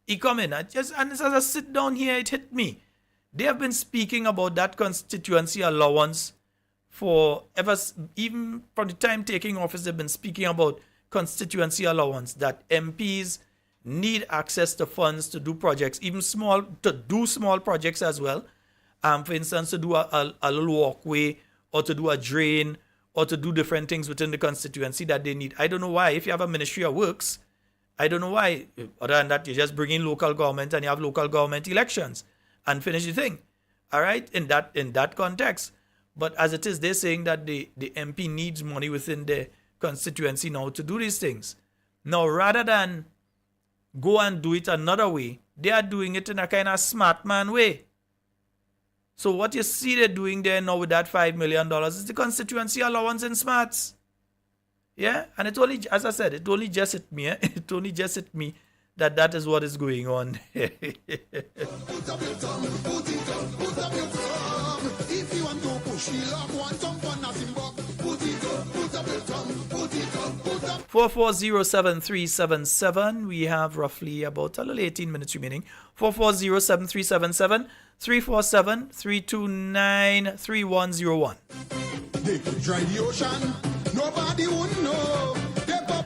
It come in. And as I sit down here, it hit me. They have been speaking about that constituency allowance for ever, even from the time taking office, they've been speaking about constituency allowance, that MPs need access to funds to do projects, even small, to do small projects as well. For instance, to do a little walkway, or to do a drain, or to do different things within the constituency that they need. I don't know why. If you have a Ministry of Works, I don't know why. Other than that, you just bring in local government and you have local government elections and finish the thing. All right? In that context. But as it is, they're saying that the MP needs money within the constituency now to do these things. Now, rather than go and do it another way. They are doing it in a kind of smart man way. So what you see they're doing there now with that $5 million is the constituency allowance in smarts. Yeah, and it only, as I said, it only just hit me. It only just hit me that is what is going on. Put up your tongue, put it up, put up your tongue. If you want to push the love, one tongue for nothing but put it up, put up your tongue, put it up, put up. 4407377. We have roughly about a little 18 minutes remaining. 4407377 347-329-3101. They could dry the ocean, nobody would know.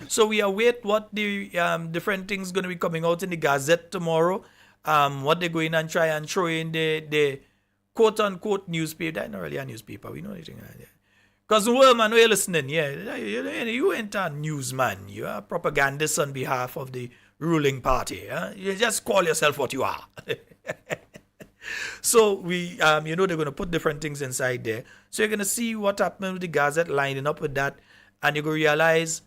So we await what the different things going to be coming out in the Gazette tomorrow. What they're going and try and throw in the quote-unquote newspaper. That's not really a newspaper. We know anything like that. Because, well, man, we're listening. Yeah, you ain't a newsman. You're a propagandist on behalf of the ruling party. Huh? You just call yourself what you are. So we, they're going to put different things inside there. So you're going to see what happened with the Gazette lining up with that. And you're going to realize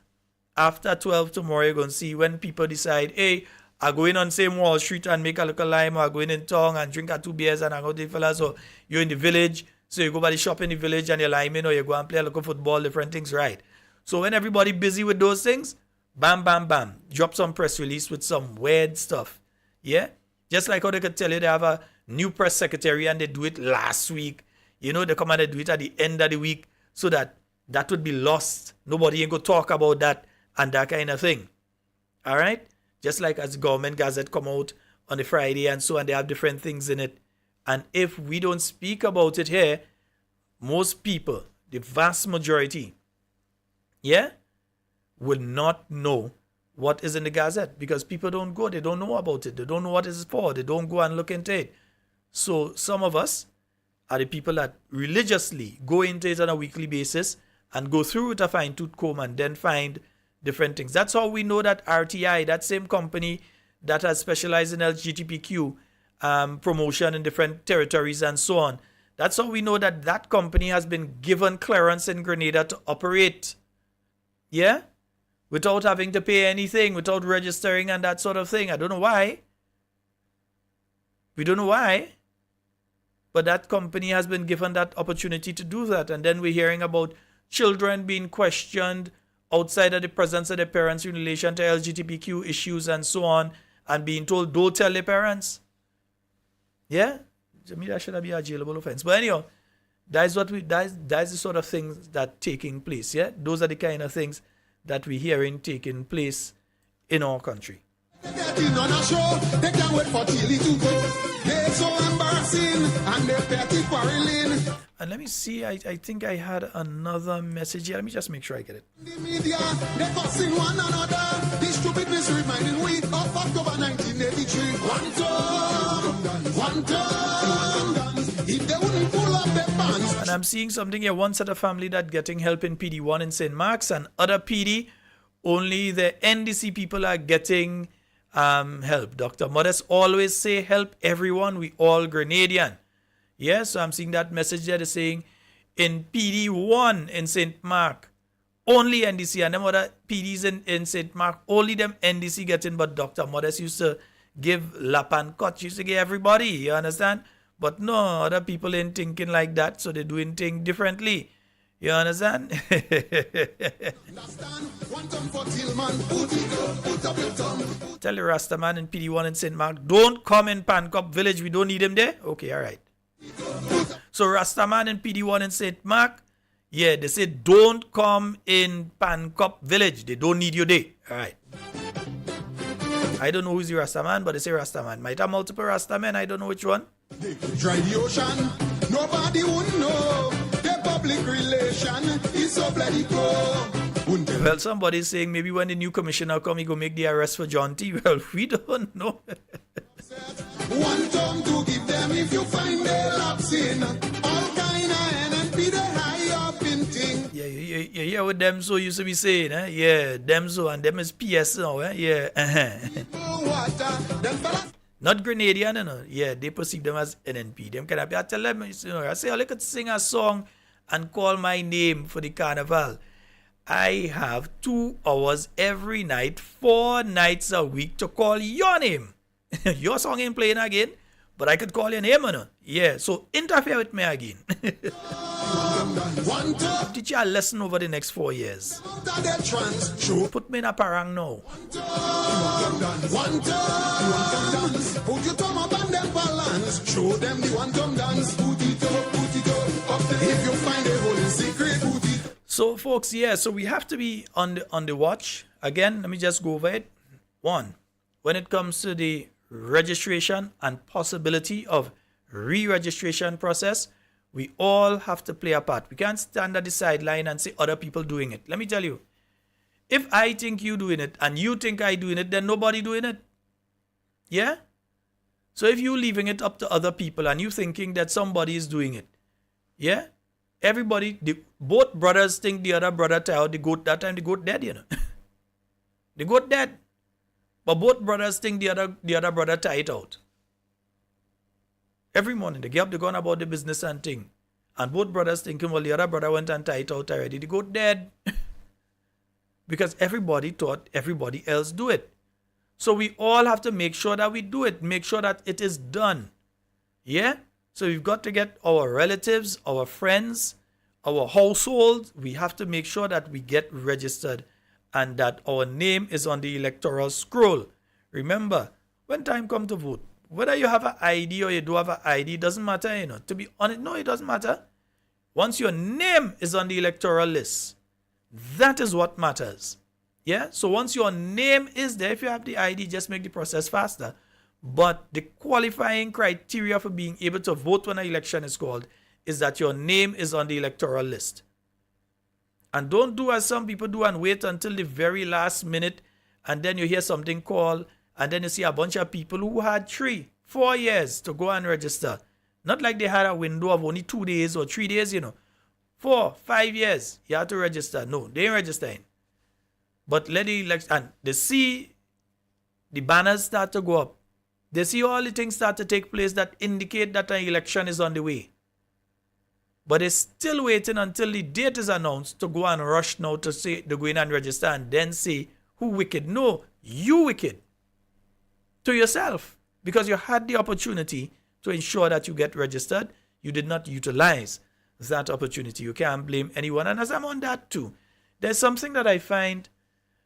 after 12 tomorrow, you're going to see when people decide, hey, I go in on same Wall Street and make a little lime, or I go in town and drink 2 beers and I go to the fellas. So you're in the village. So you go by the shop in the village and you're liming, or you go and play a little football, different things, right? So when everybody busy with those things, bam, bam, bam, drop some press release with some weird stuff. Yeah? Just like how they could tell you they have a new press secretary and they do it last week. They come and they do it at the end of the week so that would be lost. Nobody ain't going to talk about that and that kind of thing. All right? Just like as the government gazette come out on a Friday and so on, they have different things in it. And if we don't speak about it here, most people, the vast majority, will not know what is in the Gazette because people don't go. They don't know about it. They don't know what it's for. They don't go and look into it. So some of us are the people that religiously go into it on a weekly basis and go through with a fine-tooth comb and then find different things. That's how we know that RTI, that same company that has specialized in LGBTQ promotion in different territories and so on, that's how we know that that company has been given clearance in Grenada to operate. Yeah? Without having to pay anything, without registering and that sort of thing. I don't know why. We don't know why. But that company has been given that opportunity to do that. And then we're hearing about children being questioned outside of the presence of their parents in relation to LGBTQ issues and so on, and being told, don't tell their parents. Yeah? To me, that should be a jailable offense. But anyhow, that's the sort of things that taking place. Yeah? Those are the kind of things that we're hearing taking place in our country. They can't wait for Tilly to go. They're so embarrassing and they're petty quarreling. And let me see, I think I had another message here. Let me just make sure I get it. The media, they're cussing one another. This stupidness reminding we of October 1983. One time. If they wouldn't pull up their pants. And I'm seeing something here. One set of family that getting help in PD1 in St. Mark's, and other PD, only the NDC people are getting help. Dr. Modest always say help everyone. We all Grenadian. Yes, so I'm seeing that message there. They're saying in PD1 in St. Mark, only NDC, and them other PDs in St. Mark, only them NDC getting, but Dr. Modest used to give lap and cut. Used to give everybody, you understand? But no, other people ain't thinking like that, so they're doing things differently. You understand? Tell the Rastaman in PD1 in St. Mark, don't come in Pancop Village. We don't need him there. Okay, all right. So Rastaman in PD1 in St. Mark, yeah, they say don't come in Pancop Village. They don't need you there. All right. I don't know who's the Rastaman, but they say Rastaman. Might have multiple Rastamen. I don't know which one. They could dry the ocean. Nobody would know. The public relation is so bloody poor. Well, somebody's saying maybe when the new commissioner come, he go make the arrest for John T. Well, we don't know. One tongue to give them if you find their lapse in. All kind of NNP, they high up in thing. Yeah, you hear what them so used to be saying, eh? Yeah, them so, and them is PS now, eh? Yeah, Not Grenadian, you know. Yeah, they perceive them as NNP. Them can I tell them, I say, I could sing a song and call my name for the carnival. I have 2 hours every night, 4 nights a week to call your name. Your song ain't playing again, but I could call your name, no? Yeah, so interfere with me again. Teach you a lesson over the next 4 years. Put me in a parang now. Put your thumb up and them balance. Show them the one thumb dance. Put it up. If you find a holy secret, put it. So folks, yeah, so we have to be on the watch. Again, let me just go over it. 1, when it comes to the registration and possibility of re-registration process, we all have to play a part. We can't stand at the sideline and see other people doing it. Let me tell you, if I think you doing it and you think I doing it, then nobody doing it. Yeah? So if you leaving it up to other people and you thinking that somebody is doing it, yeah? Everybody, both brothers think the other brother tired the goat. That time the goat dead, you know. The goat dead. But both brothers think the other brother tied out. Every morning they get up, they go on about the business and thing. And both brothers thinking, well, the other brother went and tied out already. The goat dead. Because everybody thought everybody else do it. So we all have to make sure that we do it. Make sure that it is done. Yeah? So we've got to get our relatives, our friends, our household. We have to make sure that we get registered and that our name is on the electoral scroll. Remember, when time comes to vote, whether you have an ID or you don't have an ID, doesn't matter, you know. To be honest, no, it doesn't matter. Once your name is on the electoral list, that is what matters. Yeah? So once your name is there, if you have the ID, just make the process faster. But the qualifying criteria for being able to vote when an election is called is that your name is on the electoral list. And don't do as some people do and wait until the very last minute and then you hear something called and then you see a bunch of people who had 3, 4 years to go and register. Not like they had a window of only 2 days or 3 days, you know. 4, 5 years, you have to register. No, they ain't registering. But let the election, and they see the banners start to go up. They see all the things start to take place that indicate that an election is on the way. But they're still waiting until the date is announced to go and rush now to say they're going and register and then say who wicked. No, you wicked. To yourself. Because you had the opportunity to ensure that you get registered. You did not utilize that opportunity. You can't blame anyone. And as I'm on that too, there's something that I find,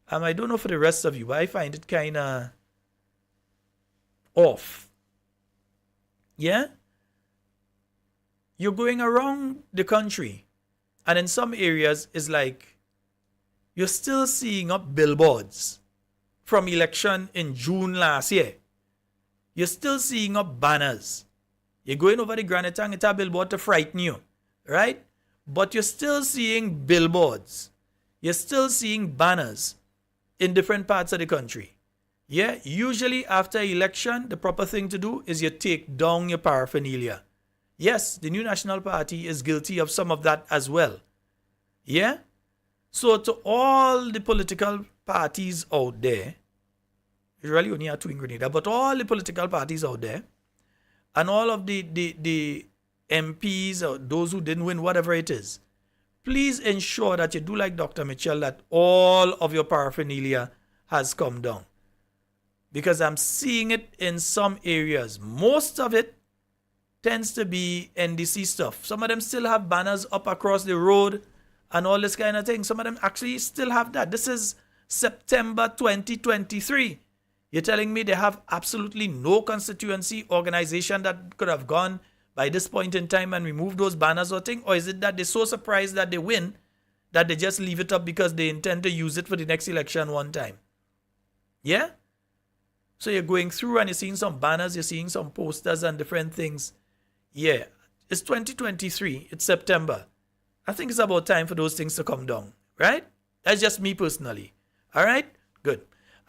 I don't know for the rest of you, but I find it kind of off. Yeah? You're going around the country, and in some areas, it's like you're still seeing up billboards from election in June last year. You're still seeing up banners. You're going over the Granitang, it's a billboard to frighten you, right? But you're still seeing billboards. You're still seeing banners in different parts of the country. Yeah, usually after election, the proper thing to do is you take down your paraphernalia. Yes, the New National Party is guilty of some of that as well. Yeah? So to all the political parties out there, usually only have 2 in Grenada, but all the political parties out there, and all of the MPs or those who didn't win, whatever it is, please ensure that you do like Dr. Mitchell, that all of your paraphernalia has come down. Because I'm seeing it in some areas. Most of it tends to be NDC stuff. Some of them still have banners up across the road and all this kind of thing. Some of them actually still have that. This is September 2023. You're telling me they have absolutely no constituency organization that could have gone by this point in time and removed those banners or thing? Or is it that they're so surprised that they win that they just leave it up because they intend to use it for the next election one time? Yeah? So you're going through and you're seeing some banners, you're seeing some posters and different things. Yeah, it's 2023, it's September. I think it's about time for those things to come down, right? That's just me personally. All right? Good.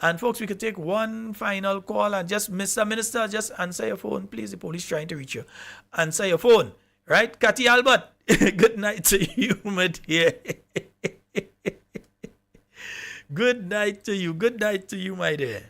And folks, we could take one final call and just, Mr. Minister, just answer your phone, please. The police trying to reach you. Answer your phone, right? Cathy Albert, good night to you, my dear. Good night to you. Good night to you, my dear.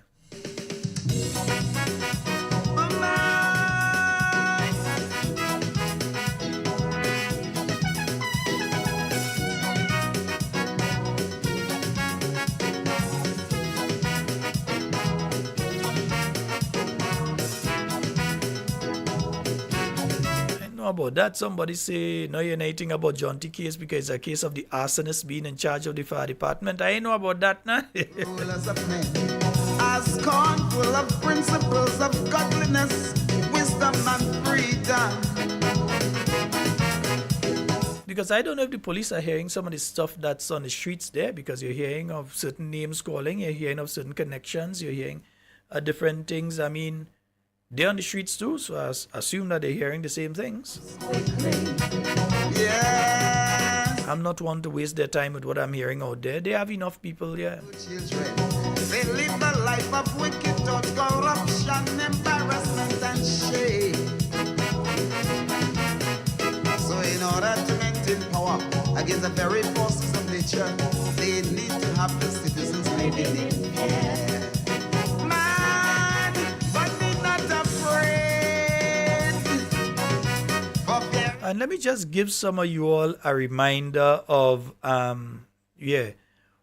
know about that. Somebody say, no, you know anything about John T. case because it's a case of the arsonist being in charge of the fire department. I ain't know about that, nah. Rulers of men are scornful of principles of godliness, wisdom, and freedom. Because I don't know if the police are hearing some of the stuff that's on the streets there, because you're hearing of certain names calling, you're hearing of certain connections, you're hearing different things. I mean, they're on the streets too, so I assume that they're hearing the same things. Yeah. I'm not one to waste their time with what I'm hearing out there. They have enough people, yeah. Children, they live a life of wicked thoughts, corruption, embarrassment, and shame. So in order to maintain power against the very forces of nature, they need to have the citizens living in fear. Man, but be not afraid of their... And let me just give some of you all a reminder of,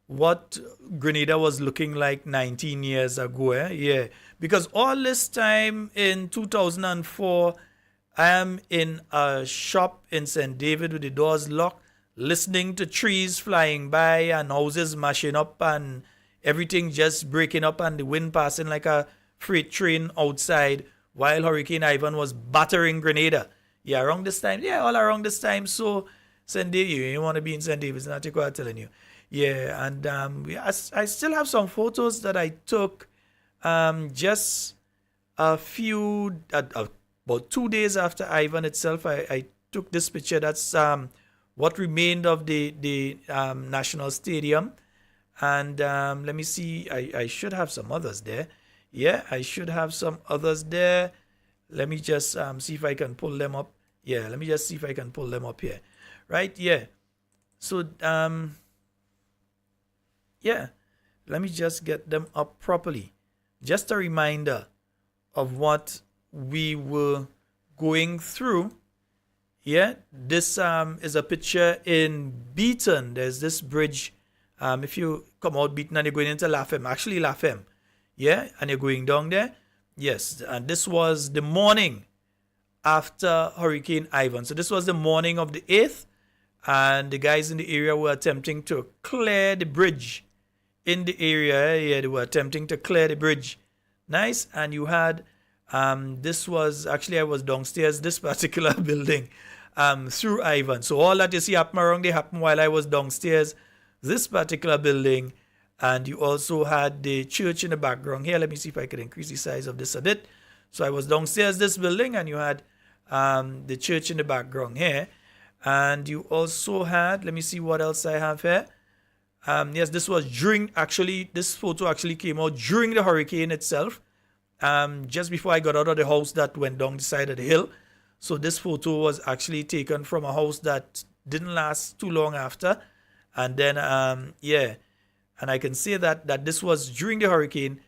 what Grenada was looking like 19 years ago. Yeah, because all this time in 2004, I am in a shop in St. David with the doors locked, listening to trees flying by and houses mashing up and everything just breaking up and the wind passing like a freight train outside while Hurricane Ivan was battering Grenada. Yeah, around this time. Yeah, all around this time. So, St. David, you want to be in St. David, it's not what I'm telling you. Yeah, and I still have some photos that I took just a few... about 2 days after Ivan itself. I took this picture. That's what remained of the National Stadium. And let me see. I should have some others there. Yeah, I should have some others there. Let me just see if I can pull them up. Yeah, let me just see if I can pull them up here. Right, yeah. So, yeah. Let me just get them up properly. Just a reminder of what we were going through. Yeah, this is a picture in Beaton. There's this bridge. If you come out Beaton and you're going into Lafem, actually Lafem, yeah, and you're going down there, yes, and this was the morning after Hurricane Ivan. So this was the morning of the 8th, and the guys in the area were attempting to clear the bridge in the area. Yeah, they were attempting to clear the bridge. Nice, and you had this was actually, I was downstairs, this particular building, through Ivan. So all that you see happen around there happened while I was downstairs, this particular building. And you also had the church in the background here. Let me see if I can increase the size of this a bit. So I was downstairs, this building, and you had the church in the background here. And you also had, let me see what else I have here. Yes, this was during, actually, this photo actually came out during the hurricane itself. Just before I got out of the house that went down the side of the hill. So this photo was actually taken from a house that didn't last too long after. And then, yeah, and I can say that this was during the hurricane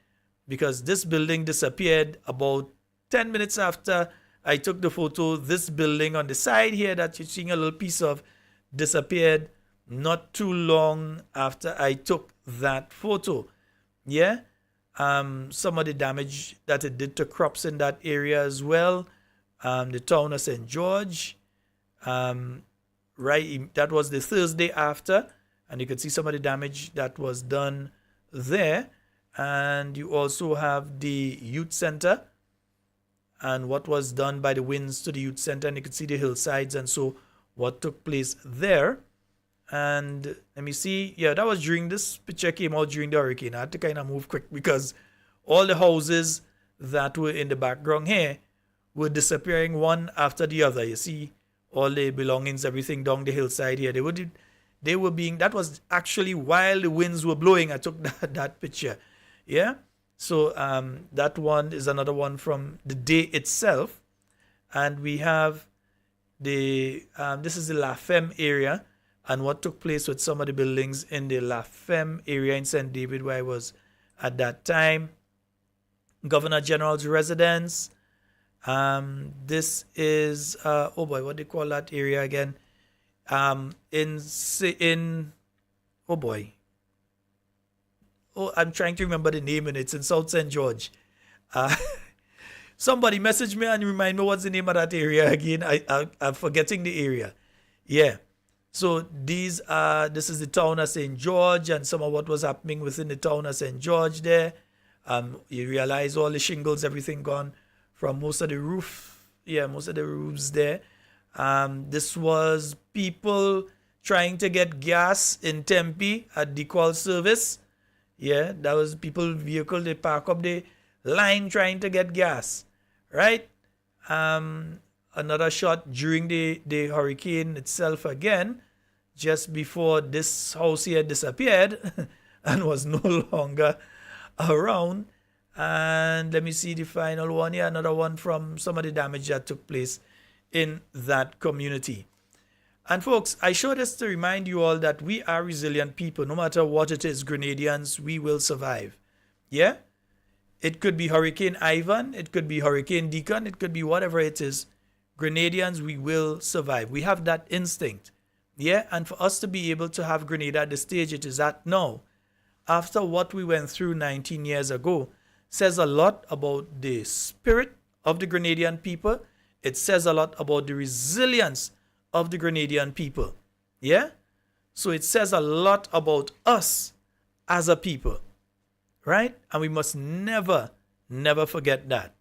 because this building disappeared about 10 minutes after I took the photo. This building on the side here that you're seeing a little piece of disappeared not too long after I took that photo. Yeah. Some of the damage that it did to crops in that area as well. The town of St. George, right, that was the Thursday after, and you can see some of the damage that was done there. And you also have the youth center and what was done by the winds to the youth center, and you can see the hillsides and so what took place there. And let me see. Yeah, that was during this picture came out during the hurricane. I had to kind of move quick because all the houses that were in the background here were disappearing one after the other. You see all the belongings, everything down the hillside here. They were being, that was actually while the winds were blowing. I took that picture. Yeah. So that one is another one from the day itself. And we have the, this is the Lafem area. And what took place with some of the buildings in the Lafem area in St. David where I was at that time. Governor General's residence. This is, oh boy, what do they call that area again? In oh boy. Oh, I'm trying to remember the name, and it's in South St. George. Somebody message me and remind me what's the name of that area again. I'm forgetting the area. Yeah. So this is the town of St. George and some of what was happening within the town of St. George there. You realize all the shingles, everything gone from most of the roof. Yeah, most of the roofs there. This was people trying to get gas in Tempe at the call service. Yeah, that was people vehicle, they park up the line trying to get gas. Right? Another shot during the hurricane itself again, just before this house here disappeared and was no longer around. And let me see the final one here, another one from some of the damage that took place in that community. And folks, I show this to remind you all that we are resilient people. No matter what it is, Grenadians, we will survive. Yeah? It could be Hurricane Ivan, it could be Hurricane Deacon, it could be whatever it is. Grenadians, we will survive. We have that instinct. Yeah? And for us to be able to have Grenada at the stage it is at now, after what we went through 19 years ago, says a lot about the spirit of the Grenadian people. It says a lot about the resilience of the Grenadian people. Yeah? So it says a lot about us as a people. Right? And we must never, never forget that.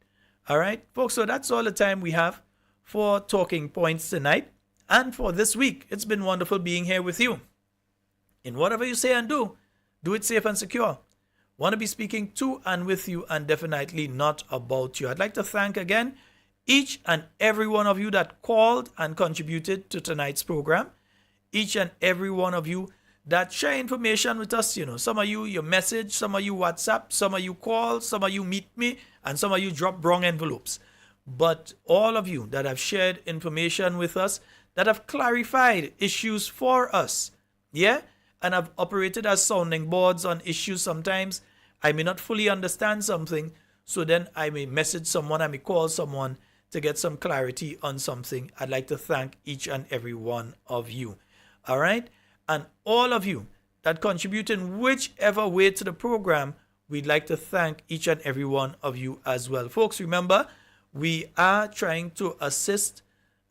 All right, folks, so that's all the time we have for Talking Points tonight and for this week. It's been wonderful being here with you. In whatever you say and do it safe and secure. Want to be speaking to and with you and definitely not about you. I'd like to thank again each and every one of you that called and contributed to tonight's program. Each and every one of you that share information with us. You know, some of you message, some of you WhatsApp, some of you call, some of you meet me, and some of you drop wrong envelopes. But all of you that have shared information with us, that have clarified issues for us, yeah, and have operated as sounding boards on issues sometimes, I may not fully understand something, so then I may message someone, I may call someone to get some clarity on something. I'd like to thank each and every one of you. All right? And all of you that contribute in whichever way to the program, we'd like to thank each and every one of you as well. Folks, remember, we are trying to assist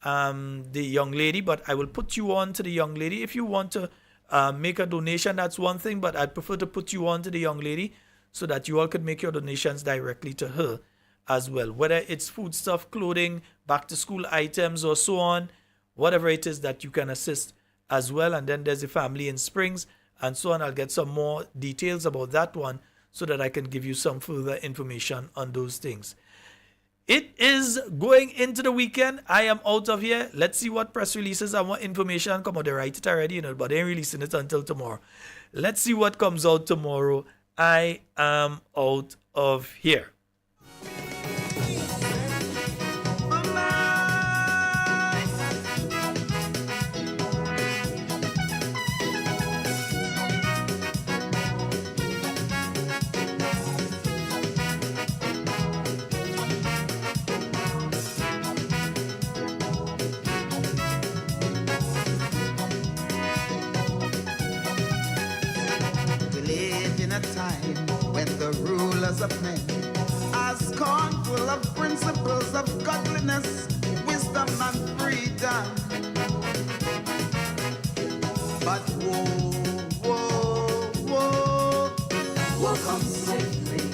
the young lady, but I will put you on to the young lady. If you want to make a donation, that's one thing, but I'd prefer to put you on to the young lady so that you all could make your donations directly to her as well. Whether it's foodstuff, clothing, back to school items or so on, whatever it is that you can assist as well. And then there's a family in Springs and so on. I'll get some more details about that one so that I can give you some further information on those things. It is going into the weekend. I am out of here. Let's see what press releases and what information come out. They write it already, but they ain't releasing it until tomorrow. Let's see what comes out tomorrow. I am out of here. When the rulers of men are scornful of principles of godliness, wisdom and freedom. But woe, woe, woe, woe comes quickly,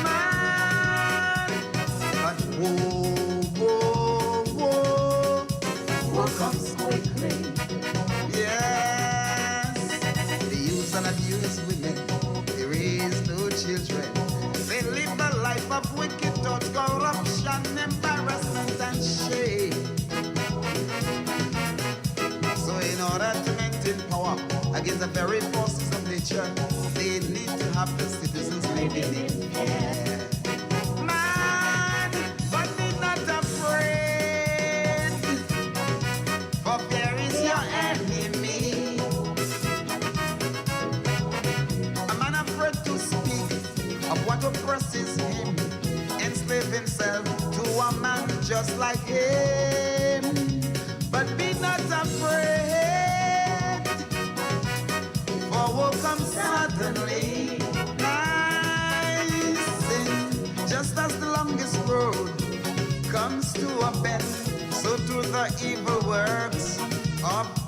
man. But woe, woe, woe, woe comes quickly. Yes, they use and abuse women. Raise no children. They live a life of wicked thoughts, corruption, embarrassment, and shame. So in order to maintain power against the very forces of nature, they need to have the citizens living in fear. Man, but be not afraid, for fear is your enemy. Of what oppresses him, enslave himself to a man just like him. But be not afraid, for woe comes suddenly, rising just as the longest road evil works of